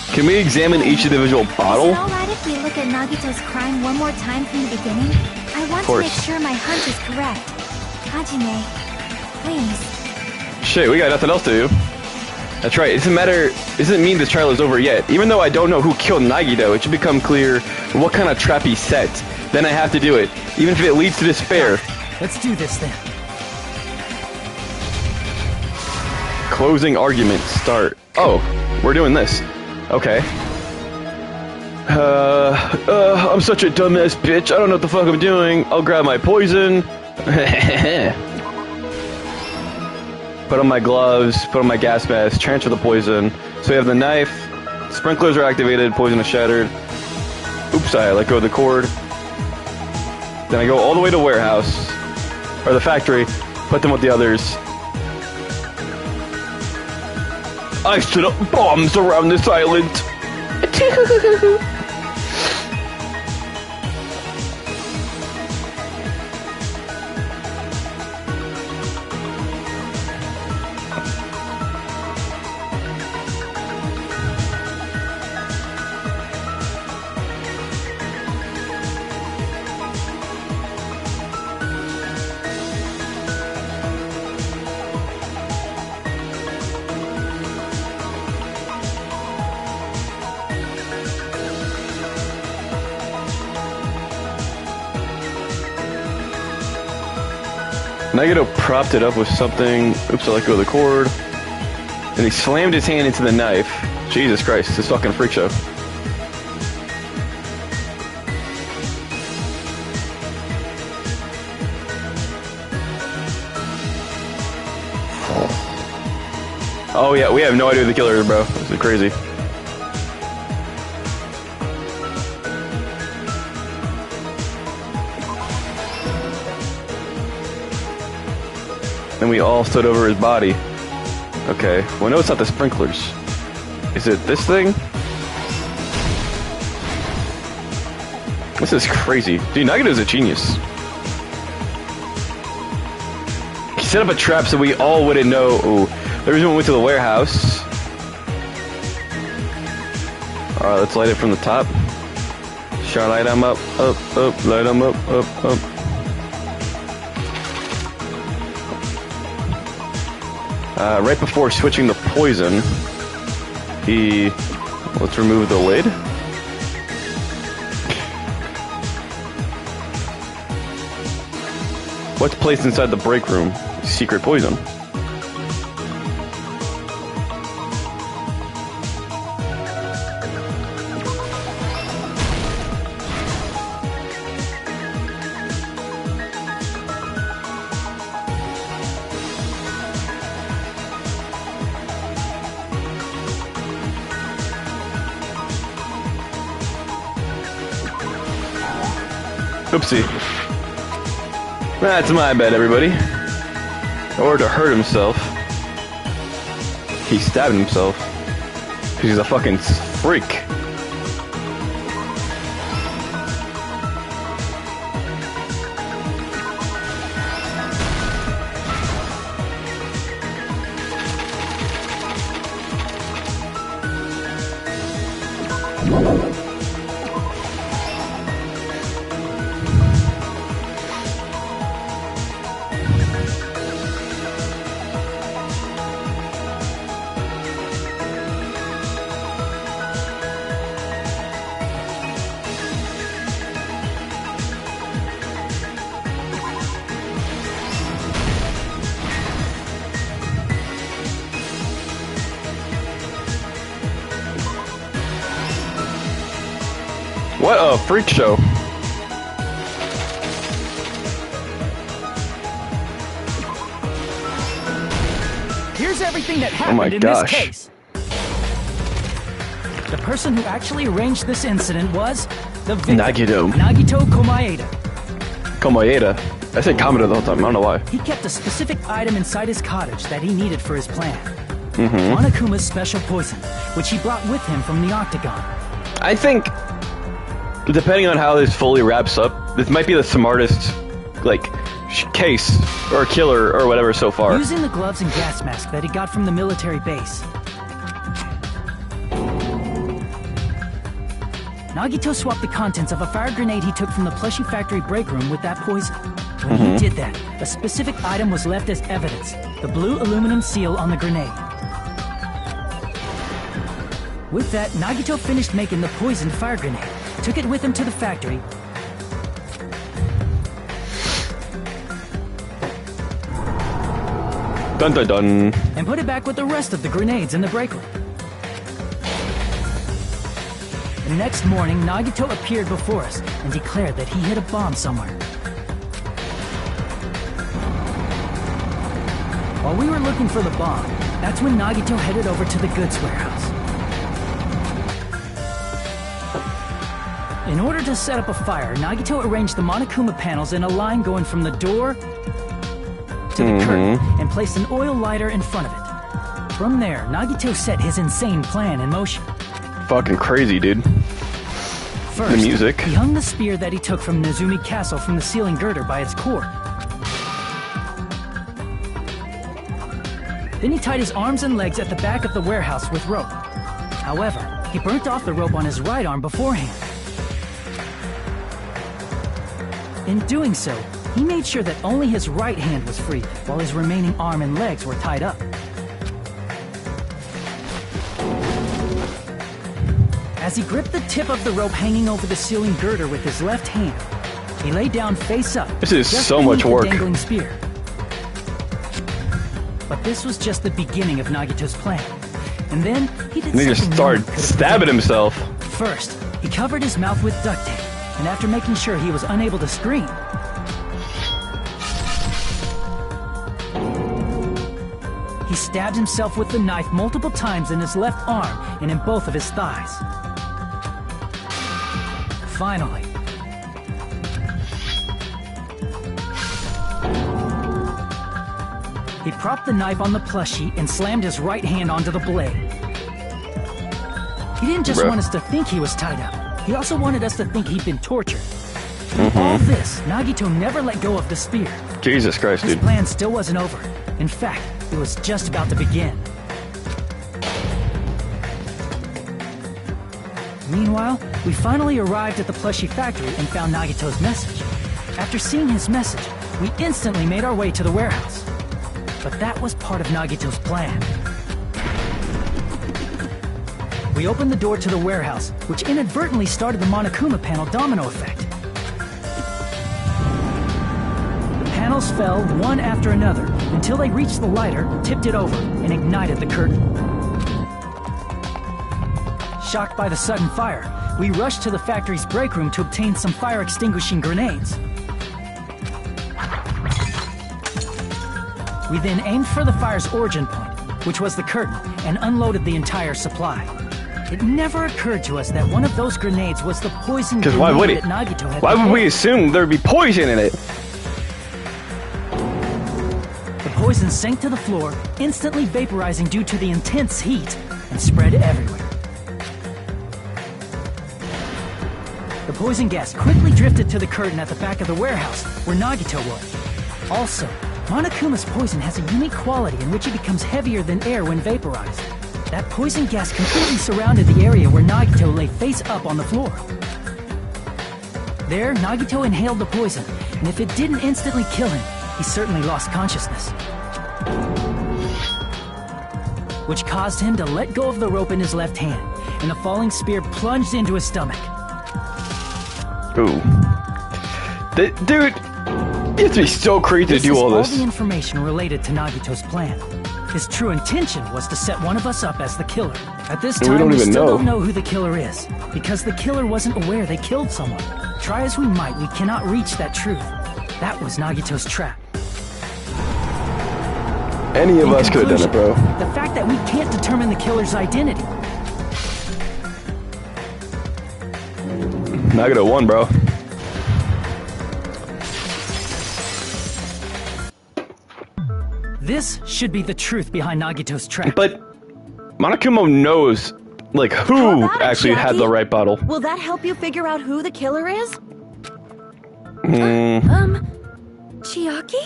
[SPEAKER 1] Can we examine each individual bottle?
[SPEAKER 3] Is it alright if we look at Nagito's crime one more time from the beginning? I want to make sure my hunch is correct. Hajime, please.
[SPEAKER 1] Shit, we got nothing else to do. That's right, it doesn't mean this trial is over yet. Even though I don't know who killed Nagito, it should become clear what kind of trap he set. Then I have to do it, even if it leads to despair.
[SPEAKER 6] Let's do this then.
[SPEAKER 1] Closing argument, start. Oh, we're doing this. Okay. I'm such a dumbass bitch, I don't know what the fuck I'm doing. I'll grab my poison. Put on my gloves, put on my gas mask, transfer the poison. So we have the knife, sprinklers are activated, poison is shattered. Oops, I let go of the cord. Then I go all the way to warehouse, or the factory, put them with the others. I set up bombs around this island. Nagito propped it up with something. Oops, I let go of the cord. And he slammed his hand into the knife. Jesus Christ, it's a fucking freak show. Oh yeah, we have no idea who the killer is, bro. This is crazy. And we all stood over his body. Okay, well, no, it's not the sprinklers. Is it this thing? This is crazy. Dude, Nagito's a genius. He set up a trap so we all wouldn't know. Ooh, the reason we went to the warehouse. Alright, let's light it from the top. Shall I light him up, light him up, up. Right before switching the poison, let's remove the lid. What's placed inside the break room? Secret poison. Oopsie. That's my bad, everybody. In order to hurt himself, he stabbed himself. Because he's a fucking freak. What a freak show.
[SPEAKER 6] Here's everything that happened in this case. The person who actually arranged this incident was the victim, Nagito Komaeda.
[SPEAKER 1] Komaeda? I said Kamada the whole time, I don't know why.
[SPEAKER 6] He kept a specific item inside his cottage that he needed for his plan. Monokuma's special poison, which he brought with him from the Octagon.
[SPEAKER 1] I think, depending on how this fully wraps up, this might be the smartest, like, case or killer or whatever so far.
[SPEAKER 6] Using the gloves and gas mask that he got from the military base, Nagito swapped the contents of a fire grenade he took from the plushie factory break room with that poison. When he did that, a specific item was left as evidence, the blue aluminum seal on the grenade. With that, Nagito finished making the poisoned fire grenade, took it with him to the factory,
[SPEAKER 1] dun dun dun,
[SPEAKER 6] and put it back with the rest of the grenades in the break room. The next morning, Nagito appeared before us and declared that he hid a bomb somewhere. While we were looking for the bomb, that's when Nagito headed over to the goods warehouse. In order to set up a fire, Nagito arranged the Monokuma panels in a line going from the door to the curtain and placed an oil lighter in front of it. From there, Nagito set his insane plan in motion.
[SPEAKER 1] Fucking crazy, dude.
[SPEAKER 6] First,
[SPEAKER 1] the music.
[SPEAKER 6] He hung the spear that he took from Nezumi Castle from the ceiling girder by its cord. Then he tied his arms and legs at the back of the warehouse with rope. However, he burnt off the rope on his right arm beforehand. In doing so, he made sure that only his right hand was free, while his remaining arm and legs were tied up. As he gripped the tip of the rope hanging over the ceiling girder with his left hand, he lay down face up.
[SPEAKER 1] This is so much work.
[SPEAKER 6] The dangling spear. But this was just the beginning of Nagito's plan. And then he did something.
[SPEAKER 1] He just started stabbing himself.
[SPEAKER 6] First, he covered his mouth with duct tape, and after making sure he was unable to scream, he stabbed himself with the knife multiple times in his left arm and in both of his thighs. Finally, he propped the knife on the plushie and slammed his right hand onto the blade. He didn't just want us to think he was tied up. He also wanted us to think he'd been tortured. All this, Nagito never let go of the spear.
[SPEAKER 1] Jesus Christ, dude.
[SPEAKER 6] His plan still wasn't over. In fact, it was just about to begin. Meanwhile, we finally arrived at the plushie factory and found Nagito's message. After seeing his message, we instantly made our way to the warehouse. But that was part of Nagito's plan. We opened the door to the warehouse, which inadvertently started the Monokuma panel domino effect. The panels fell one after another until they reached the lighter, tipped it over, and ignited the curtain. Shocked by the sudden fire, we rushed to the factory's break room to obtain some fire-extinguishing grenades. We then aimed for the fire's origin point, which was the curtain, and unloaded the entire supply. It never occurred to us that one of those grenades was the poison grenade that Nagito had.
[SPEAKER 1] Why would we assume there'd be poison in it?
[SPEAKER 6] The poison sank to the floor, instantly vaporizing due to the intense heat, and spread everywhere. The poison gas quickly drifted to the curtain at the back of the warehouse, where Nagito was. Also, Monokuma's poison has a unique quality in which it becomes heavier than air when vaporized. That poison gas completely surrounded the area where Nagito lay face up on the floor. There, Nagito inhaled the poison, and if it didn't instantly kill him, he certainly lost consciousness. Which caused him to let go of the rope in his left hand, and the falling spear plunged into his stomach.
[SPEAKER 1] Ooh. Dude, You have to be so crazy to do all this.
[SPEAKER 6] All the information related to Nagito's plan. His true intention was to set one of us up as the killer. At this time, we still don't know who the killer is, because the killer wasn't aware they killed someone. Try as we might, we cannot reach that truth. That was Nagito's trap.
[SPEAKER 1] Any of us could have done it, bro.
[SPEAKER 6] The fact that we can't determine the killer's identity.
[SPEAKER 1] Nagito won, bro.
[SPEAKER 6] This should be the truth behind Nagito's trap.
[SPEAKER 1] But Monokuma knows, like, who actually had the right bottle.
[SPEAKER 8] Will that help you figure out who the killer is?
[SPEAKER 7] Chiaki?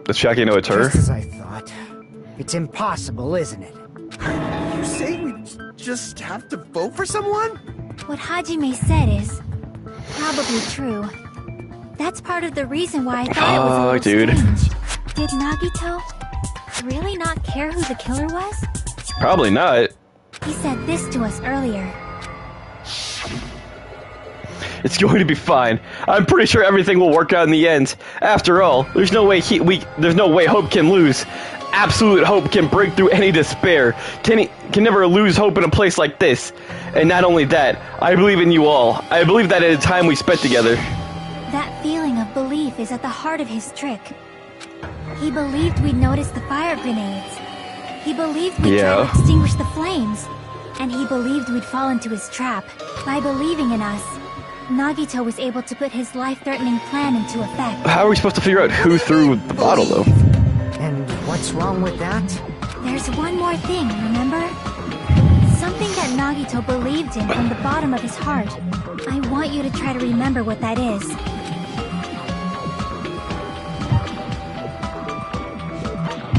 [SPEAKER 1] Does Chiaki know it's her?
[SPEAKER 4] Just as I thought. It's impossible, isn't it?
[SPEAKER 5] You say we just have to vote for someone?
[SPEAKER 3] What Hajime said is probably true. That's part of the reason why I thought it was a little strange. Did Nagito really not care who the killer was?
[SPEAKER 1] Probably not.
[SPEAKER 3] He said this to us earlier.
[SPEAKER 1] It's going to be fine. I'm pretty sure everything will work out in the end. After all, there's no way there's no way hope can lose. Absolute hope can break through any despair. Can never lose hope in a place like this. And not only that, I believe in you all. I believe that at the time we spent together.
[SPEAKER 3] That feeling of belief is at the heart of his trick. He believed we'd notice the fire grenades. He believed we'd try to extinguish the flames. And he believed we'd fall into his trap. By believing in us, Nagito was able to put his life-threatening plan into effect.
[SPEAKER 1] How are we supposed to figure out who threw the bottle, though?
[SPEAKER 4] And what's wrong with that?
[SPEAKER 3] There's one more thing, remember? Something that Nagito believed in from the bottom of his heart. I want you to try to remember what that is.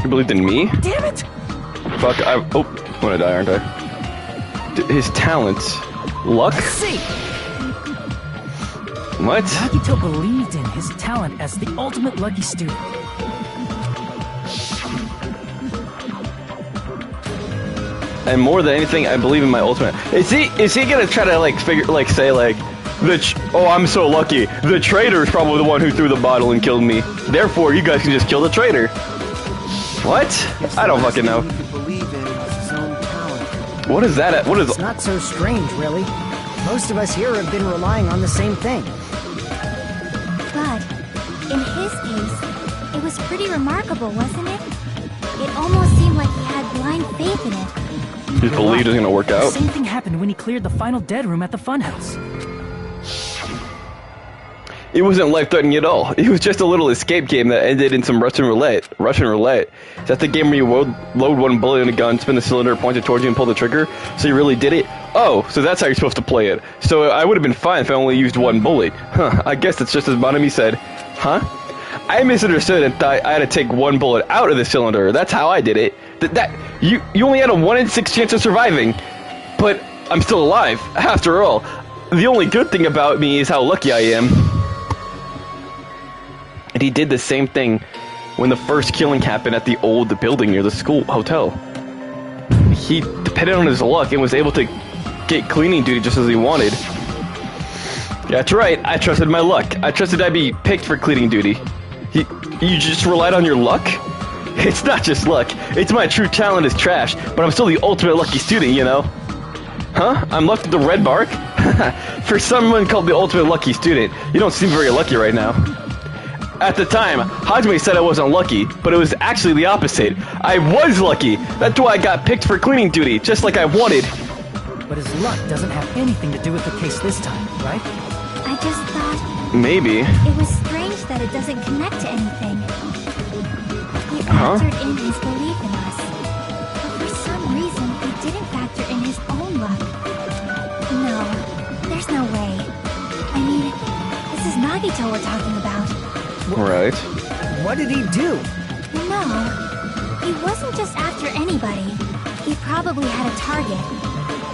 [SPEAKER 1] You believed in me?
[SPEAKER 8] Damn it!
[SPEAKER 1] Fuck, I'm gonna die, aren't I? His talents. Luck?
[SPEAKER 6] Let's see.
[SPEAKER 1] What?
[SPEAKER 6] Nagito believed in his talent as the ultimate lucky student.
[SPEAKER 1] And more than anything, I believe in my ultimate. Is he gonna try to oh, I'm so lucky. The traitor is probably the one who threw the bottle and killed me. Therefore, you guys can just kill the traitor. What? I don't fucking know. What is that? What is?
[SPEAKER 4] It's not so strange, really. Most of us here have been relying on the same thing.
[SPEAKER 3] But in his case, it was pretty remarkable, wasn't it? It almost seemed like he had blind faith in it.
[SPEAKER 1] He believed it was gonna work out.
[SPEAKER 6] The same thing happened when he cleared the final dead room at the funhouse.
[SPEAKER 1] It wasn't life-threatening at all. It was just a little escape game that ended in some Russian roulette. That's the game where you load one bullet in a gun, spin the cylinder, point it towards you, and pull the trigger. So you really did it? Oh, so that's how you're supposed to play it. So I would have been fine if I only used one bullet. Huh, I guess it's just as Monami said. Huh? I misunderstood and thought I had to take one bullet out of the cylinder. That's how I did it. You only had a 1 in 6 chance of surviving. But I'm still alive, after all. The only good thing about me is how lucky I am. And he did the same thing when the first killing happened at the old building near the school hotel. He depended on his luck and was able to get cleaning duty just as he wanted. Yeah, that's right, I trusted my luck. I trusted I'd be picked for cleaning duty. You just relied on your luck? It's not just luck. It's my true talent is trash, but I'm still the ultimate lucky student, you know? Huh? I'm left with the red bark? For someone called the ultimate lucky student, you don't seem very lucky right now. At the time, Hajime said I wasn't lucky, but it was actually the opposite. I was lucky! That's why I got picked for cleaning duty, just like I wanted.
[SPEAKER 6] But his luck doesn't have anything to do with the case this time, right?
[SPEAKER 3] I just thought...
[SPEAKER 1] Maybe.
[SPEAKER 3] It was strange that it doesn't connect to anything. He factored in his belief in us. But for some reason, he didn't factor in his own luck. No, there's no way. I mean, this is Nagito we're talking about.
[SPEAKER 1] Right.
[SPEAKER 4] What did he do?
[SPEAKER 3] No, he wasn't just after anybody. He probably had a target.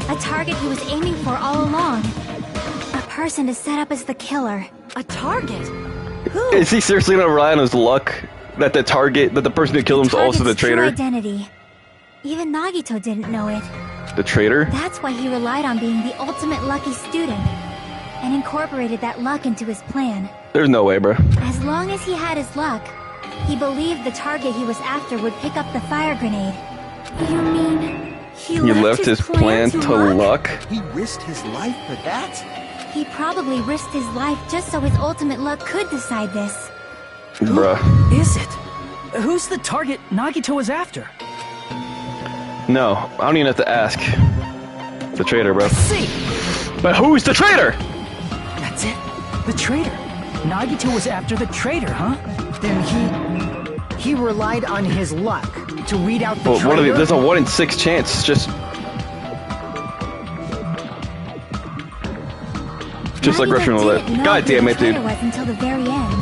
[SPEAKER 3] A target he was aiming for all along. A person to set up as the killer.
[SPEAKER 8] A target? Who?
[SPEAKER 1] Is he seriously gonna rely on his luck? That the person who killed him is also the traitor?
[SPEAKER 3] True identity. Even Nagito didn't know it.
[SPEAKER 1] The traitor?
[SPEAKER 3] That's why he relied on being the ultimate lucky student. And incorporated that luck into his plan.
[SPEAKER 1] There's no way, bro.
[SPEAKER 3] As long as he had his luck, he believed the target he was after would pick up the fire grenade.
[SPEAKER 7] You mean
[SPEAKER 1] he left his plan to luck?
[SPEAKER 5] He risked his life for that?
[SPEAKER 3] He probably risked his life just so his ultimate luck could decide this.
[SPEAKER 1] Bruh.
[SPEAKER 6] Who is it? Who's the target Nagito was after?
[SPEAKER 1] No, I don't even have to ask. The traitor, bro.
[SPEAKER 6] See.
[SPEAKER 1] But who's the traitor?
[SPEAKER 6] That's it. The traitor. Nagito was after the traitor, huh?
[SPEAKER 4] Then he relied on his luck to weed out the traitor.
[SPEAKER 1] There's a 1 in 6 chance. Just like Russian roulette. God damn it, dude.
[SPEAKER 3] Was until the very end.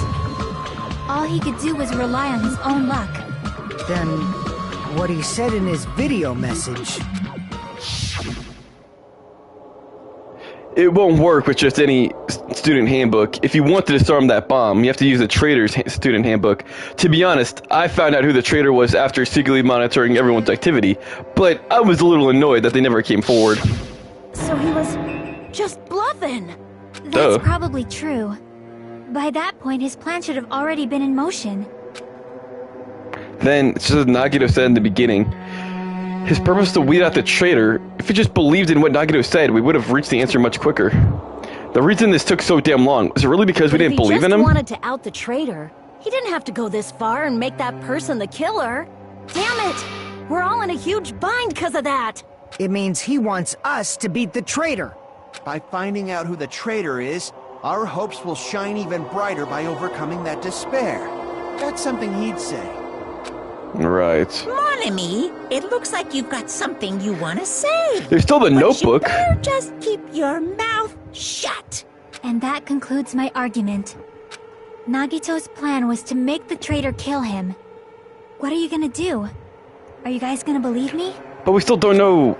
[SPEAKER 3] All he could do was rely on his own luck.
[SPEAKER 4] Then, what he said in his video message.
[SPEAKER 1] It won't work with just any student handbook. If you want to disarm that bomb, you have to use the traitor's student handbook. To be honest, I found out who the traitor was after secretly monitoring everyone's activity, but I was a little annoyed that they never came forward.
[SPEAKER 8] So he was just bluffing.
[SPEAKER 3] That's probably true. By that point, his plan should have already been in motion.
[SPEAKER 1] Then, just as Nagito said in the beginning, his purpose to weed out the traitor, if he just believed in what Nagito said, we would have reached the answer much quicker. The reason this took so damn long, was it really because we didn't believe in him?
[SPEAKER 8] If he just wanted to out the traitor, he didn't have to go this far and make that person the killer. Damn it! We're all in a huge bind because of that!
[SPEAKER 4] It means he wants us to beat the traitor.
[SPEAKER 5] By finding out who the traitor is, our hopes will shine even brighter by overcoming that despair. That's something he'd say.
[SPEAKER 1] Right.
[SPEAKER 2] Mon ami, it looks like you've got something you want to say.
[SPEAKER 1] There's still the notebook.
[SPEAKER 2] You better just keep your mouth shut.
[SPEAKER 3] And that concludes my argument. Nagito's plan was to make the traitor kill him. What are you gonna do? Are you guys gonna believe me?
[SPEAKER 1] But we still don't know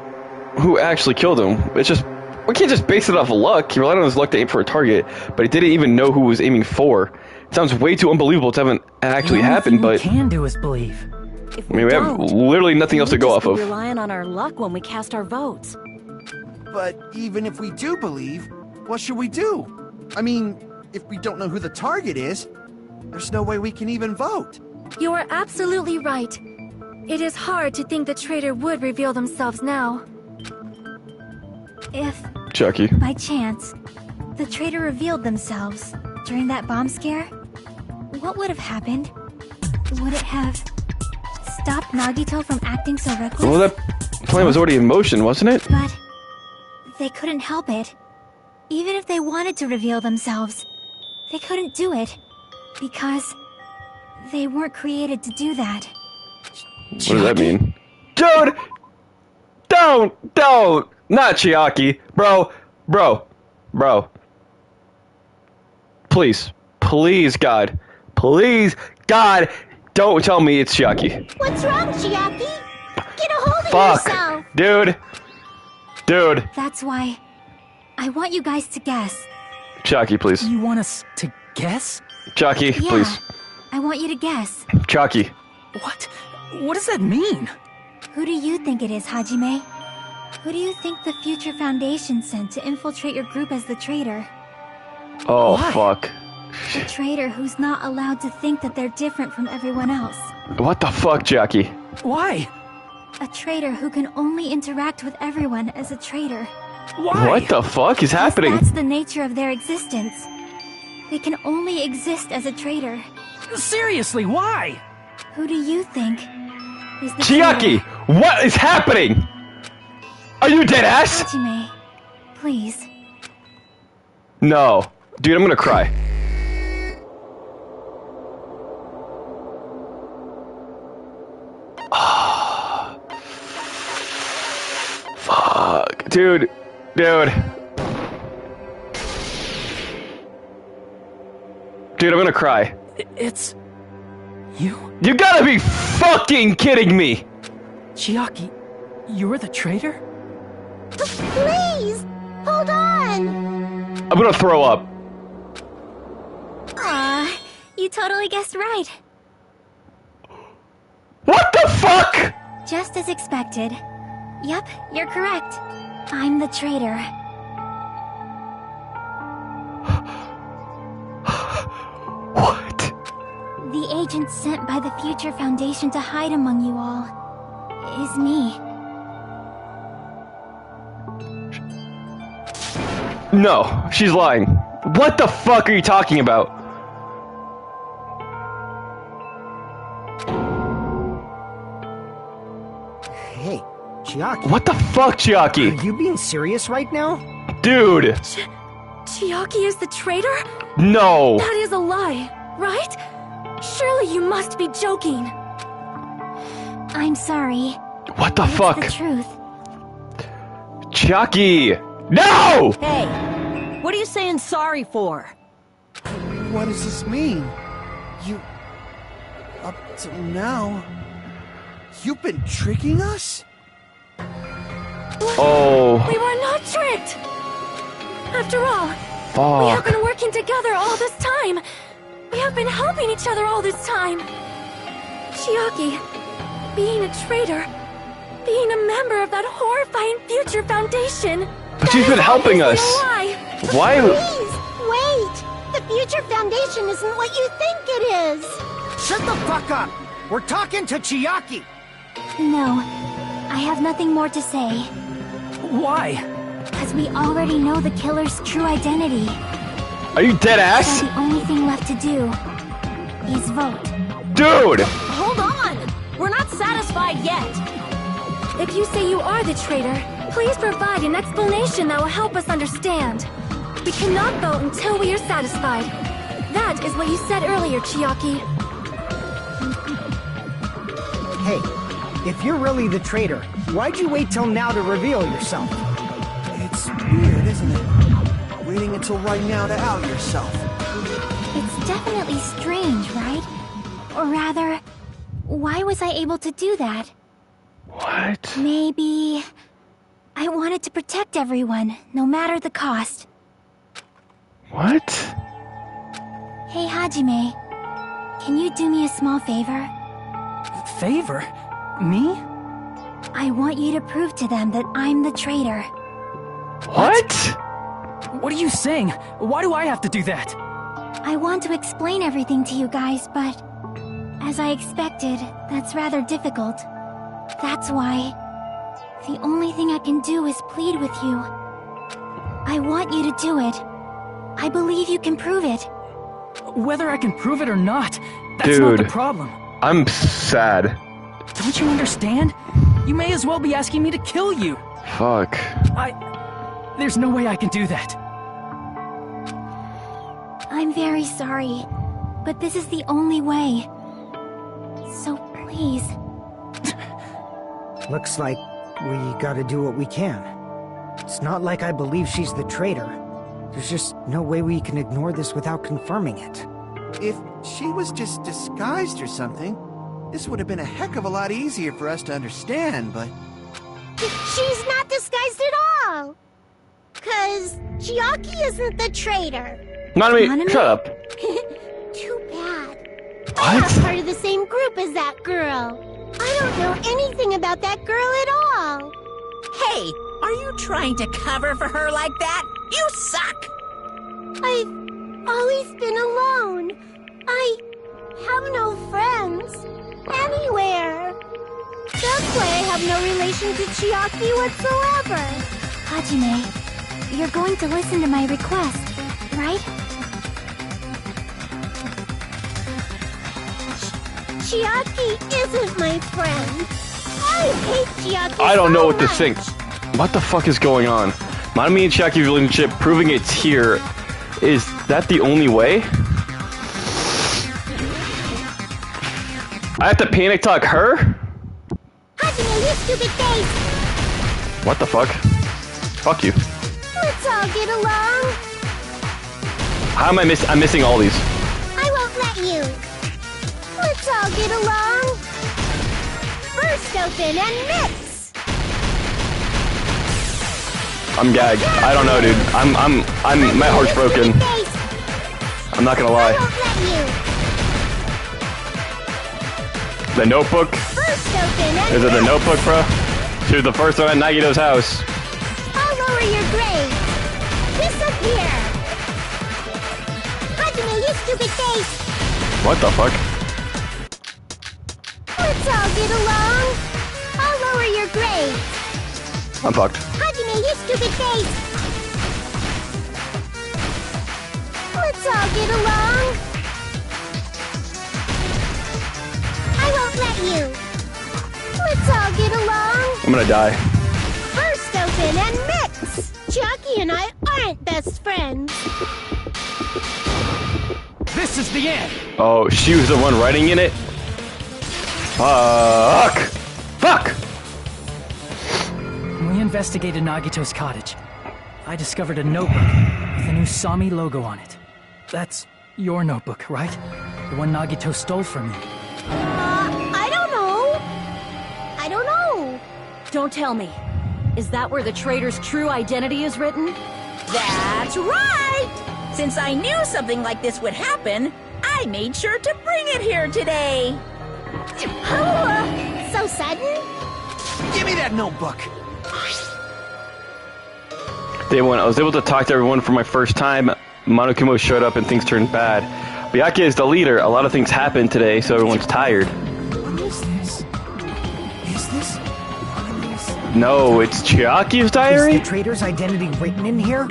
[SPEAKER 1] who actually killed him. It's just, we can't just base it off of luck. He relied on his luck to aim for a target, but he didn't even know who he was aiming for. It sounds way too unbelievable to have actually happened, but...
[SPEAKER 6] What we can do is believe.
[SPEAKER 8] If
[SPEAKER 1] I mean, we have literally nothing else to go off of.
[SPEAKER 8] We're relying on our luck when we cast our votes.
[SPEAKER 5] But even if we do believe, what should we do? I mean, if we don't know who the target is, there's no way we can even vote.
[SPEAKER 7] You are absolutely right. It is hard to think the traitor would reveal themselves now.
[SPEAKER 3] If,
[SPEAKER 1] Chucky,
[SPEAKER 3] by chance, the traitor revealed themselves during that bomb scare, what would have happened? Would it have stopped Nagito from acting so reckless?
[SPEAKER 1] well, that plan was already in motion, wasn't it?
[SPEAKER 3] But they couldn't help it. Even if they wanted to reveal themselves, they couldn't do it. Because they weren't created to do that.
[SPEAKER 1] What does that mean? Dude! Don't! Not Chiaki! Bro! Please, God. Please, God, don't tell me it's Chiaki.
[SPEAKER 9] What's wrong, Chiaki? Get a hold of
[SPEAKER 1] Fuck.
[SPEAKER 9] yourself!
[SPEAKER 1] Dude.
[SPEAKER 3] That's why I want you guys to guess.
[SPEAKER 1] Chiaki, please.
[SPEAKER 6] You want us to guess?
[SPEAKER 1] Chiaki,
[SPEAKER 3] Yeah,
[SPEAKER 1] please.
[SPEAKER 3] I want you to guess.
[SPEAKER 1] Chiaki.
[SPEAKER 6] What? What does that mean?
[SPEAKER 3] Who do you think it is, Hajime? Who do you think the future Foundation sent to infiltrate your group as the traitor?
[SPEAKER 1] Oh,
[SPEAKER 6] Why?
[SPEAKER 1] fuck.
[SPEAKER 3] The traitor who's not allowed to think that they're different from everyone else.
[SPEAKER 1] What the fuck, Chiaki?
[SPEAKER 6] Why?
[SPEAKER 3] A traitor who can only interact with everyone as a traitor.
[SPEAKER 6] Why?
[SPEAKER 1] What the fuck is happening?
[SPEAKER 3] That's the nature of their existence. They can only exist as a traitor.
[SPEAKER 6] Seriously, why?
[SPEAKER 3] Who do you think is the
[SPEAKER 1] Chiaki!
[SPEAKER 3] traitor?
[SPEAKER 1] What is happening? Are you dead ass?
[SPEAKER 3] Hajime, please.
[SPEAKER 1] No. Dude, I'm gonna cry. Fuck. Dude, I'm gonna cry.
[SPEAKER 6] It's... you?
[SPEAKER 1] You gotta be fucking kidding me!
[SPEAKER 6] Chiaki, you're the traitor?
[SPEAKER 9] Please! Hold on!
[SPEAKER 1] I'm gonna throw up.
[SPEAKER 3] Aw, you totally guessed right.
[SPEAKER 1] What the fuck?!
[SPEAKER 3] Just as expected. Yep, you're correct. I'm the traitor.
[SPEAKER 1] What?
[SPEAKER 3] The agent sent by the Future Foundation to hide among you all is me.
[SPEAKER 1] No, she's lying. What the fuck are you talking about?
[SPEAKER 4] Hey, Chiaki.
[SPEAKER 1] What the fuck, Chiaki?
[SPEAKER 4] Are you being serious right now?
[SPEAKER 1] Dude!
[SPEAKER 7] Chiaki is the traitor?
[SPEAKER 1] No!
[SPEAKER 7] That is a lie, right? Surely you must be joking.
[SPEAKER 3] I'm sorry.
[SPEAKER 1] What the
[SPEAKER 3] It's
[SPEAKER 1] fuck?
[SPEAKER 3] the truth.
[SPEAKER 1] Chiaki! No!
[SPEAKER 8] Hey, what are you saying sorry for?
[SPEAKER 5] What does this mean? You... Up till now... You've been tricking us?
[SPEAKER 1] Oh.
[SPEAKER 7] We were not tricked! After all, we have
[SPEAKER 1] Fuck.
[SPEAKER 7] been working together all this time. We have been helping each other all this time. Chiaki, being a traitor, being a member of that horrifying Future Foundation.
[SPEAKER 1] But she's been helping us. Why?
[SPEAKER 9] Please, wait! The Future Foundation isn't what you think it is!
[SPEAKER 4] Shut the fuck up! We're talking to Chiaki!
[SPEAKER 3] No, I have nothing more to say.
[SPEAKER 6] Why?
[SPEAKER 3] Because we already know the killer's true identity.
[SPEAKER 1] Are you dead ass?
[SPEAKER 3] So the only thing left to do is vote.
[SPEAKER 1] Dude!
[SPEAKER 8] Hold on! We're not satisfied yet.
[SPEAKER 7] If you say you are the traitor, please provide an explanation that will help us understand. We cannot vote until we are satisfied. That is what you said earlier, Chiaki.
[SPEAKER 4] Hey, if you're really the traitor, why'd you wait till now to reveal yourself?
[SPEAKER 5] It's weird, isn't it? Waiting until right now to out yourself.
[SPEAKER 3] It's definitely strange, right? Or rather, why was I able to do that?
[SPEAKER 1] What?
[SPEAKER 3] Maybe... I wanted to protect everyone, no matter the cost.
[SPEAKER 1] What?
[SPEAKER 3] Hey, Hajime. Can you do me a small favor?
[SPEAKER 6] Favor? Me?
[SPEAKER 3] I want you to prove to them that I'm the traitor.
[SPEAKER 1] What?
[SPEAKER 6] What are you saying? Why do I have to do that?
[SPEAKER 3] I want to explain everything to you guys, but... as I expected, that's rather difficult. That's why... the only thing I can do is plead with you. I want you to do it. I believe you can prove it.
[SPEAKER 6] Whether I can prove it or not, that's not the
[SPEAKER 1] Dude.
[SPEAKER 6] problem.
[SPEAKER 1] I'm sad.
[SPEAKER 6] Don't you understand? You may as well be asking me to kill you.
[SPEAKER 1] Fuck.
[SPEAKER 6] There's no way I can do that.
[SPEAKER 3] I'm very sorry, but this is the only way. So please.
[SPEAKER 4] Looks like we gotta do what we can. It's not like I believe she's the traitor. There's just no way we can ignore this without confirming it.
[SPEAKER 5] If she was just disguised or something, this would have been a heck of a lot easier for us to understand, but...
[SPEAKER 9] She's not disguised at all! 'Cause Chiaki isn't the traitor.
[SPEAKER 1] Nanami, shut up.
[SPEAKER 9] Too bad. I'm not part of the same group as that girl. I don't know anything about that girl at all.
[SPEAKER 2] Hey, are you trying to cover for her like that? You suck!
[SPEAKER 9] I've always been alone. I have no friends anywhere. That's why I have no relation to Chiaki whatsoever.
[SPEAKER 3] Hajime, you're going to listen to my request, right?
[SPEAKER 9] Chiaki isn't my friend. I hate Chiaki
[SPEAKER 1] I don't know what to
[SPEAKER 9] much.
[SPEAKER 1] think. What the fuck is going on? Nanami and Chiaki's relationship, proving it's here. Is that the only way? I have to panic talk her?
[SPEAKER 9] Hajime, you stupid face!
[SPEAKER 1] What the fuck? Fuck you.
[SPEAKER 9] Let's all get along.
[SPEAKER 1] How am I'm missing all these.
[SPEAKER 9] I won't let you. Let's all get along. Burst open and mix.
[SPEAKER 1] I'm gagged. I don't know, dude. My heart's broken. I'm not gonna
[SPEAKER 9] I
[SPEAKER 1] lie.
[SPEAKER 9] won't let you.
[SPEAKER 1] The Notebook?
[SPEAKER 9] Burst open and
[SPEAKER 1] Is it the
[SPEAKER 9] mix.
[SPEAKER 1] Notebook, bro? She was the first one at Nagito's house.
[SPEAKER 9] I'll lower your grade. Disappear. Hajime, you stupid face.
[SPEAKER 1] What the fuck?
[SPEAKER 9] Let's all get along. I'll lower your grade.
[SPEAKER 1] I'm fucked.
[SPEAKER 9] Hajime, you stupid face. Let's all get along. I won't let you. Let's all get along.
[SPEAKER 1] I'm gonna die.
[SPEAKER 9] First open and mix. Chiaki and I aren't best friends.
[SPEAKER 5] This is the end.
[SPEAKER 1] Oh, she was the one writing in it? Fuck! Fuck!
[SPEAKER 6] When we investigated Nagito's cottage, I discovered a notebook with a new Sami logo on it. That's your notebook, right? The one Nagito stole from you.
[SPEAKER 9] I don't know. I don't know.
[SPEAKER 8] Don't tell me. Is that where the traitor's true identity is written?
[SPEAKER 2] That's right! Since I knew something like this would happen, I made sure to bring it here today.
[SPEAKER 9] So sudden?
[SPEAKER 5] Give me that notebook.
[SPEAKER 1] Day one, I was able to talk to everyone for my first time. Monokuma showed up and things turned bad. Byakuya is the leader. A lot of things happened today, so everyone's tired.
[SPEAKER 5] What is this? Is this?
[SPEAKER 1] No, it's Chiaki's diary?
[SPEAKER 4] Is the traitor's identity written in here?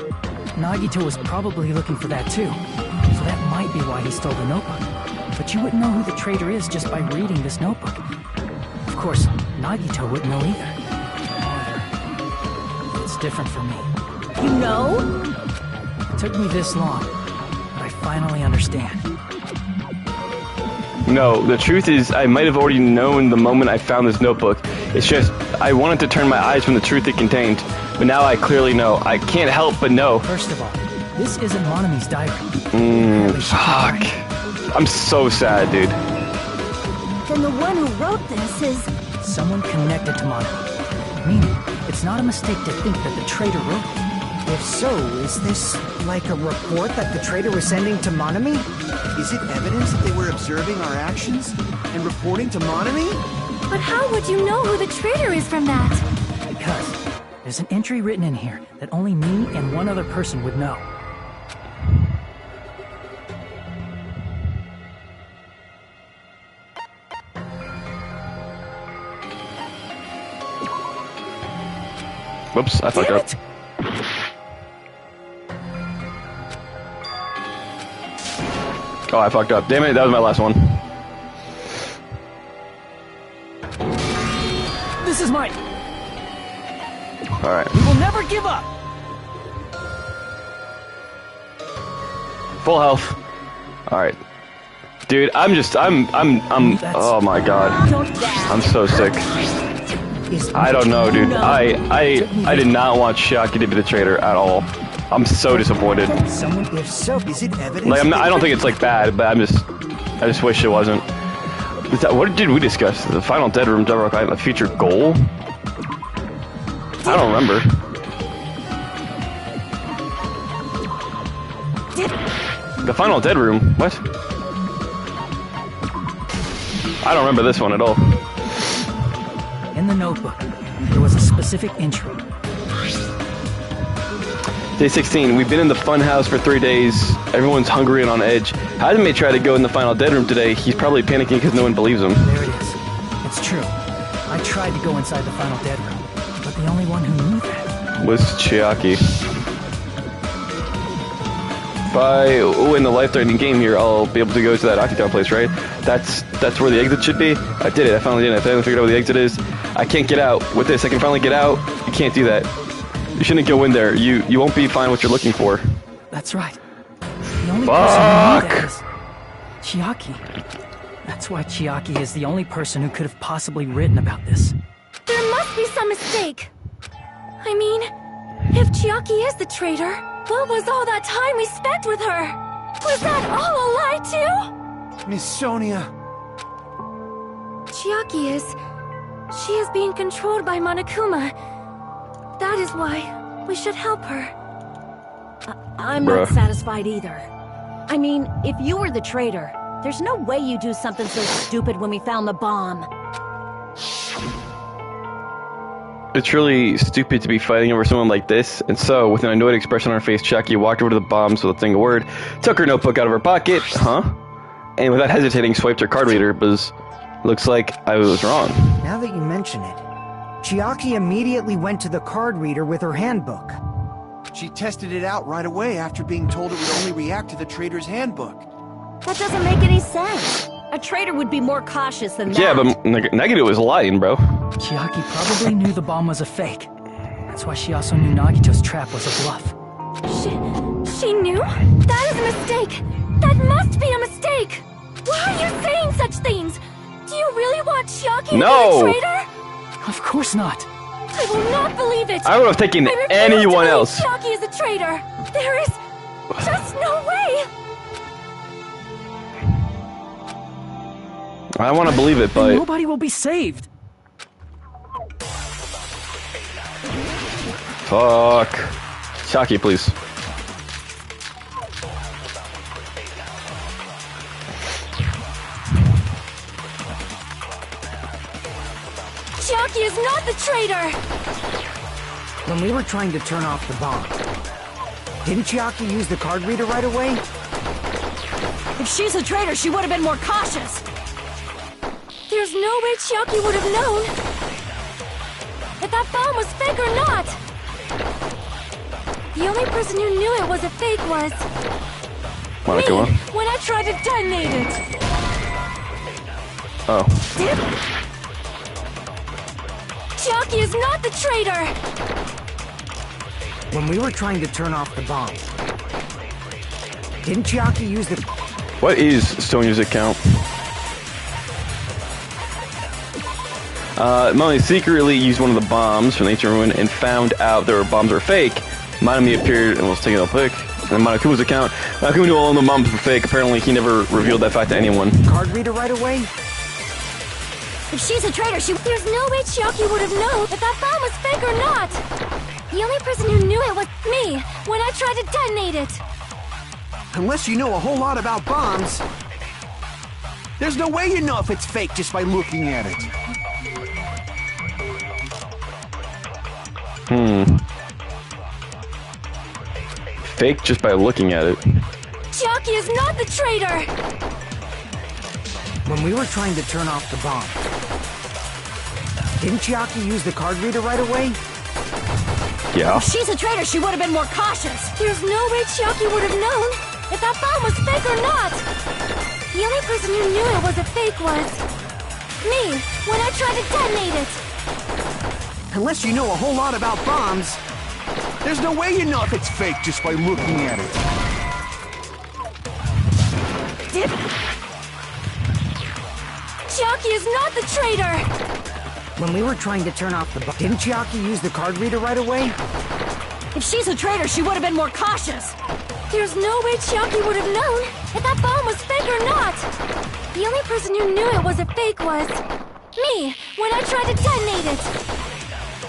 [SPEAKER 6] Nagito was probably looking for that too, so that might be why he stole the notebook. But you wouldn't know who the traitor is just by reading this notebook. Of course, Nagito wouldn't know either. However, it's different for me.
[SPEAKER 8] You know?
[SPEAKER 6] It took me this long, but I finally understand.
[SPEAKER 1] No, the truth is, I might have already known the moment I found this notebook. It's just, I wanted to turn my eyes from the truth it contained. But now I clearly know. I can't help but know.
[SPEAKER 6] First of all, this isn't Monami's diary.
[SPEAKER 1] Fuck. I'm so sad, dude.
[SPEAKER 8] Then the one who wrote this is...
[SPEAKER 6] Someone connected to Monami. Meaning, it's not a mistake to think that the traitor wrote it.
[SPEAKER 4] If so, is this like a report that the traitor was sending to Monami?
[SPEAKER 5] Is it evidence that they were observing our actions and reporting to Monami?
[SPEAKER 7] But how would you know who the traitor is from that?
[SPEAKER 6] Because there's an entry written in here that only me and one other person would know.
[SPEAKER 1] Whoops, I fucked up. Oh, I fucked up. Damn it, that was my last one.
[SPEAKER 6] This is mine!
[SPEAKER 1] Alright.
[SPEAKER 6] We will never give up!
[SPEAKER 1] Full health. Alright. Dude, I'm oh my god. I'm so sick. I don't know, dude. I did not want Chiaki to be the traitor at all. I'm so disappointed.
[SPEAKER 4] If so, is it evidence?
[SPEAKER 1] Like, I don't think it's like bad, but I just wish it wasn't. What did we discuss? The final Dead Room, Devil Rock Island, a future goal? I don't remember. The final Dead Room? What? I don't remember this one at all.
[SPEAKER 6] In the notebook, there was a specific entry.
[SPEAKER 1] Day 16, we've been in the fun house for 3 days. Everyone's hungry and on edge. Hajime tried to go in the final Dead Room today. He's probably panicking because no one believes him.
[SPEAKER 6] There it is. It's true. I tried to go inside the final Dead Room, but the only one who knew that
[SPEAKER 1] was Chiaki. If I win the life-threatening game here, I'll be able to go to that Octagon place, right? That's where the exit should be. I did it. I finally did it. I finally figured out where the exit is. I can't get out. With this, I can finally get out. You can't do that. You shouldn't go in there. You won't be fine what you're looking for.
[SPEAKER 6] That's right. The only person who knew that is Chiaki. That's why Chiaki is the only person who could have possibly written about this.
[SPEAKER 7] There must be some mistake. I mean, if Chiaki is the traitor, what was all that time we spent with her? Was that all a lie too?
[SPEAKER 5] Miss Sonia.
[SPEAKER 7] Chiaki is... She is being controlled by Monokuma. That is why we should help her.
[SPEAKER 8] I'm not satisfied either. I mean, if you were the traitor, there's no way you do something so stupid when we found the bomb.
[SPEAKER 1] It's really stupid to be fighting over someone like this, and so, with an annoyed expression on her face, Chiaki walked over to the bombs with a single word, took her notebook out of her pocket, and without hesitating, swiped her card reader. Buzz. Looks like I was wrong.
[SPEAKER 4] Now that you mention it, Chiaki immediately went to the card reader with her handbook.
[SPEAKER 5] She tested it out right away after being told it would only react to the trader's handbook.
[SPEAKER 8] That doesn't make any sense. A trader would be more cautious than that.
[SPEAKER 1] Yeah, but Nagito was lying, bro.
[SPEAKER 6] Chiaki probably knew the bomb was a fake. That's why she also knew Nagito's trap was a bluff.
[SPEAKER 7] She knew? That is a mistake! That must be a mistake! Why are you saying such things? Do you really want Chiaki to be the traitor?
[SPEAKER 6] Of course not.
[SPEAKER 7] I will not believe it!
[SPEAKER 1] I would have taken anyone else.
[SPEAKER 7] Chiaki is a traitor! There is just no way!
[SPEAKER 1] I want to believe it, but...
[SPEAKER 6] And nobody will be saved.
[SPEAKER 1] Fuck. Chiaki, please.
[SPEAKER 7] Chiaki is not the traitor!
[SPEAKER 4] When we were trying to turn off the bomb, didn't Chiaki use the card reader right away?
[SPEAKER 8] If she's a traitor, she would have been more cautious.
[SPEAKER 7] There's no way Chiaki would have known if that bomb was fake or not. The only person who knew it was a fake was
[SPEAKER 1] Monica.
[SPEAKER 7] me, when I tried to detonate it.
[SPEAKER 1] Oh.
[SPEAKER 7] Chiaki is not the traitor!
[SPEAKER 4] When we were trying to turn off the bomb, didn't Chiaki use the...
[SPEAKER 1] What is Sonia's account? Molly secretly used one of the bombs from the ancient ruin and found out their bombs were fake. Manami appeared and was taking a pic. And Monokuma's account. Monokuma knew all the bombs were fake. Apparently, he never revealed that fact to anyone.
[SPEAKER 4] Card reader right away?
[SPEAKER 7] If she's a traitor, there's no way Chiaki would have known if that bomb was fake or not! The only person who knew it was me, when I tried to detonate it!
[SPEAKER 5] Unless you know a whole lot about bombs, there's no way you know if it's fake just by looking at it.
[SPEAKER 1] Fake just by looking at it.
[SPEAKER 7] Chiaki is not the traitor!
[SPEAKER 4] When we were trying to turn off the bomb, didn't Chiaki use the card reader right away?
[SPEAKER 1] Yeah.
[SPEAKER 8] If she's a traitor, she would have been more cautious.
[SPEAKER 7] There's no way Chiaki would have known if that bomb was fake or not! The only person who knew it was a fake was me, when I tried to detonate it!
[SPEAKER 5] Unless you know a whole lot about bombs, there's no way you know if it's fake just by looking at it.
[SPEAKER 7] Chiaki is not the traitor!
[SPEAKER 4] When we were trying to turn off the bomb, didn't Chiaki use the card reader right away?
[SPEAKER 8] If she's a traitor, she would have been more cautious.
[SPEAKER 7] There's no way Chiaki would have known if that bomb was fake or not! The only person who knew it was a fake was me, when I tried to detonate it!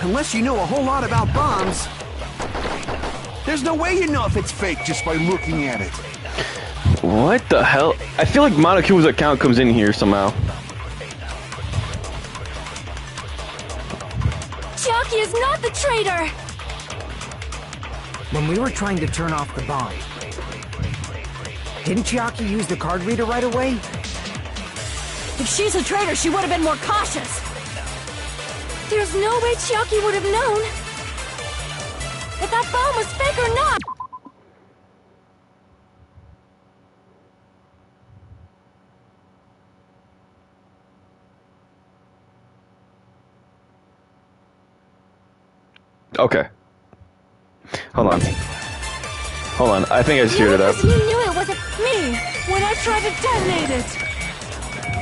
[SPEAKER 5] Unless you know a whole lot about bombs, there's no way you know if it's fake just by looking at it.
[SPEAKER 1] What the hell? I feel like Monokuma's account comes in here somehow.
[SPEAKER 7] Chiaki is not the traitor!
[SPEAKER 4] When we were trying to turn off the bomb, didn't Chiaki use the card reader right away?
[SPEAKER 8] If she's a traitor, she would have been more cautious.
[SPEAKER 7] There's no way Chiaki would have known if that bomb was fake or not!
[SPEAKER 1] Okay. Hold on. Hold on. I think I just figured it out.
[SPEAKER 7] The only person who knew it wasn't me when I tried to detonate it!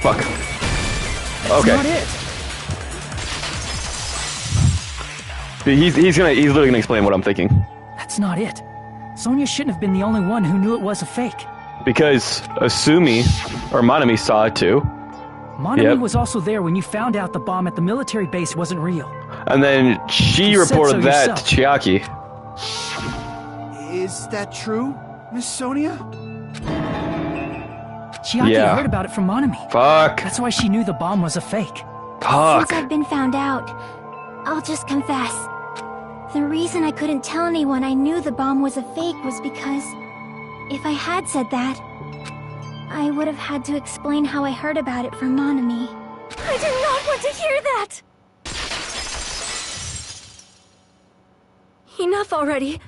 [SPEAKER 1] Fuck.
[SPEAKER 6] That's
[SPEAKER 1] Okay.
[SPEAKER 6] not it.
[SPEAKER 1] He's literally gonna explain what I'm thinking.
[SPEAKER 6] That's not it. Sonia shouldn't have been the only one who knew it was a fake.
[SPEAKER 1] Because Asumi, or Manami, saw it too.
[SPEAKER 6] Manami was also there when you found out the bomb at the military base wasn't real.
[SPEAKER 1] And then she
[SPEAKER 6] You said
[SPEAKER 1] reported
[SPEAKER 6] so
[SPEAKER 1] that
[SPEAKER 6] yourself.
[SPEAKER 1] to Chiaki.
[SPEAKER 5] Is that true, Miss Sonia?
[SPEAKER 6] Chiaki
[SPEAKER 1] Yeah.
[SPEAKER 6] heard about it from Manami.
[SPEAKER 1] Fuck.
[SPEAKER 6] That's why she knew the bomb was a fake.
[SPEAKER 1] Fuck.
[SPEAKER 3] Since I've been found out, I'll just confess. The reason I couldn't tell anyone I knew the bomb was a fake was because if I had said that, I would have had to explain how I heard about it from Manami.
[SPEAKER 7] I do not want to hear that! Enough already.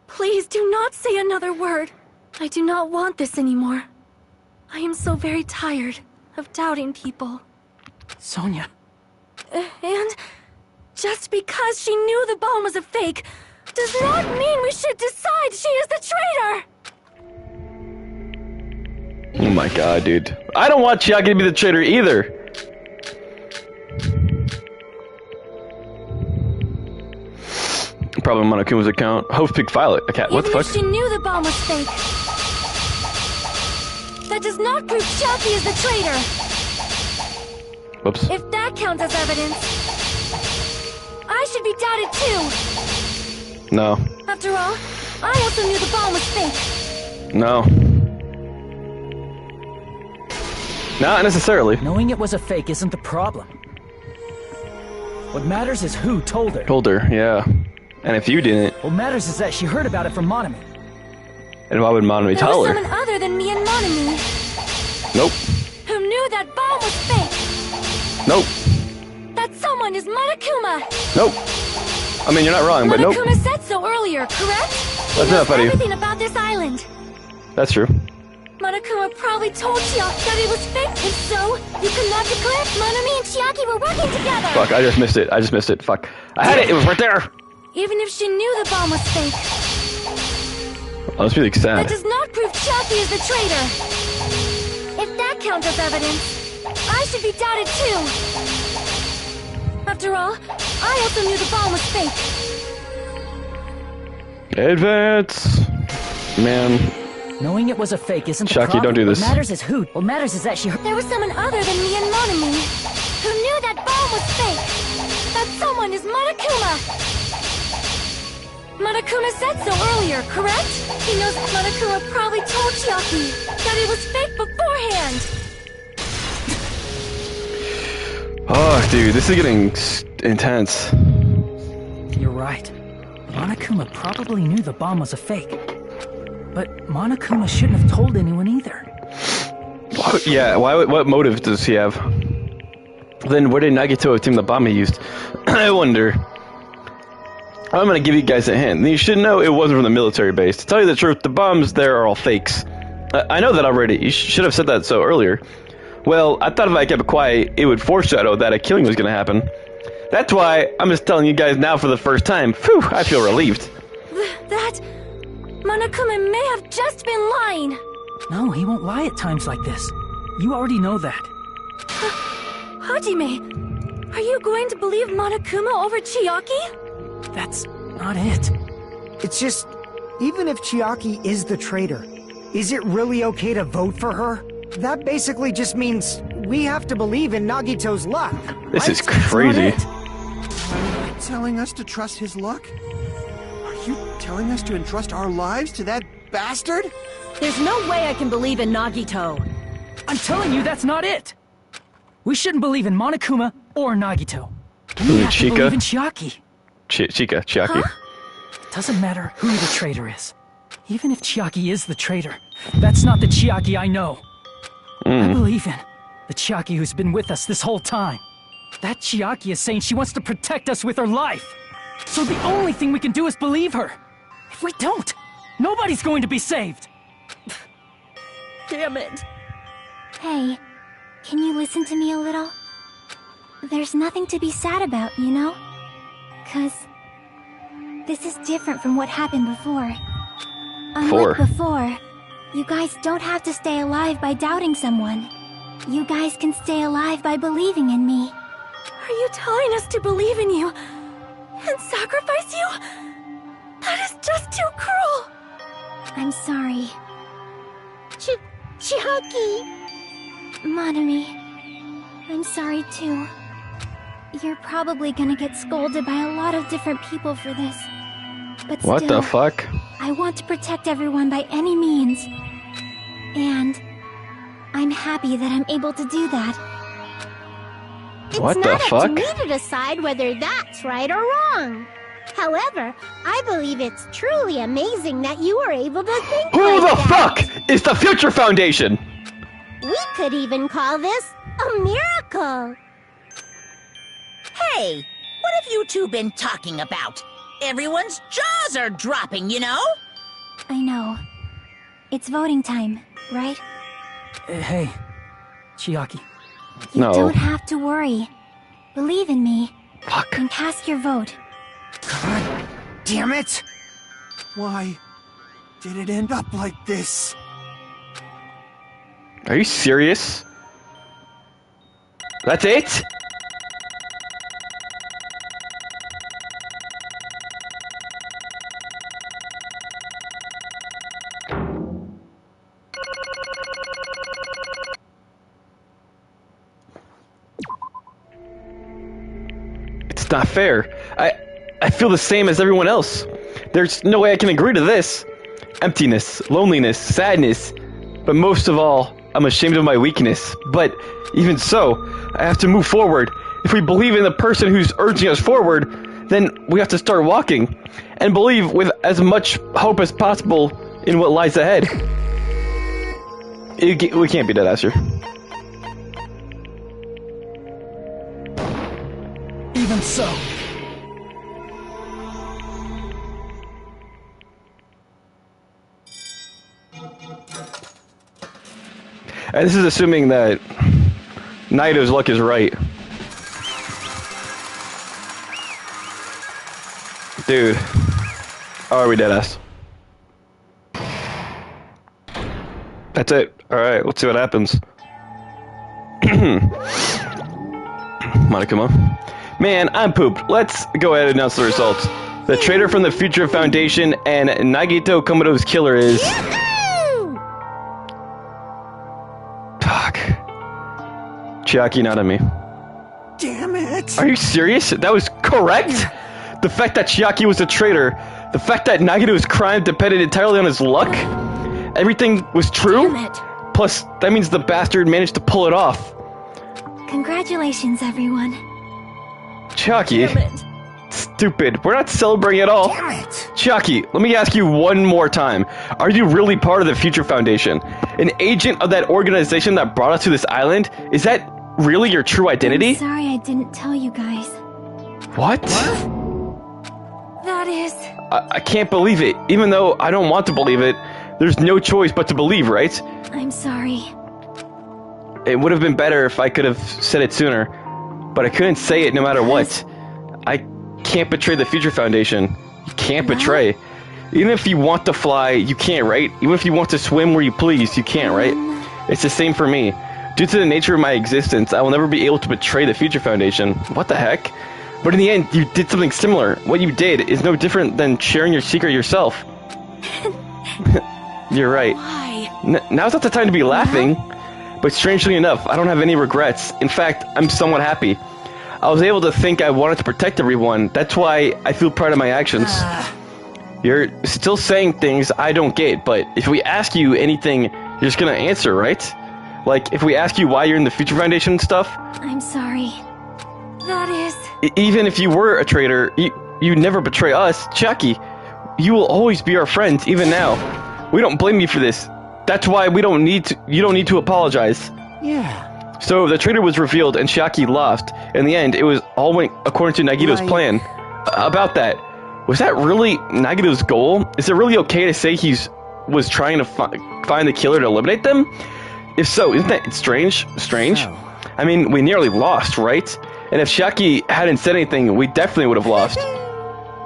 [SPEAKER 7] Please do not say another word. I do not want this anymore. I am so very tired of doubting people.
[SPEAKER 6] Sonia.
[SPEAKER 7] And just because she knew the bomb was a fake does not mean we should decide she is the traitor!
[SPEAKER 1] Oh my god, dude. I don't want Chiaki to be the traitor either. Probably Monokuma's account. Host pick Violet. A cat. What the fuck?
[SPEAKER 7] Even if she knew the bomb was fake, that does not prove Chiaki is the traitor.
[SPEAKER 1] Whoops.
[SPEAKER 7] If that counts as evidence, I should be doubted too.
[SPEAKER 1] No.
[SPEAKER 7] After all, I also knew the bomb was fake.
[SPEAKER 1] No. Not necessarily.
[SPEAKER 6] Knowing it was a fake isn't the problem. What matters is who told her.
[SPEAKER 1] Told her, yeah. And if you didn't...
[SPEAKER 6] What matters is that she heard about it from Monami.
[SPEAKER 1] And why would Monami tell her?
[SPEAKER 7] There was someone other than me and Monami.
[SPEAKER 1] Nope.
[SPEAKER 7] Who knew that bomb was fake.
[SPEAKER 1] Nope.
[SPEAKER 7] That someone is Monokuma.
[SPEAKER 1] Nope. I mean, you're not wrong, but nope.
[SPEAKER 7] Monokuma said so earlier, correct? He
[SPEAKER 1] That's
[SPEAKER 7] knows
[SPEAKER 1] not funny.
[SPEAKER 7] everything about this island.
[SPEAKER 1] That's true.
[SPEAKER 7] Monokuma probably told Chiaki that it was fake. If so, you could not declare Monami and Chiaki were working together.
[SPEAKER 1] Fuck, I just missed it. I just missed it. Fuck. I had it. It was right there.
[SPEAKER 7] Even if she knew the bomb was fake,
[SPEAKER 1] I was feeling
[SPEAKER 7] that
[SPEAKER 1] sad.
[SPEAKER 7] does not prove Chiaki is the traitor. If that counts as evidence, I should be doubted too. After all, I also knew the bomb was fake.
[SPEAKER 1] Advance. Man.
[SPEAKER 6] Knowing it was a fake isn't the
[SPEAKER 1] Chiaki,
[SPEAKER 6] problem.
[SPEAKER 1] don't do this.
[SPEAKER 6] What matters is who. What matters is that she heard.
[SPEAKER 7] There was someone other than me and Monami who knew that bomb was fake. That someone is Monokuma. Monokuma said so earlier, correct? He knows Monokuma probably told Chiaki that it was fake beforehand.
[SPEAKER 1] Oh, dude, this is getting intense.
[SPEAKER 6] You're right. Monokuma probably knew the bomb was a fake. But Monokuma shouldn't have told anyone either.
[SPEAKER 1] Yeah, what motive does he have? Then where did Nagito obtain the bomb he used? I wonder. I'm gonna give you guys a hint. You should know it wasn't from the military base. To tell you the truth, the bombs there are all fakes. I know that already. You should have said that so earlier. Well, I thought if I kept quiet, it would foreshadow that a killing was gonna happen. That's why I'm just telling you guys now for the first time. Phew, I feel relieved.
[SPEAKER 7] That... Monokuma may have just been lying.
[SPEAKER 6] No, he won't lie at times like this. You already know that.
[SPEAKER 7] Hajime, are you going to believe Monokuma over Chiaki?
[SPEAKER 6] That's not it.
[SPEAKER 4] It's just, even if Chiaki is the traitor, is it really okay to vote for her? That basically just means we have to believe in Nagito's luck.
[SPEAKER 1] This
[SPEAKER 4] right?
[SPEAKER 1] is crazy.
[SPEAKER 5] Are you telling us to trust his luck? Are you telling us to entrust our lives to that bastard?
[SPEAKER 8] There's no way I can believe in Nagito.
[SPEAKER 6] I'm telling you that's not it! We shouldn't believe in Monokuma or Nagito. We have to believe in Chiaki.
[SPEAKER 1] Chiaki.
[SPEAKER 6] It doesn't matter who the traitor is. Even if Chiaki is the traitor, that's not the Chiaki I know. I believe in the Chiaki who's been with us this whole time. That Chiaki is saying she wants to protect us with her life. So the only thing we can do is believe her. If we don't, nobody's going to be saved.
[SPEAKER 8] Damn it.
[SPEAKER 3] Hey, can you listen to me a little? There's nothing to be sad about, you know? 'Cause this is different from what happened before. Unlike before, you guys don't have to stay alive by doubting someone. You guys can stay alive by believing in me.
[SPEAKER 7] Are you telling us to believe in you and sacrifice you? That is just too cruel.
[SPEAKER 3] I'm sorry.
[SPEAKER 9] Chiaki!
[SPEAKER 3] Monami, I'm sorry too. You're probably gonna get scolded by a lot of different people for this. But
[SPEAKER 1] What
[SPEAKER 3] still,
[SPEAKER 1] the fuck?
[SPEAKER 3] I want to protect everyone by any means. And I'm happy that I'm able to do that.
[SPEAKER 1] What
[SPEAKER 9] It's
[SPEAKER 1] the
[SPEAKER 9] not
[SPEAKER 1] fuck?
[SPEAKER 9] up to me to decide whether that's right or wrong. However, I believe it's truly amazing that you were able to think
[SPEAKER 1] Who
[SPEAKER 9] like
[SPEAKER 1] the
[SPEAKER 9] that.
[SPEAKER 1] fuck is the Future Foundation?
[SPEAKER 9] We could even call this a miracle.
[SPEAKER 2] Hey, what have you two been talking about? Everyone's jaws are dropping, you know?
[SPEAKER 3] I know. It's voting time, right?
[SPEAKER 6] Hey, Chiaki.
[SPEAKER 3] You
[SPEAKER 1] No.
[SPEAKER 3] don't have to worry. Believe in me.
[SPEAKER 1] Fuck.
[SPEAKER 3] And cast your vote.
[SPEAKER 5] God damn it! Why did it end up like this?
[SPEAKER 1] Are you serious? That's it? It's not fair. I feel the same as everyone else. There's no way I can agree to this. Emptiness, loneliness, sadness. But most of all, I'm ashamed of my weakness. But even so, I have to move forward. If we believe in the person who's urging us forward, then we have to start walking. And believe with as much hope as possible in what lies ahead. We can't be dead, Asher.
[SPEAKER 5] Even so.
[SPEAKER 1] And this is assuming that Naito's luck is right. Dude. Oh, are we deadass? That's it. Alright, let's see what happens. Monokuma. Man, I'm pooped. Let's go ahead and announce the results. The traitor from the Future Foundation and Nagito Komodo's killer is... Fuck. Chiaki, not on me.
[SPEAKER 5] Damn it!
[SPEAKER 1] Are you serious? That was correct? The fact that Chiaki was a traitor, the fact that Nagito's crime depended entirely on his luck, everything was true?
[SPEAKER 7] Damn it.
[SPEAKER 1] Plus, that means the bastard managed to pull it off.
[SPEAKER 3] Congratulations, everyone.
[SPEAKER 1] Chiaki.
[SPEAKER 7] Damn it.
[SPEAKER 1] Stupid. We're not celebrating at all.
[SPEAKER 5] Damn it!
[SPEAKER 1] Chiaki, let me ask you one more time. Are you really part of the Future Foundation? An agent of that organization that brought us to this island? Is that really your true identity?
[SPEAKER 3] I'm sorry I didn't tell you guys.
[SPEAKER 1] What?
[SPEAKER 7] That is...
[SPEAKER 1] I can't believe it. Even though I don't want to believe it, there's no choice but to believe, right?
[SPEAKER 3] I'm sorry.
[SPEAKER 1] It would have been better if I could have said it sooner. But I couldn't say it no matter what. I can't betray the Future Foundation. You can't betray. Even if you want to fly, you can't, right? Even if you want to swim where you please, you can't, right? It's the same for me. Due to the nature of my existence, I will never be able to betray the Future Foundation. What the heck? But in the end, you did something similar. What you did is no different than sharing your secret yourself. You're right.
[SPEAKER 7] Why?
[SPEAKER 1] Now's not the time to be laughing. But strangely enough, I don't have any regrets. In fact, I'm somewhat happy. I was able to think I wanted to protect everyone. That's why I feel proud of my actions. You're still saying things I don't get, but if we ask you anything, you're just gonna answer, right? Like, if we ask you why you're in the Future Foundation and stuff?
[SPEAKER 3] I'm sorry.
[SPEAKER 7] That is...
[SPEAKER 1] Even if you were a traitor, you never betray us, Chucky. You will always be our friends, even now. We don't blame you for this. That's why you don't need to apologize.
[SPEAKER 5] Yeah.
[SPEAKER 1] So the traitor was revealed and Chiaki lost. In the end, it was all went according to Nagito's plan. About that, was that really Nagito's goal? Is it really okay to say was trying to find the killer to eliminate them? If so, isn't that strange? I mean, we nearly lost, right? And if Chiaki hadn't said anything, we definitely would have lost.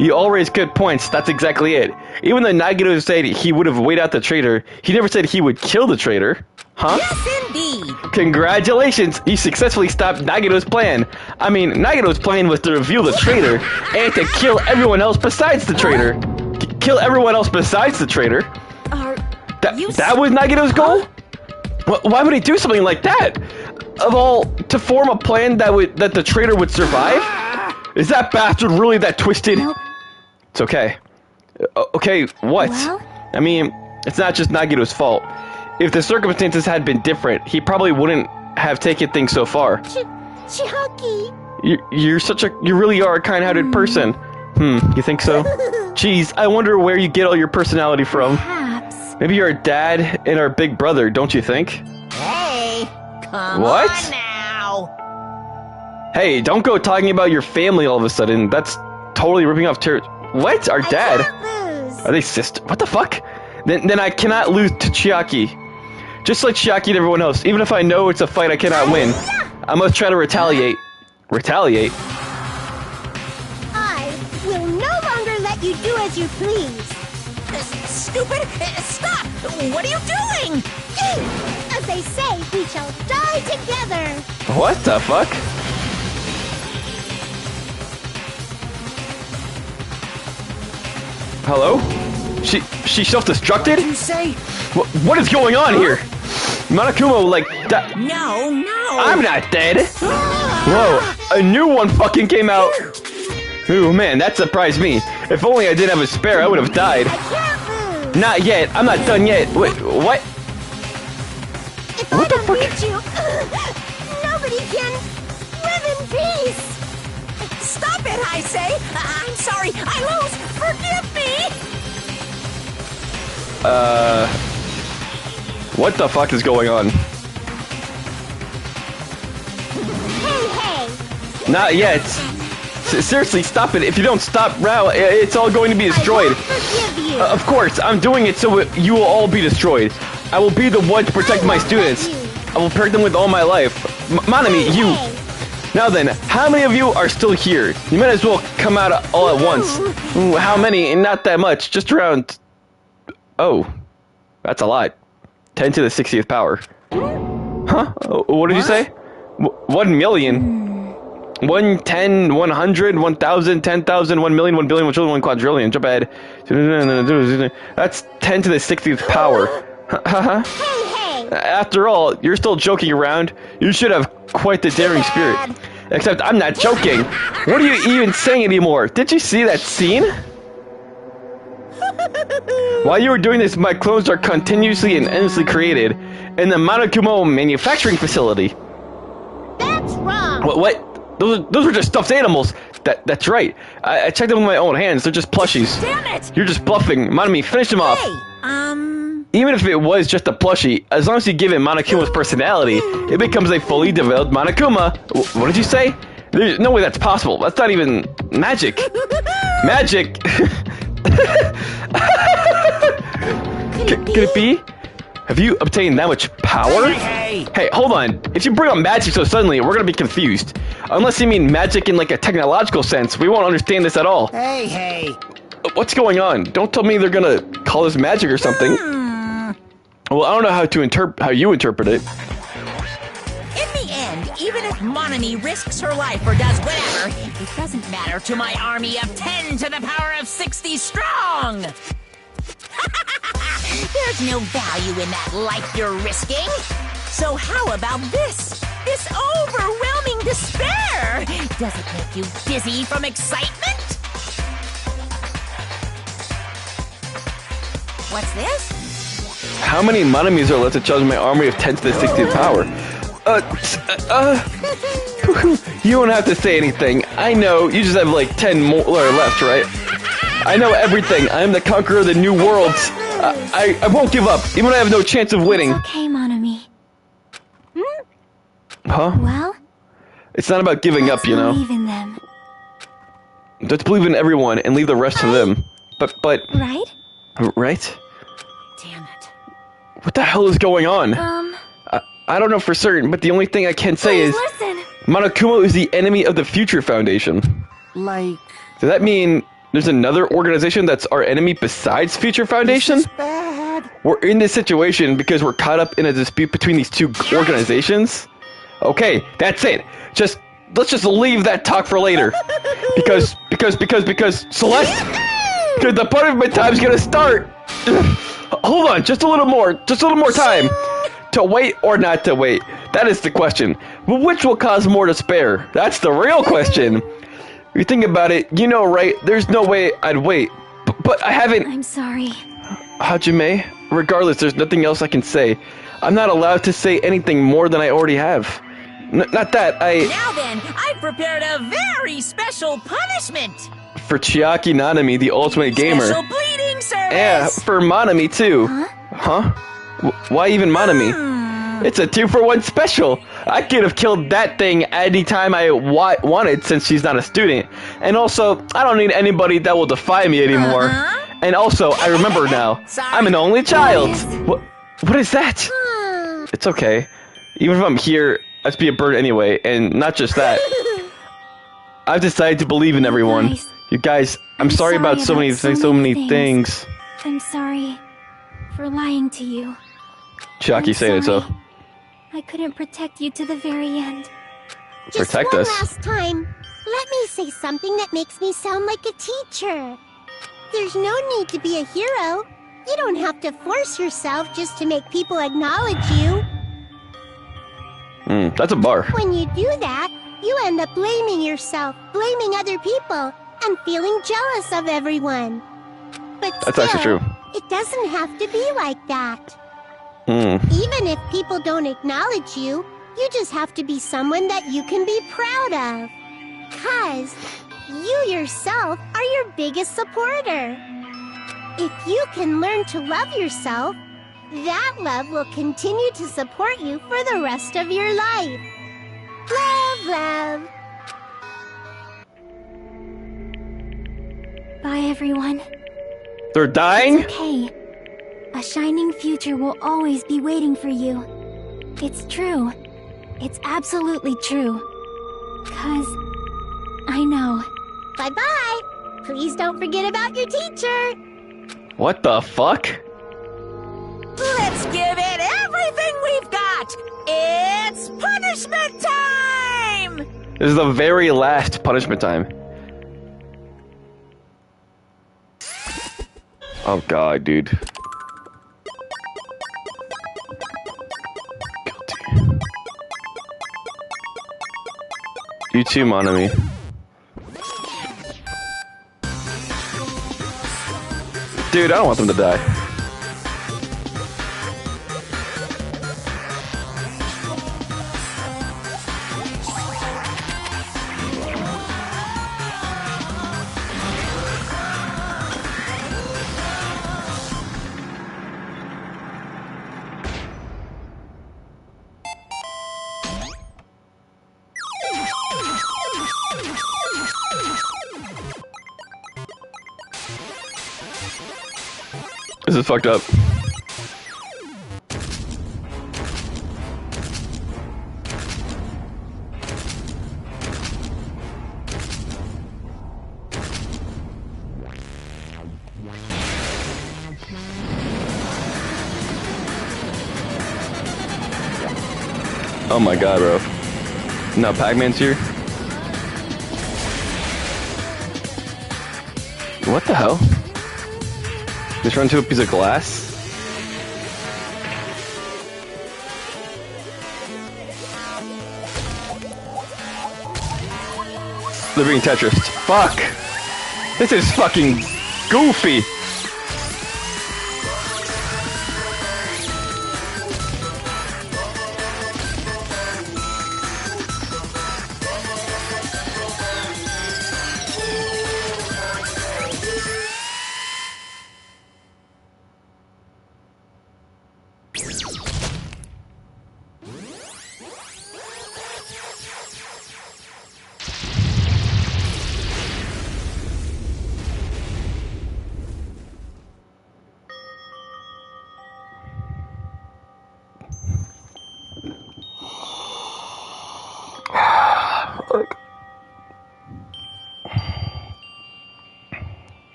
[SPEAKER 1] You all raise good points, that's exactly it. Even though Nagito said he would have waited out the traitor, he never said he would kill the traitor. Huh?
[SPEAKER 2] Yes, indeed.
[SPEAKER 1] Congratulations, he successfully stopped Nagito's plan. I mean, Nagito's plan was to reveal the traitor, and to kill everyone else besides the traitor. Kill everyone else besides the traitor? That was Nagito's goal? Why would he do something like that? Of all, to form a plan that the traitor would survive? Is that bastard really that twisted?
[SPEAKER 3] Nope.
[SPEAKER 1] It's okay. Okay, what?
[SPEAKER 3] Well?
[SPEAKER 1] I mean, it's not just Nagito's fault. If the circumstances had been different, he probably wouldn't have taken things so far.
[SPEAKER 9] Chiaki.
[SPEAKER 1] You really are a kind-hearted person. You think so? Jeez, I wonder where you get all your personality from.
[SPEAKER 3] Perhaps.
[SPEAKER 1] Maybe you're a dad and our big brother, don't you think?
[SPEAKER 2] Hey, come
[SPEAKER 1] What?
[SPEAKER 2] on now.
[SPEAKER 1] Hey, don't go talking about your family all of a sudden. That's totally ripping off What? Our dad?
[SPEAKER 9] I can't lose.
[SPEAKER 1] Are they sisters? What the fuck? Then I cannot lose to Chiaki. Just like Chiaki and everyone else, even if I know it's a fight I cannot win, I must try to retaliate. Retaliate?
[SPEAKER 9] I will no longer let you do as you please.
[SPEAKER 2] Stupid! Stop! What are you doing?
[SPEAKER 9] As they say, we shall die together.
[SPEAKER 1] What the fuck? Hello? She self-destructed?
[SPEAKER 4] What did you say?
[SPEAKER 1] What is going on here? Monokuma, like,
[SPEAKER 2] No.
[SPEAKER 1] I'm not dead. Whoa, a new one fucking came out. Ooh, man, that surprised me. If only I didn't have a spare, I would have died.
[SPEAKER 9] I can't lose.
[SPEAKER 1] Not yet. I'm not done yet. Wait, what?
[SPEAKER 9] If
[SPEAKER 1] What the
[SPEAKER 9] I
[SPEAKER 1] fuck?
[SPEAKER 9] defeat you, nobody can live in peace.
[SPEAKER 2] Stop it, I say! I'm sorry, I lose! Forgive me!
[SPEAKER 1] What the fuck is going on?
[SPEAKER 9] Hey.
[SPEAKER 1] Not yet. Seriously, stop it. If you don't stop now, it's all going to be destroyed.
[SPEAKER 9] I won't forgive you.
[SPEAKER 1] Of course, I'm doing it so you will all be destroyed. I will be the one to protect my students. I will protect them with all my life. Manami, you... Now then, how many of you are still here? You might as well come out all at once. Ooh, how many? Not that much. Just around... Oh. That's a lot. 10 to the 60th power. Huh? What did you say? 1 million? 1, 10, 100, 1,000, 10,000, 1 million, 1 billion, 1 trillion, 1 quadrillion. Jump ahead. That's 10 to the 60th power.
[SPEAKER 9] Hey.
[SPEAKER 1] After all, you're still joking around. You should have quite the daring spirit. Except I'm not joking. What are you even saying anymore? Did you see that scene? While you were doing this, my clones are continuously and endlessly created in the Monokuma manufacturing facility.
[SPEAKER 9] That's wrong.
[SPEAKER 1] What? Those were just stuffed animals. That's right. I checked them with my own hands. They're just plushies.
[SPEAKER 2] Damn it!
[SPEAKER 1] You're just bluffing. Manami, finish them off.
[SPEAKER 2] Hey,
[SPEAKER 1] Even if it was just a plushie, as long as you give it Monokuma's personality, it becomes a fully developed Monokuma. What did you say? There's no way that's possible. That's not even magic. Magic? Could it be? Have you obtained that much power? Hey, hold on. If you bring up magic so suddenly, we're gonna be confused. Unless you mean magic in like a technological sense, we won't understand this at all.
[SPEAKER 4] Hey.
[SPEAKER 1] What's going on? Don't tell me they're gonna call this magic or something. Well, I don't know how you interpret it.
[SPEAKER 2] in the end, even if Monami risks her life or does whatever, it doesn't matter to my army of 10 to the power of 60 strong! There's no value in that life you're risking. So how about this? This overwhelming despair! Does it make you dizzy from excitement? What's this?
[SPEAKER 1] How many Monamis are left to charge my army of 10 to the 60th power? You don't have to say anything. I know, you just have like 10 more left, right? I know everything. I am the conqueror of the new worlds. I won't give up, even when I have no chance of winning.
[SPEAKER 3] It's okay, Monami.
[SPEAKER 1] Huh?
[SPEAKER 3] Well,
[SPEAKER 1] It's not about giving up, you know.
[SPEAKER 3] believe in them,
[SPEAKER 1] Let's believe in everyone and leave the rest to them. But,
[SPEAKER 3] right?
[SPEAKER 1] right?
[SPEAKER 2] Damn it.
[SPEAKER 1] What the hell is going on? I don't know for certain, but the only thing I can say is
[SPEAKER 7] Listen.
[SPEAKER 1] Monokuma is the enemy of the Future Foundation.
[SPEAKER 4] Like,
[SPEAKER 1] Does that mean there's another organization that's our enemy besides Future Foundation?
[SPEAKER 4] bad.
[SPEAKER 1] We're in this situation because we're caught up in a dispute between these two organizations? Okay, that's it. Let's just leave that talk for later. Because Celeste, because the punishment time's gonna start. Hold on, just a little more time. To wait or not to wait? That is the question. But which will cause more despair? That's the real question. If you think about it, you know, right? There's no way I'd wait. But I haven't...
[SPEAKER 3] I'm sorry.
[SPEAKER 1] Hajime, regardless, there's nothing else I can say. I'm not allowed to say anything more than I already have. Not that,
[SPEAKER 2] Now then, I've prepared a very special punishment!
[SPEAKER 1] For Chiaki Nanami, the ultimate gamer.
[SPEAKER 2] Special bleeding service!
[SPEAKER 1] Yeah, for Monami too. Huh? Why even Monami? It's a 2-for-1 special. I could have killed that thing anytime I wanted since she's not a student. And also, I don't need anybody that will defy me anymore. And also, I remember now, I'm an only child. What is that? It's okay. Even if I'm here, I'd be a bird anyway. And not just that. I've decided to believe in everyone. You guys, I'm sorry about so many things.
[SPEAKER 3] I'm sorry for lying to you.
[SPEAKER 1] Chiaki saying it so.
[SPEAKER 3] I couldn't protect you to the very end.
[SPEAKER 1] Protect us.
[SPEAKER 9] Just one last time, let me say something that makes me sound like a teacher. There's no need to be a hero. You don't have to force yourself just to make people acknowledge you.
[SPEAKER 1] That's a bar.
[SPEAKER 9] When you do that, you end up blaming yourself, blaming other people, and feeling jealous of everyone. But
[SPEAKER 1] that's actually true.
[SPEAKER 9] It doesn't have to be like that. Even if people don't acknowledge you, you just have to be someone that you can be proud of. 'Cause you yourself are your biggest supporter. If you can learn to love yourself, that love will continue to support you for the rest of your life. Love, love.
[SPEAKER 3] Bye, everyone.
[SPEAKER 1] They're dying?
[SPEAKER 3] It's okay. A shining future will always be waiting for you. It's true. It's absolutely true. 'Cause I know.
[SPEAKER 9] Bye-bye. Please don't forget about your teacher.
[SPEAKER 1] What the fuck?
[SPEAKER 2] Let's give it everything we've got! It's punishment time!
[SPEAKER 1] This is the very last punishment time. Oh god, dude. Guilty. You too, Monami. Dude, I don't want them to die. This is fucked up. Oh my god, bro. Now Pac-Man's here. What the hell? Just run into a piece of glass? They're being Tetris. Fuck! This is fucking goofy!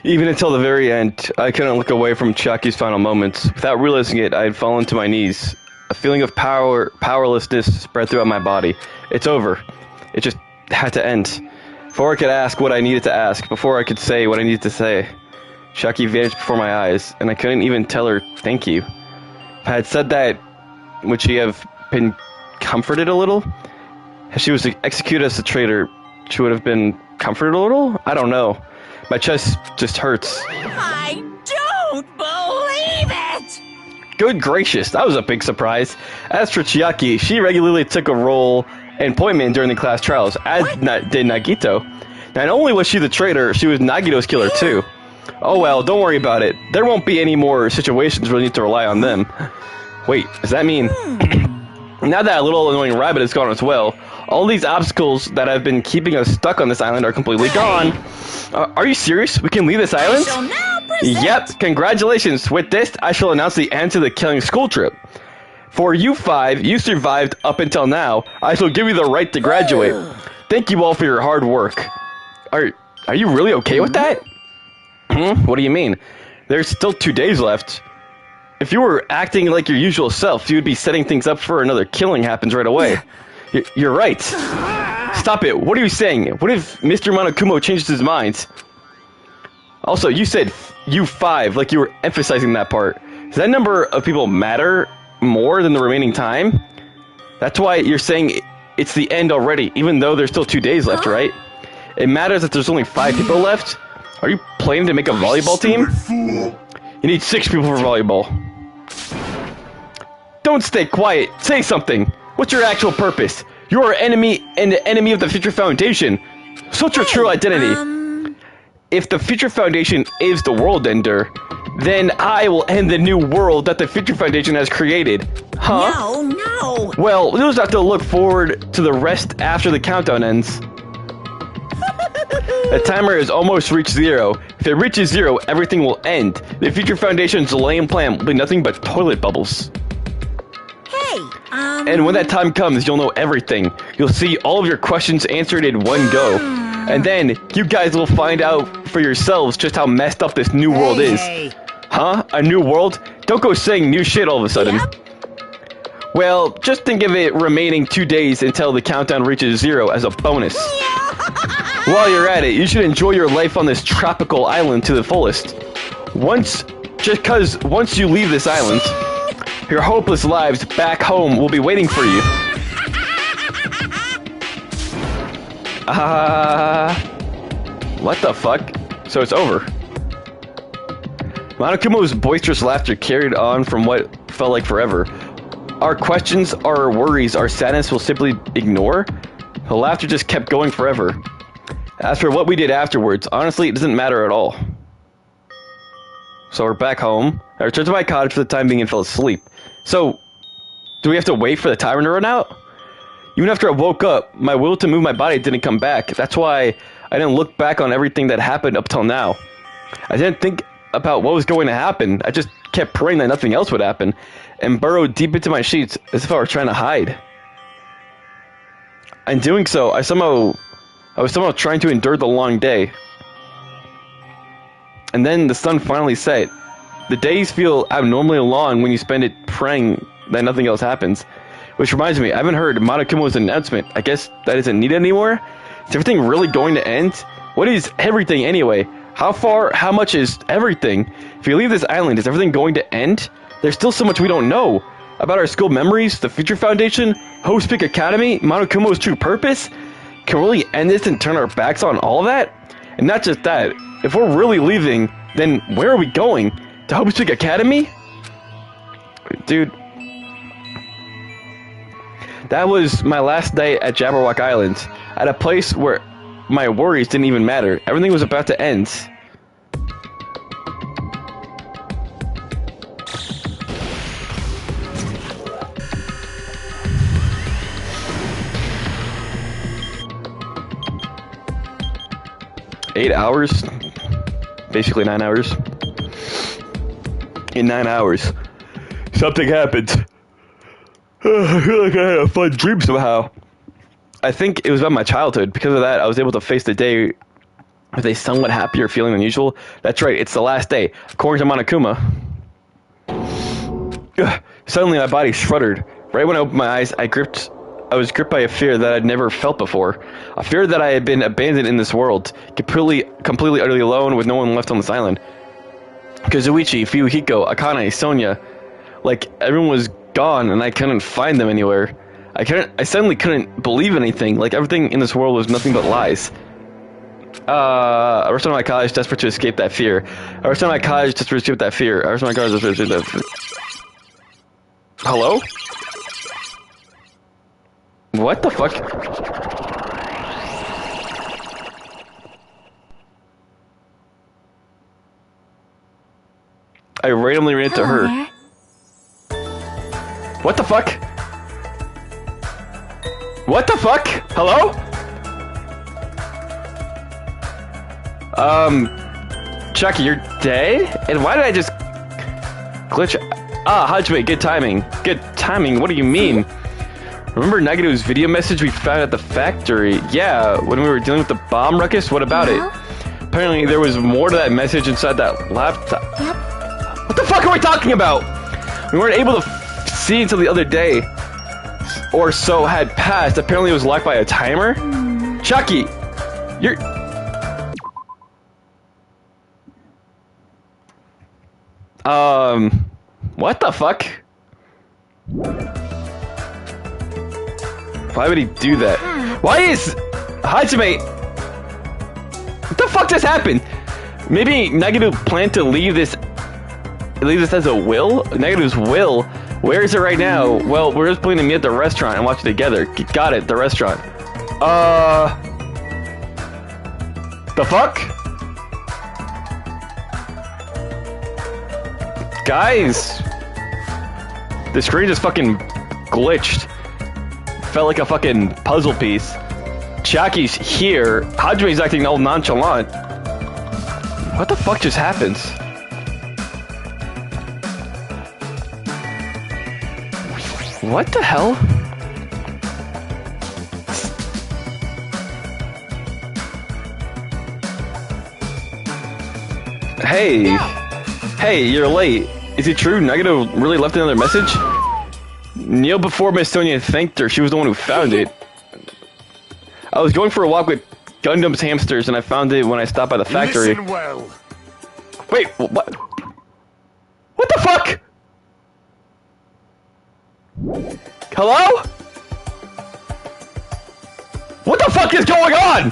[SPEAKER 1] Even until the very end, I couldn't look away from Chiaki's final moments. Without realizing it, I had fallen to my knees. A feeling of powerlessness spread throughout my body. It's over. It just had to end. Before I could ask what I needed to ask, before I could say what I needed to say, Chiaki vanished before my eyes, and I couldn't even tell her thank you. If I had said that, would she have been comforted a little? If she was executed as a traitor, she would have been comforted a little? I don't know. My chest just hurts.
[SPEAKER 2] I don't believe it!
[SPEAKER 1] Good gracious, that was a big surprise. As for Chiaki, she regularly took a role in Point Man during the class trials, as did Nagito. Not only was she the traitor, she was Nagito's killer too. Oh well, don't worry about it. There won't be any more situations where we need to rely on them. Wait, does that mean... Now that little annoying rabbit is gone as well, all these obstacles that have been keeping us stuck on this island are completely gone. Are you serious? We can leave this island?
[SPEAKER 2] I shall now present...
[SPEAKER 1] Yep, congratulations. With this, I shall announce the end to the killing school trip. For you 5, you survived up until now. I shall give you the right to graduate. Thank you all for your hard work. Are you really okay with that? What do you mean? There's still 2 days left. If you were acting like your usual self, you would be setting things up for another killing happens right away. You're right. Stop it. What are you saying? What if Mr. Monokuma changes his mind? Also, you said you 5, like you were emphasizing that part. Does that number of people matter more than the remaining time? That's why you're saying it's the end already, even though there's still 2 days left, right? It matters that there's only 5 people left? Are you planning to make a volleyball team? You need 6 people for volleyball. Don't stay quiet. Say something. What's your actual purpose? You're our enemy and the enemy of the Future Foundation. So what's your true identity? If the Future Foundation is the world ender, then I will end the new world that the Future Foundation has created. Huh?
[SPEAKER 2] No.
[SPEAKER 1] Well, we'll just have to look forward to the rest after the countdown ends. The timer has almost reached 0. If it reaches 0, everything will end. The Future Foundation's lame plan will be nothing but toilet bubbles.
[SPEAKER 2] Hey,
[SPEAKER 1] And when that time comes, you'll know everything. You'll see all of your questions answered in one go. And then, you guys will find out for yourselves just how messed up this new world is. Huh? A new world? Don't go saying new shit all of a sudden.
[SPEAKER 2] Yep.
[SPEAKER 1] Well, just think of it remaining 2 days until the countdown reaches 0 as a bonus. While you're at it, you should enjoy your life on this tropical island to the fullest. Once you leave this island, your hopeless lives back home will be waiting for you. What the fuck? So it's over. Monokumo's boisterous laughter carried on from what felt like forever. Our questions, our worries, our sadness will simply ignore? The laughter just kept going forever. As for what we did afterwards, honestly, it doesn't matter at all. So we're back home. I returned to my cottage for the time being and fell asleep. So, do we have to wait for the timer to run out? Even after I woke up, my will to move my body didn't come back. That's why I didn't look back on everything that happened up till now. I didn't think about what was going to happen. I just kept praying that nothing else would happen, and burrowed deep into my sheets as if I were trying to hide. In doing so, I was somehow trying to endure the long day. And then the sun finally set. The days feel abnormally long when you spend it praying that nothing else happens. Which reminds me, I haven't heard Monokumo's announcement. I guess that isn't needed anymore? Is everything really going to end? What is everything anyway? How much is everything? If you leave this island, is everything going to end? There's still so much we don't know. About our school memories, the Future Foundation, Hope's Peak Academy, Monokumo's true purpose? Can we really end this and turn our backs on all of that? And not just that, if we're really leaving, then where are we going? To Hope's Peak Academy? Dude. That was my last day at Jabberwock Island, at a place where my worries didn't even matter. Everything was about to end. Eight hours? Basically 9 hours. In 9 hours, something happened. I feel like I had a fun dream somehow. I think it was about my childhood. Because of that, I was able to face the day with a somewhat happier feeling than usual. That's right, it's the last day, according to Monokuma. Suddenly my body shuddered. Right when I opened my eyes, I was gripped by a fear that I'd never felt before. A fear that I had been abandoned in this world, completely, utterly alone with no one left on this island. Kazuichi, Fuyuhiko, Akane, Sonia, like everyone was gone and I couldn't find them anywhere. I suddenly couldn't believe anything, like everything in this world was nothing but lies. I returned to my college desperate to escape that fear. I returned to my college desperate to escape that fear. I returned to my college desperate to escape that fear. Hello? What the fuck? I randomly ran into her.
[SPEAKER 3] There.
[SPEAKER 1] What the fuck? What the fuck? Hello? Chucky, you're dead? And why did I just glitch? Ah, Hajime, good timing. Good timing, what do you mean? Remember Nagito's video message we found at the factory? Yeah, when we were dealing with the bomb ruckus? What about it? Apparently there was more to that message inside that laptop.
[SPEAKER 3] Yep.
[SPEAKER 1] What the fuck are we talking about? We weren't able to see until the other day. Or so had passed. Apparently it was locked by a timer? Chucky! You're... What the fuck? Why would he do that? Why is... Hajime... What the fuck just happened? Maybe Nagito planned to leave this as a will? Nagito's will? Where is it right now? Well, we're just planning to meet at the restaurant and watch it together. Got it, the restaurant. The fuck? Guys! The screen just fucking glitched. Felt like a fucking puzzle piece. Chaki's here. Hajime's acting all nonchalant. What the fuck just happens? What the hell? Hey. Hey, you're late. Is it true Nagito really left another message? Kneel before Miss Sonia thanked her. She was the one who found it. I was going for a walk with Gundam's hamsters and I found it when I stopped by the factory.
[SPEAKER 5] Listen well.
[SPEAKER 1] Wait, what? What the fuck? Hello? What the fuck is going on?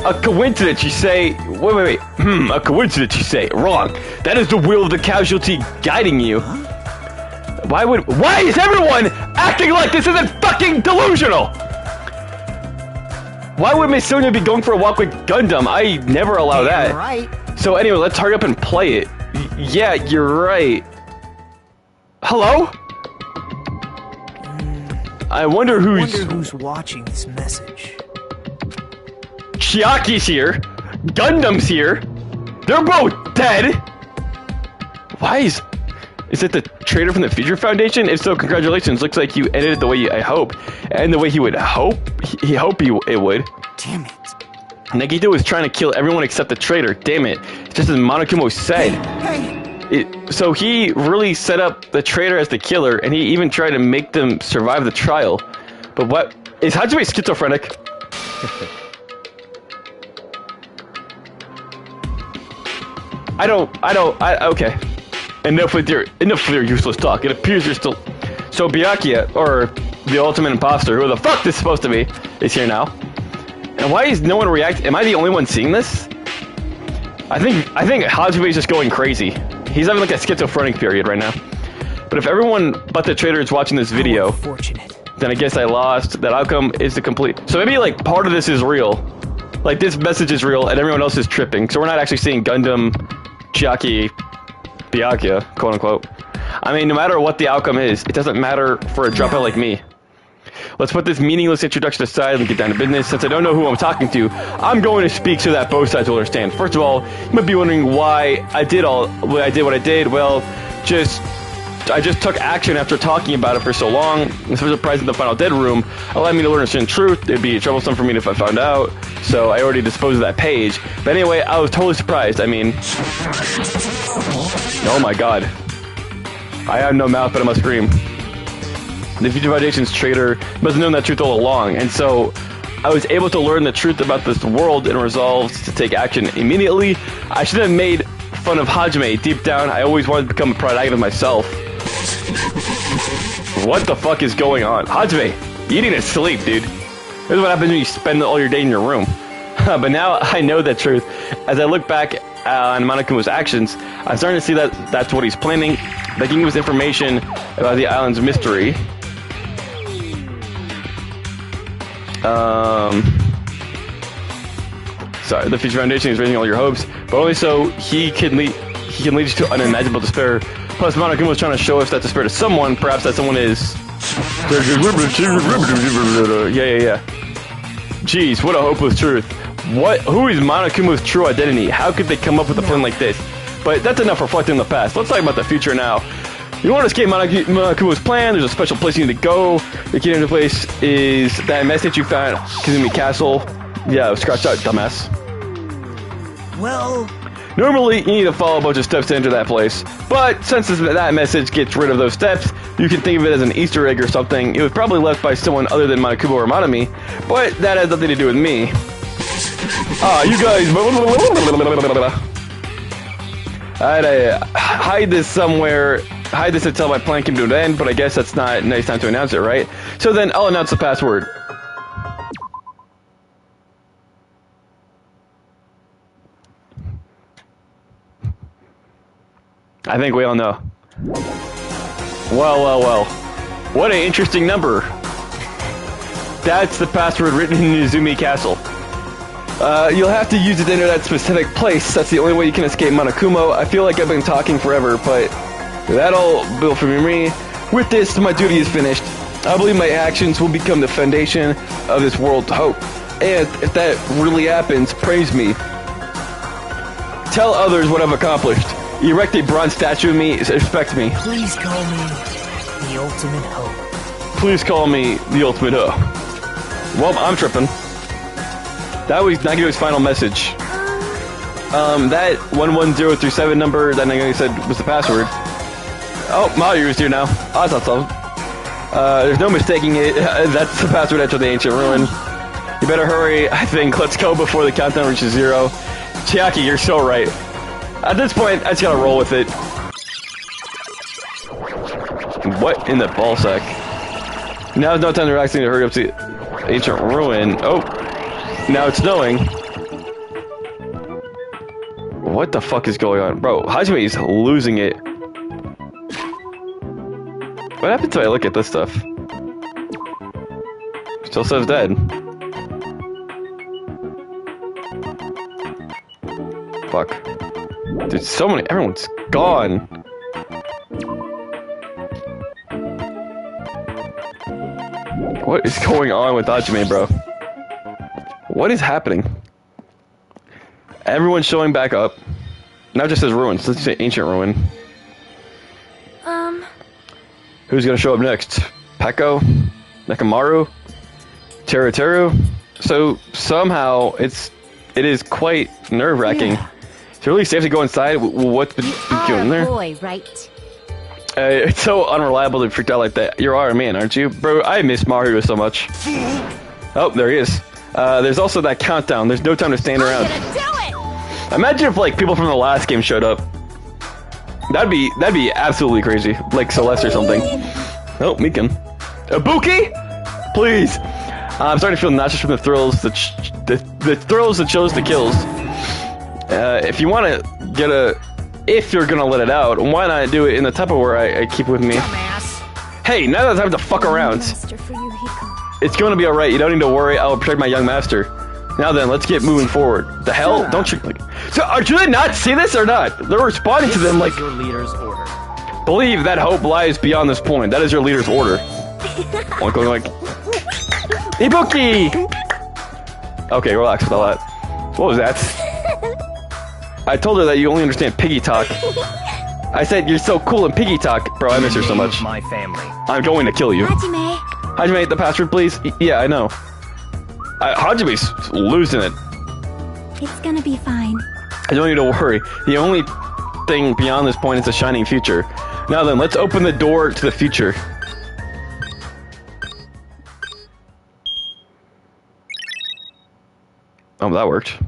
[SPEAKER 1] A coincidence, you say? Wait. A coincidence, you say? Wrong. That is the will of the casualty guiding you. Why is everyone acting like this isn't fucking delusional? Why would Miss Sonia be going for a walk with Gundam? I never allow that.
[SPEAKER 4] Right.
[SPEAKER 1] So anyway, let's hurry up and play it. Yeah, you're right. Hello? I wonder who's
[SPEAKER 4] watching this message.
[SPEAKER 1] Chiaki's here. Gundam's here. They're both dead. Why is it the traitor from the Future Foundation? If so, congratulations. Looks like you ended it the way I hope, and the way he would hope. It would.
[SPEAKER 4] Damn it.
[SPEAKER 1] Nagito was trying to kill everyone except the traitor. Damn it. Just as Monokuma said.
[SPEAKER 4] Hey.
[SPEAKER 1] So he really set up the traitor as the killer, and he even tried to make them survive the trial. But what? Is Hajime schizophrenic? Okay. Enough with your useless talk. It appears you're still... So Byakuya, or the ultimate imposter, who the fuck this is supposed to be, is here now. And why is no one reacting? Am I the only one seeing this? I think Hajime is just going crazy. He's having like a schizophrenic period right now. But if everyone but the traitor is watching this video, then I guess I lost. That outcome is the complete... So maybe like part of this is real. Like this message is real and everyone else is tripping. So we're not actually seeing Gundam, Chiaki, Byakuya, quote unquote. I mean, no matter what the outcome is, it doesn't matter for a dropout like me. Let's put this meaningless introduction aside and get down to business. Since I don't know who I'm talking to, I'm going to speak so that both sides will understand. First of all, you might be wondering why I did what I did. Well, I just took action after talking about it for so long. I'm so surprised in the final dead room allowed me to learn a certain truth. It'd be troublesome for me if I found out, so I already disposed of that page. But anyway, I was totally surprised. I mean, oh my god. I have no mouth, but I must scream. The Future Foundation's traitor must have known that truth all along, and so I was able to learn the truth about this world and resolved to take action immediately. I should have made fun of Hajime. Deep down, I always wanted to become a protagonist myself. What the fuck is going on? Hajime, you need to sleep, dude. This is what happens when you spend all your day in your room. But now I know the truth. As I look back on Monokuma's actions, I'm starting to see that that's what he's planning. That he gives information about the island's mystery. Sorry, the Future Foundation is raising all your hopes, but only so he can lead he can lead you to unimaginable despair. Plus, Monokuma was trying to show us that despair to someone. Perhaps that someone is... Yeah. Jeez, what a hopeless truth. Who is Monokuma's true identity? How could they come up with a plan like this? But that's enough reflecting on the past. Let's talk about the future now. You want to escape Monokuma's plan? There's a special place you need to go. The key to the place is that message you found at Kazumi Castle. Yeah, scratch out, dumbass.
[SPEAKER 4] Well...
[SPEAKER 1] Normally, you need to follow a bunch of steps to enter that place. But since that message gets rid of those steps, you can think of it as an Easter egg or something. It was probably left by someone other than Monokuma or Monami, but that has nothing to do with me. You guys... I'd hide this somewhere... Hide this until my plan came to an end, but I guess that's not a nice time to announce it, right? So then, I'll announce the password. I think we all know. Well. What an interesting number. That's the password written in Izumi Castle. You'll have to use it to enter that specific place. That's the only way you can escape Monokuma. I feel like I've been talking forever, but that'll build for me. With this, my duty is finished. I believe my actions will become the foundation of this world's hope. And if that really happens, praise me. Tell others what I've accomplished. Erect a bronze statue of me, respect me.
[SPEAKER 6] Please call me the ultimate hope.
[SPEAKER 1] Please call me the ultimate hope. Well, I'm tripping. That was Nagito's final message. That 11037 number that Nagito said was the password. Oh, Mayu's here now. I thought so. There's no mistaking it. That's the password after the ancient ruin. You better hurry, I think. Let's go before the countdown reaches 0. Chiaki, you're so right. At this point, I just gotta roll with it. What in the ballsack? Now's no time to relax and to hurry up to the ancient ruin. Oh, now it's snowing. What the fuck is going on? Bro, Hajime is losing it. What happens if I look at this stuff? Still says dead. Fuck. Dude, so many. Everyone's gone. What is going on with Hajime, bro? What is happening? Everyone's showing back up. Now it just says ruins. Let's say ancient ruin. Who's gonna show up next? Peko? Nekamaru? Teru? So somehow it is quite nerve-wracking. Yeah. It's really safe to go inside. What's been going there?
[SPEAKER 8] Boy, right?
[SPEAKER 1] It's so unreliable to freak out like that. You're our man, aren't you? Bro, I miss Mario so much. Oh, there he is. There's also that countdown. There's no time to stand around. Imagine if, like, people from the last game showed up. That'd be absolutely crazy. Like Celeste or something. Oh, Mikan. Ibuki? Please. I'm starting to feel nauseous from the thrills, the thrills that chose the kills. If you want to get if you're gonna let it out, why not do it in the Tupperware I keep with me? Hey, now that's time to fuck around. It's gonna be alright, you don't need to worry, I'll protect my young master. Now then, let's get moving forward. The hell? Don't you... So, do they not see this or not? They're responding to them like...
[SPEAKER 6] your leader's order.
[SPEAKER 1] Believe that hope lies beyond this point. That is your leader's order. Going like... Ibuki! Okay, relax with all that. What was that? I told her that you only understand piggy talk. I said, you're so cool in piggy talk. Bro, I miss her so much.
[SPEAKER 6] My family.
[SPEAKER 1] I'm going to kill you.
[SPEAKER 3] Hajime.
[SPEAKER 1] Hajime, the password, please? Yeah, I know. Hajime's losing it.
[SPEAKER 3] It's gonna be fine.
[SPEAKER 1] I don't need to worry. The only thing beyond this point is a shining future. Now then, let's open the door to the future. Oh, that worked.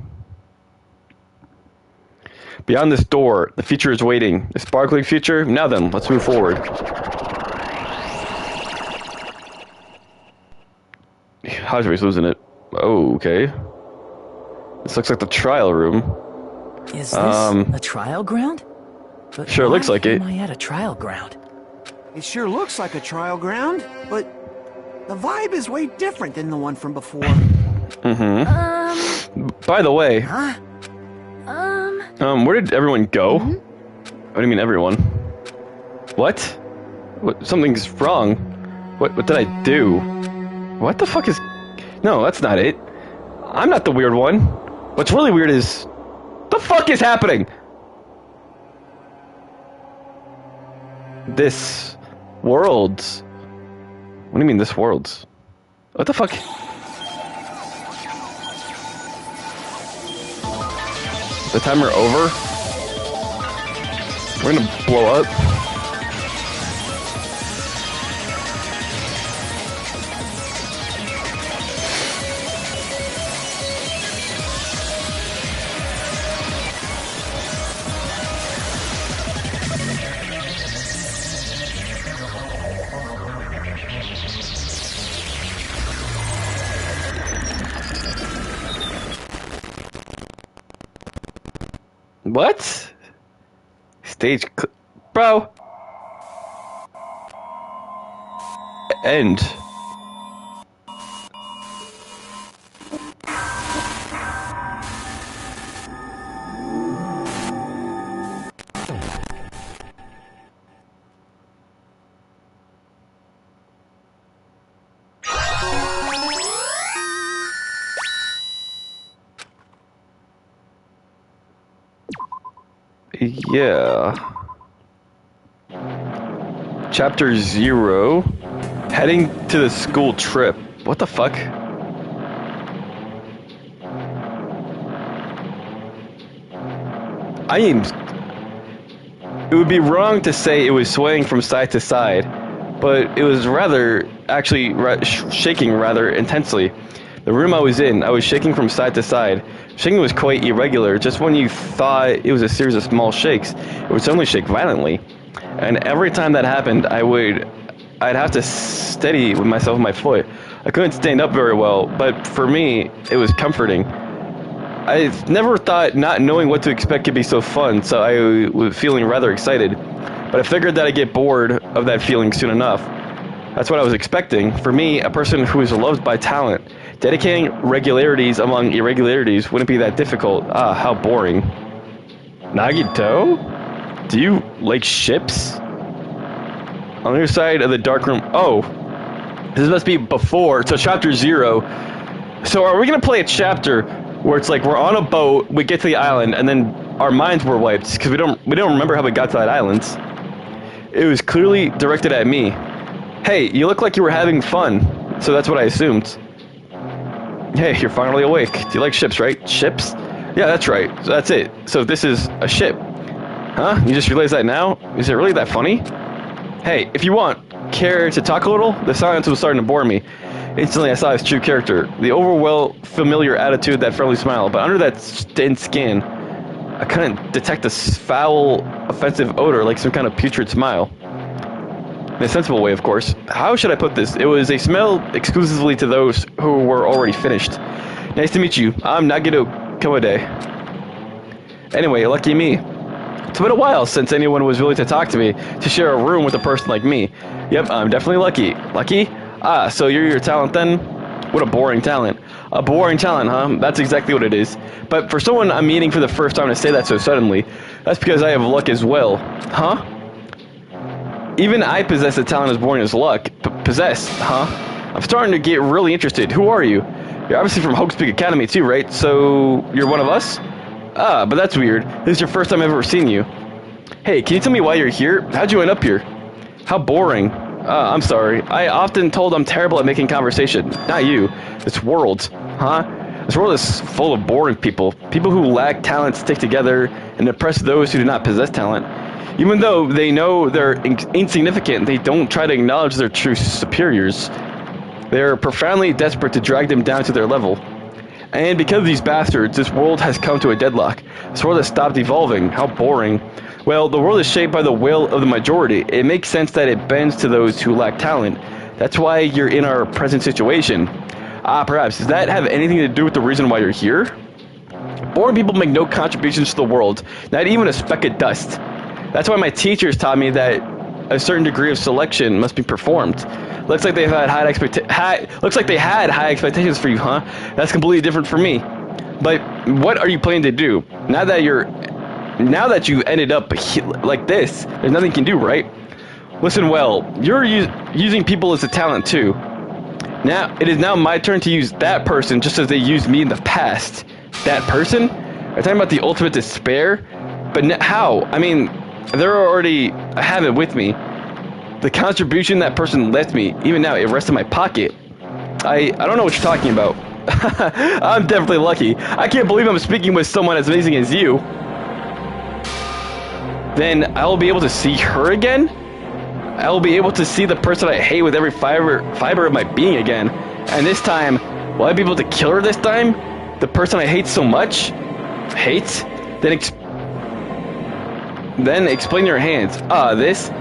[SPEAKER 1] Beyond this door, the future is waiting. The sparkling future? Now then, let's move forward. Hajime's losing it. Oh, okay. This looks like the trial room.
[SPEAKER 6] Is this a trial ground? But
[SPEAKER 1] sure looks like it.
[SPEAKER 6] Why am I at a trial ground?
[SPEAKER 5] It sure looks like a trial ground, but the vibe is way different than the one from before.
[SPEAKER 1] By the way,
[SPEAKER 7] Huh?
[SPEAKER 1] where did everyone go? What do you mean, everyone? What? Something's wrong. What did I do? What the fuck is... No, that's not it. I'm not the weird one. What's really weird is... The fuck is happening? This... Worlds. What do you mean, this worlds? What the fuck? The timer over? We're gonna blow up. What? Stage bro. End. Yeah. Chapter 0. Heading to the school trip. What the fuck? It would be wrong to say it was swaying from side to side, but it was rather, actually, shaking rather intensely. The room I was in, I was shaking from side to side. Shaking was quite irregular. Just when you thought it was a series of small shakes, it would suddenly shake violently. And every time that happened, I'd have to steady with myself with my foot. I couldn't stand up very well, but for me, it was comforting. I never thought not knowing what to expect could be so fun, so I was feeling rather excited. But I figured that I'd get bored of that feeling soon enough. That's what I was expecting. For me, a person who is loved by talent, dedicating regularities among irregularities wouldn't be that difficult. Ah, how boring. Nagito? Do you like ships? On the other side of the dark room... Oh. This must be before. So chapter 0. So are we going to play a chapter where it's like we're on a boat, we get to the island, and then our minds were wiped because we don't remember how we got to that island. It was clearly directed at me. Hey, you look like you were having fun. So that's what I assumed. Hey, you're finally awake. Do you like ships, right? Ships? Yeah, that's right. So that's it. So this is a ship. Huh? You just realized that now? Is it really that funny? Hey, if you want, care to talk a little? The silence was starting to bore me. Instantly, I saw his true character. The overwhelming, familiar attitude, that friendly smile. But under that thin skin, I couldn't detect this foul, offensive odor like some kind of putrid smile. In a sensible way, of course. How should I put this? It was a smell exclusively to those who were already finished. Nice to meet you. I'm Nagito Koide. Anyway, lucky me. It's been a while since anyone was willing to talk to me, to share a room with a person like me. Yep, I'm definitely lucky. Lucky? Ah, so you're your talent then? What a boring talent. A boring talent, huh? That's exactly what it is. But for someone I'm meeting for the first time to say that so suddenly, that's because I have luck as well. Huh? Even I possess a talent as boring as luck. Possess, huh? I'm starting to get really interested. Who are you? You're obviously from Hope's Peak Academy too, right? So, you're one of us? Ah, but that's weird. This is your first time I've ever seen you. Hey, can you tell me why you're here? How'd you end up here? How boring. I'm sorry. I often told I'm terrible at making conversation. Not you. This world. Huh? This world is full of boring people. People who lack talent stick together and oppress those who do not possess talent. Even though they know they're insignificant, they don't try to acknowledge their true superiors. They're profoundly desperate to drag them down to their level. And because of these bastards, this world has come to a deadlock. This world has stopped evolving. How boring. Well, the world is shaped by the will of the majority. It makes sense that it bends to those who lack talent. That's why you're in our present situation. Ah, perhaps. Does that have anything to do with the reason why you're here? Boring people make no contributions to the world, not even a speck of dust. That's why my teachers taught me that a certain degree of selection must be performed. Looks like they had high expectations for you, huh? That's completely different from me. But what are you planning to do? Now that you're now that you ended up like this, there's nothing you can do, right? Listen well, you're using people as a talent too. Now, it is now my turn to use that person just as they used me in the past. That person? Are you talking about the ultimate despair? But how? I mean, they're already, I have it with me. The contribution that person left me, even now, it rests in my pocket. I don't know what you're talking about. I'm definitely lucky. I can't believe I'm speaking with someone as amazing as you. Then I'll be able to see her again? I'll be able to see the person I hate with every fiber of my being again. And this time, will I be able to kill her this time? The person I hate so much? Hate? Then explain your hands. This?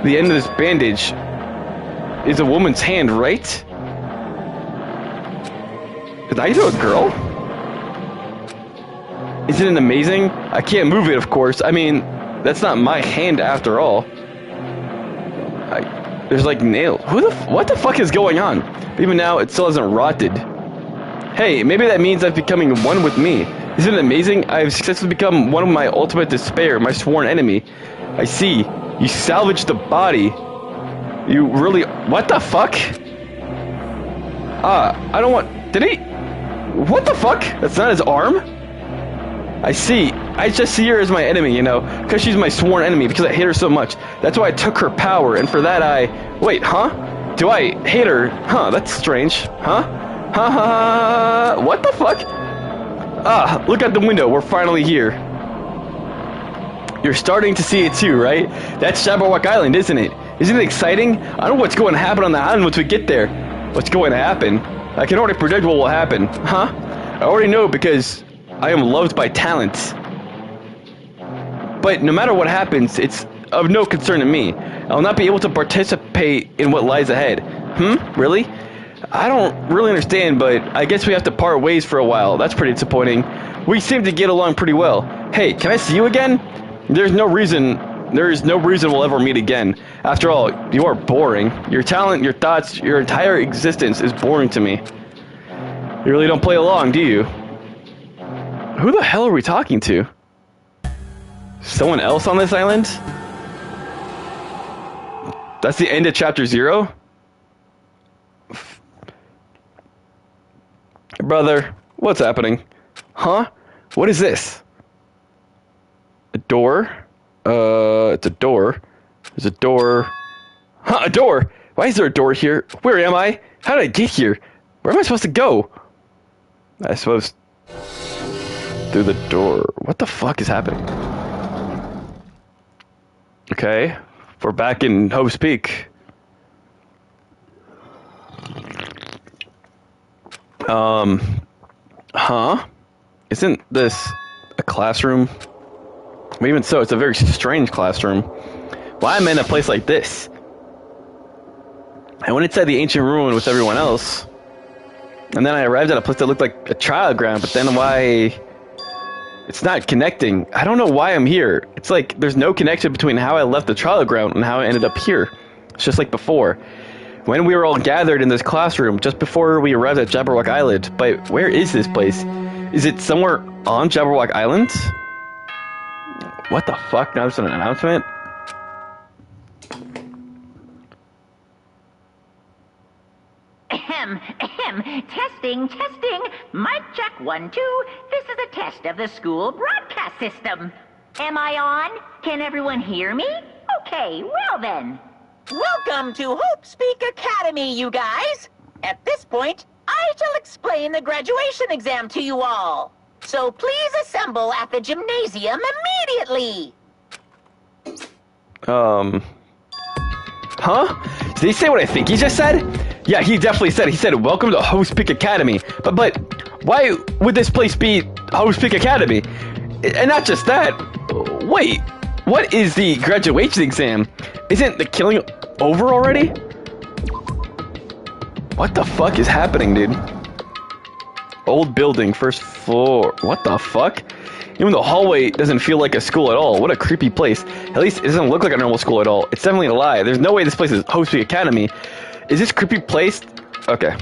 [SPEAKER 1] The end of this bandage is a woman's hand, right? Is Nagito a girl? Isn't it amazing? I can't move it, of course. I mean, that's not my hand after all. There's like nails. What the fuck is going on? Even now, it still hasn't rotted. Hey, maybe that means I'm becoming one with me. Isn't it amazing? I've successfully become one of my ultimate despair, my sworn enemy. I see. You salvaged the body. You really... What the fuck? I don't want... Did he... What the fuck? That's not his arm? I see. I just see her as my enemy, you know, because she's my sworn enemy, because I hate her so much. That's why I took her power, and for that I... Wait, huh? Do I hate her? Huh, that's strange. Huh? What the fuck? Look out the window. We're finally here. You're starting to see it too, right? That's Jabberwock Island, isn't it? Isn't it exciting? I don't know what's going to happen on the island once we get there. What's going to happen? I can already predict what will happen. Huh? I already know because I am loved by talent. But no matter what happens, it's of no concern to me. I'll not be able to participate in what lies ahead. Really? I don't really understand, but I guess we have to part ways for a while. That's pretty disappointing. We seem to get along pretty well. Hey, can I see you again? There is no reason we'll ever meet again. After all, you are boring. Your talent, your thoughts, your entire existence is boring to me. You really don't play along, do you? Who the hell are we talking to? Someone else on this island? That's the end of chapter 0? Brother, what's happening? Huh? What is this? A door? It's a door. There's a door. Huh, a door! Why is there a door here? Where am I? How did I get here? Where am I supposed to go? I suppose... through the door. What the fuck is happening? Okay. We're back in Hope's Peak. Huh? Isn't this a classroom? But even so, it's a very strange classroom. Why am I in a place like this? I went inside the ancient ruin with everyone else. And then I arrived at a place that looked like a trial ground, but then why... It's not connecting. I don't know why I'm here. It's like there's no connection between how I left the trial ground and how I ended up here. It's just like before. When we were all gathered in this classroom, just before we arrived at Jabberwock Island. But where is this place? Is it somewhere on Jabberwock Island? What the fuck? Now there's an announcement?
[SPEAKER 2] Testing. Mic check 1, 2. This is a test of the school broadcast system. Am I on? Can everyone hear me? Okay, well then. Welcome to Hope Speak Academy, you guys. At this point, I shall explain the graduation exam to you all. So please assemble at the gymnasium immediately.
[SPEAKER 1] Huh? Did he say what I think he just said? Yeah, he definitely said. He said, welcome to Hope's Peak Academy. But why would this place be Hope's Peak Academy? And not just that. Wait, what is the graduation exam? Isn't the killing over already? What the fuck is happening, dude? Old building, first floor. What the fuck? Even the hallway doesn't feel like a school at all. What a creepy place. At least it doesn't look like a normal school at all. It's definitely a lie. There's no way this place is Hope's Peak Academy. Is this creepy place? Okay.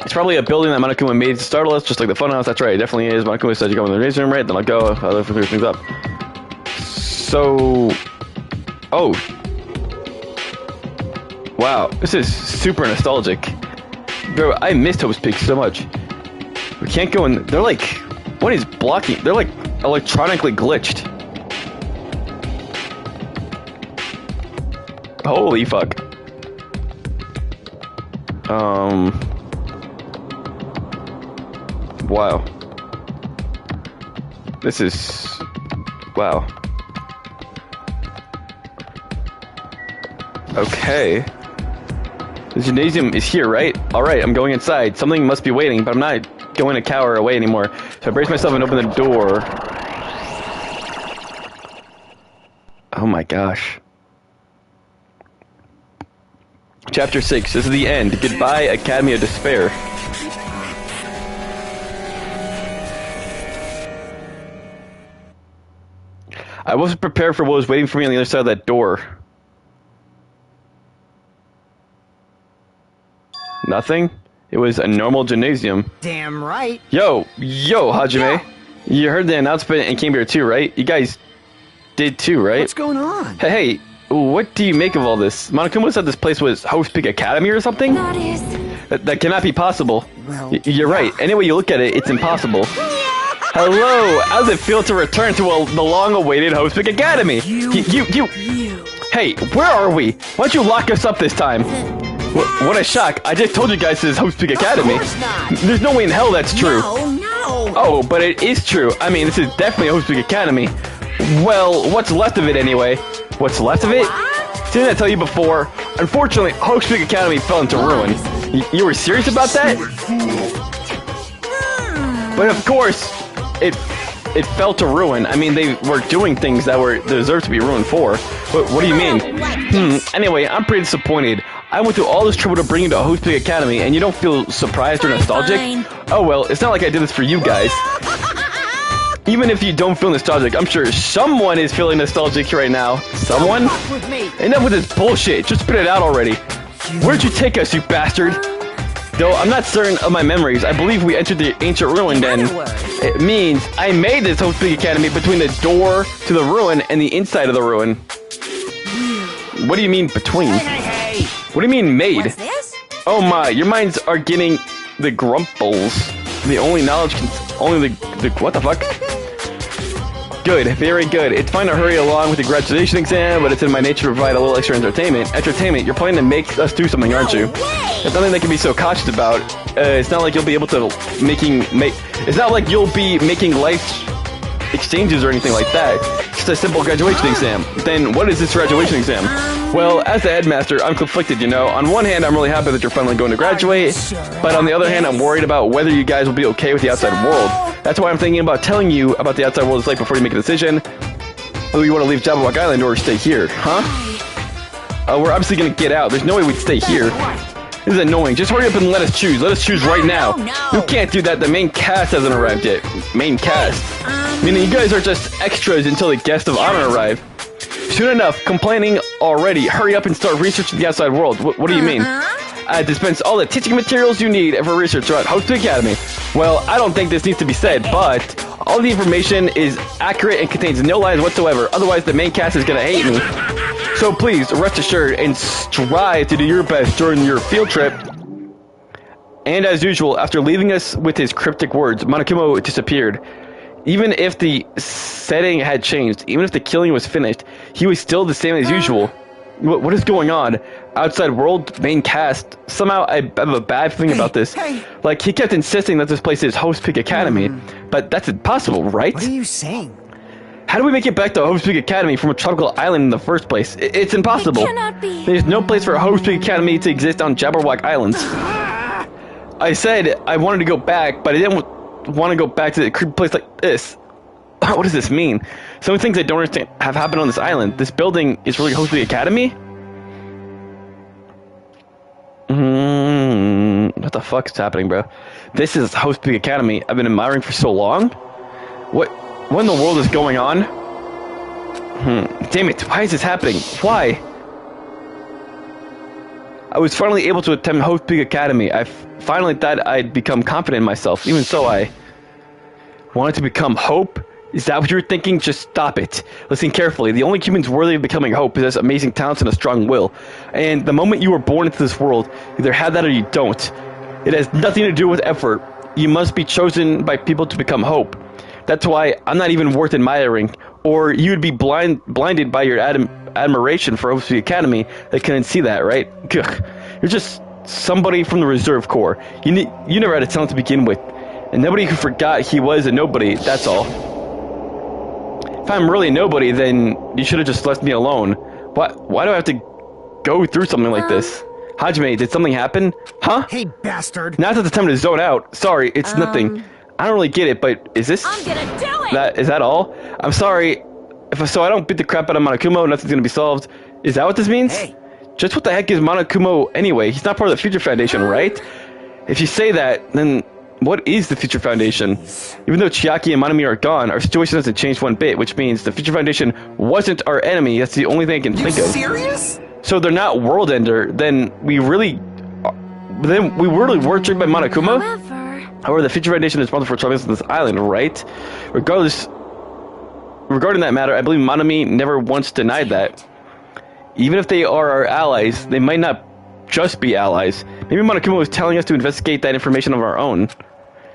[SPEAKER 1] It's probably a building that Monokuma made to startle us, just like the funhouse. That's right, it definitely is. Monokuma said you go in the raising room, right? Then I'll go. I'll look for things up. So... Oh. Wow, this is super nostalgic. Bro, I missed Hope's Peak so much. We can't go in... They're like... What is blocking? They're like electronically glitched. Holy fuck. Wow. This is... Wow. Okay. The gymnasium is here, right? Alright, I'm going inside. Something must be waiting, but I'm not going to cower away anymore. So I brace myself and open the door. Oh my gosh. Chapter 6. This is the end. Goodbye, Academy of Despair. I wasn't prepared for what was waiting for me on the other side of that door. Nothing? It was a normal gymnasium.
[SPEAKER 4] Damn right.
[SPEAKER 1] Yo, Hajime.
[SPEAKER 4] Yeah.
[SPEAKER 1] You heard the announcement and came here too, right? You guys did too, right?
[SPEAKER 5] What's going on?
[SPEAKER 1] Hey, what do you make of all this? Monokuma said this place was Hope's Peak Academy or something?
[SPEAKER 7] That is...
[SPEAKER 1] That cannot be possible.
[SPEAKER 4] Well,
[SPEAKER 1] You're right. Any way you look at it, it's impossible. Hello! How does it feel to return to the long-awaited Hope's Peak Academy? You. Hey, where are we? Why don't you lock us up this time? What a shock. I just told you guys this is Hope's Peak Academy.
[SPEAKER 2] Of course not.
[SPEAKER 1] There's no way in hell that's true.
[SPEAKER 2] No.
[SPEAKER 1] Oh, but it is true. I mean, this is definitely Hope's Peak Academy. Well, what's left of it anyway? What's left of it? Didn't I tell you before? Unfortunately, Hope's Peak Academy fell into ruin. You were serious about that? But of course, it fell to ruin. I mean, they were doing things that deserved to be ruined for. What do you mean? Anyway, I'm pretty disappointed. I went through all this trouble to bring you to Hope's Peak Academy, and you don't feel surprised or nostalgic?
[SPEAKER 2] Fine.
[SPEAKER 1] Oh well, it's not like I did this for you guys. Even if you don't feel nostalgic, I'm sure someone is feeling nostalgic right now. Someone?
[SPEAKER 4] with me.
[SPEAKER 1] Enough with this bullshit. Just spit it out already. Where'd you take us, you bastard? Though I'm not certain of my memories, I believe we entered the ancient ruin then.
[SPEAKER 2] In other words,
[SPEAKER 1] It means I made this Hope's Peak Academy between the door to the ruin and the inside of the ruin. What do you mean between?
[SPEAKER 4] Hey.
[SPEAKER 1] What do you mean made?
[SPEAKER 2] what's this?
[SPEAKER 1] Oh my, your minds are getting the grumples. The only knowledge only the what the fuck? Good, very good. It's fine to hurry along with the graduation exam, but it's in my nature to provide a little extra entertainment. Entertainment, you're planning to make us do something, aren't you? It's nothing that can be so cautious about. It's not like you'll be able to it's not like you'll be making life exchanges or anything like that. It's just a simple graduation exam. Then what is this graduation exam? Well, as the headmaster, I'm conflicted, you know. On one hand, I'm really happy that you're finally going to graduate, but on the other hand, I'm worried about whether you guys will be okay with the outside world. That's why I'm thinking about telling you about the outside world is like before you make a decision. Whether you want to leave Jabberwock Island or stay here, huh? We're obviously going to get out. There's no way we'd stay here. This is annoying. Just hurry up and let us choose. Let us choose right now.
[SPEAKER 2] No.
[SPEAKER 1] You can't do that. The main cast hasn't arrived yet. Main cast. Meaning you guys are just extras until the guests of honor arrive. Soon enough. Complaining already. Hurry up and start researching the outside world. What do you mean? I dispense all the teaching materials you need for research throughout Hope's Peak Academy. Well, I don't think this needs to be said, but all the information is accurate and contains no lies whatsoever. Otherwise, the main cast is going to hate me. So please, rest assured and strive to do your best during your field trip. And as usual, after leaving us with his cryptic words, Monokuma disappeared. Even if the setting had changed, even if the killing was finished, he was still the same as usual. What is going on? Outside world, main cast. Somehow I have a bad feeling about this. Like, he kept insisting that this place is Hope's Peak Academy. But that's impossible, right?
[SPEAKER 4] What are you saying?
[SPEAKER 1] How do we make it back to Hope's Peak Academy from a tropical island in the first place? It's impossible.
[SPEAKER 7] It cannot be.
[SPEAKER 1] There's no place for Hope's Peak Academy to exist on Jabberwock Islands. I said I wanted to go back, but I didn't want to go back to a creepy place like this. What does this mean? So many things I don't understand have happened on this island. This building is really Hope's Peak Academy? What the fuck is happening, bro? This is Hope's Peak Academy I've been admiring for so long? What in the world is going on? Damn it, why is this happening? Why? I was finally able to attend Hope's Peak Academy. I finally thought I'd become confident in myself. Even so, I wanted to become Hope. Is that what you're thinking? Just stop it. Listen carefully. The only humans worthy of becoming Hope possess amazing talents and a strong will. And the moment you were born into this world, you either have that or you don't. It has nothing to do with effort. You must be chosen by people to become Hope. That's why I'm not even worth admiring. Or you'd be blinded by your admiration for Hope's Academy that couldn't see that, right? Ugh. You're just somebody from the Reserve Corps. You never had a talent to begin with. And nobody who forgot he was a nobody, that's all. If I'm really nobody, then you should have just left me alone. Why do I have to go through something like this? Hajime, did something happen? Huh?
[SPEAKER 4] Hey, bastard!
[SPEAKER 1] Now's not the time to zone out. Sorry, it's nothing. I don't really get it, but is this...
[SPEAKER 2] I'm gonna do it!
[SPEAKER 1] Is that all? I'm sorry. So I don't beat the crap out of Monokuma, nothing's gonna be solved. Is that what this means?
[SPEAKER 5] Hey.
[SPEAKER 1] Just what the heck is Monokuma anyway? He's not part of the Future Foundation, right? If you say that, then... what is the Future Foundation? Even though Chiaki and Manami are gone, our situation hasn't changed one bit, which means the Future Foundation wasn't our enemy. That's the only thing I can think of.
[SPEAKER 5] Serious?
[SPEAKER 1] So they're not World Ender, then we really were tricked by Monokuma? However, the Future Foundation is responsible for troubles on this island, right? Regarding that matter, I believe Manami never once denied that. Even if they are our allies, they might not just be allies. Maybe Monokuma was telling us to investigate that information of our own.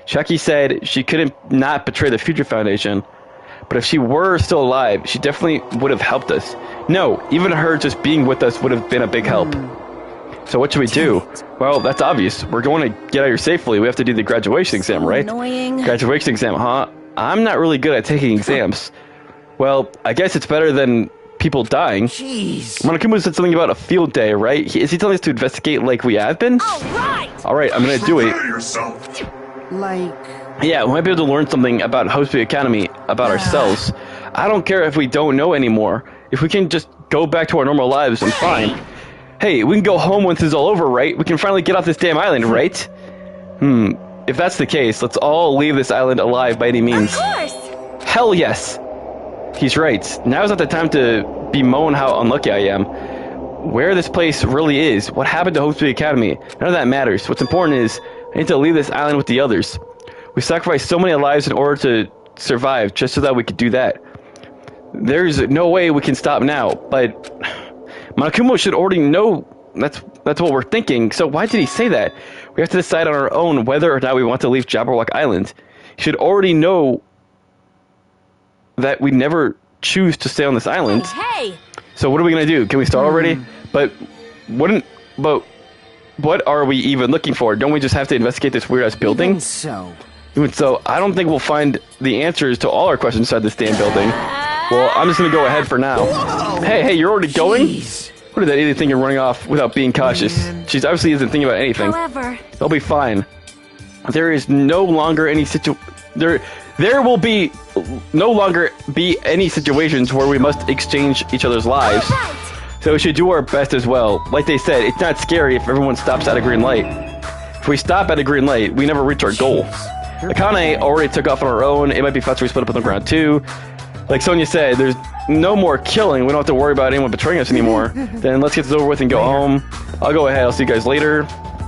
[SPEAKER 1] Chiaki said she couldn't not betray the Future Foundation, but if she were still alive, she definitely would have helped us. No, even her just being with us would have been a big help. So what should we do? Well, that's obvious. We're going to get out here safely. We have to do the graduation exam, right?
[SPEAKER 2] Annoying.
[SPEAKER 1] Graduation exam, huh? I'm not really good at taking exams. Well, I guess it's better than people dying.
[SPEAKER 5] Jeez.
[SPEAKER 1] Monokuma said something about a field day, right? Is he telling us to investigate like we have been? Alright, I'm gonna do it.
[SPEAKER 5] Like...
[SPEAKER 1] yeah, we might be able to learn something about Hope's Academy, about ourselves. I don't care if we don't know anymore. If we can just go back to our normal lives, I'm fine. Hey, we can go home once this is all over, right? We can finally get off this damn island, right? If that's the case, let's all leave this island alive by any means.
[SPEAKER 7] Of course!
[SPEAKER 1] Hell yes! He's right. Now's not the time to bemoan how unlucky I am. Where this place really is, what happened to Hope's Academy, none of that matters. What's important is, I need to leave this island with the others. We sacrificed so many lives in order to survive, just so that we could do that. There's no way we can stop now, but... Monokuma should already know that's what we're thinking, so why did he say that? We have to decide on our own whether or not we want to leave Jabberwock Island. He should already know that we never choose to stay on this island.
[SPEAKER 7] Hey!
[SPEAKER 1] So what are we gonna do? Can we start already? But what are we even looking for? Don't we just have to investigate this weird ass building? Even so, I don't think we'll find the answers to all our questions inside this damn building. Well, I'm just gonna go ahead for now.
[SPEAKER 5] Whoa.
[SPEAKER 1] Hey, you're already going?
[SPEAKER 5] Jeez.
[SPEAKER 1] What is that idiot thinking running off without being cautious? She obviously isn't thinking about anything.
[SPEAKER 7] However,
[SPEAKER 1] They'll be fine. There is no longer any There will be no longer be any situations where we must exchange each other's lives. So we should do our best as well. Like they said, it's not scary if everyone stops at a green light. If we stop at a green light, we never reach our goal. Akane already took off on her own. It might be faster we split up on the ground too. Like Sonia said, there's no more killing. We don't have to worry about anyone betraying us anymore. Then let's get this over with and go home. I'll go ahead. I'll see you guys later.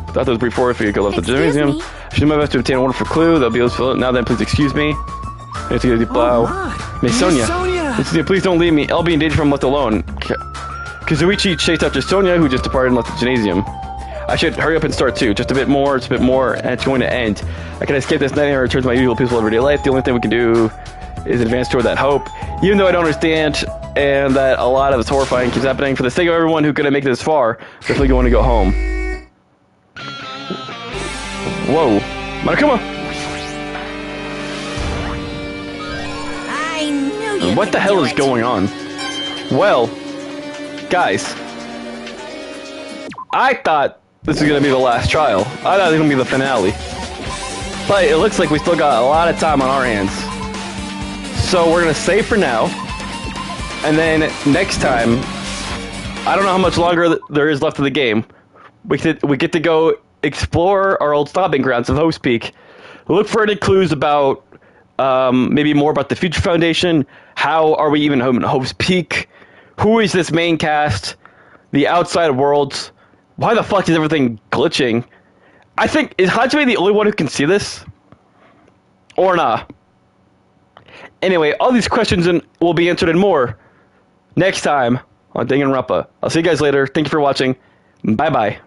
[SPEAKER 1] Thought that was brief for if we could go left the gymnasium. I should do my best to obtain a wonderful clue. That'll be able to fill it. Now then, please excuse me. I have to go deep plow. Miss Sonia. Please don't leave me. I'll be in danger if I'm left alone. Kazuichi chased after Sonia, who just departed and left the gymnasium. I should hurry up and start too. Just a bit more, and it's going to end. I can escape this nightmare and return to my usual peaceful everyday life. The only thing we can do is advance toward that hope. Even though I don't understand, and that a lot of this horrifying keeps happening, for the sake of everyone who couldn't make it this far, definitely going to go home. Whoa. Monokuma!
[SPEAKER 2] I knew you
[SPEAKER 1] What the hell is going on? Well, guys, I thought this was going to be the last trial. I thought it was going to be the finale. But it looks like we still got a lot of time on our hands. So we're going to save for now. And then next time, I don't know how much longer there is left of the game. We get to go explore our old stomping grounds of Hope's Peak. Look for any clues about maybe more about the Future Foundation. How are we even home in Hope's Peak? Who is this main cast? The outside worlds. Why the fuck is everything glitching? I think, is Hajime the only one who can see this? Or not? Anyway, all these questions will be answered and more next time on Danganronpa. I'll see you guys later. Thank you for watching. Bye-bye.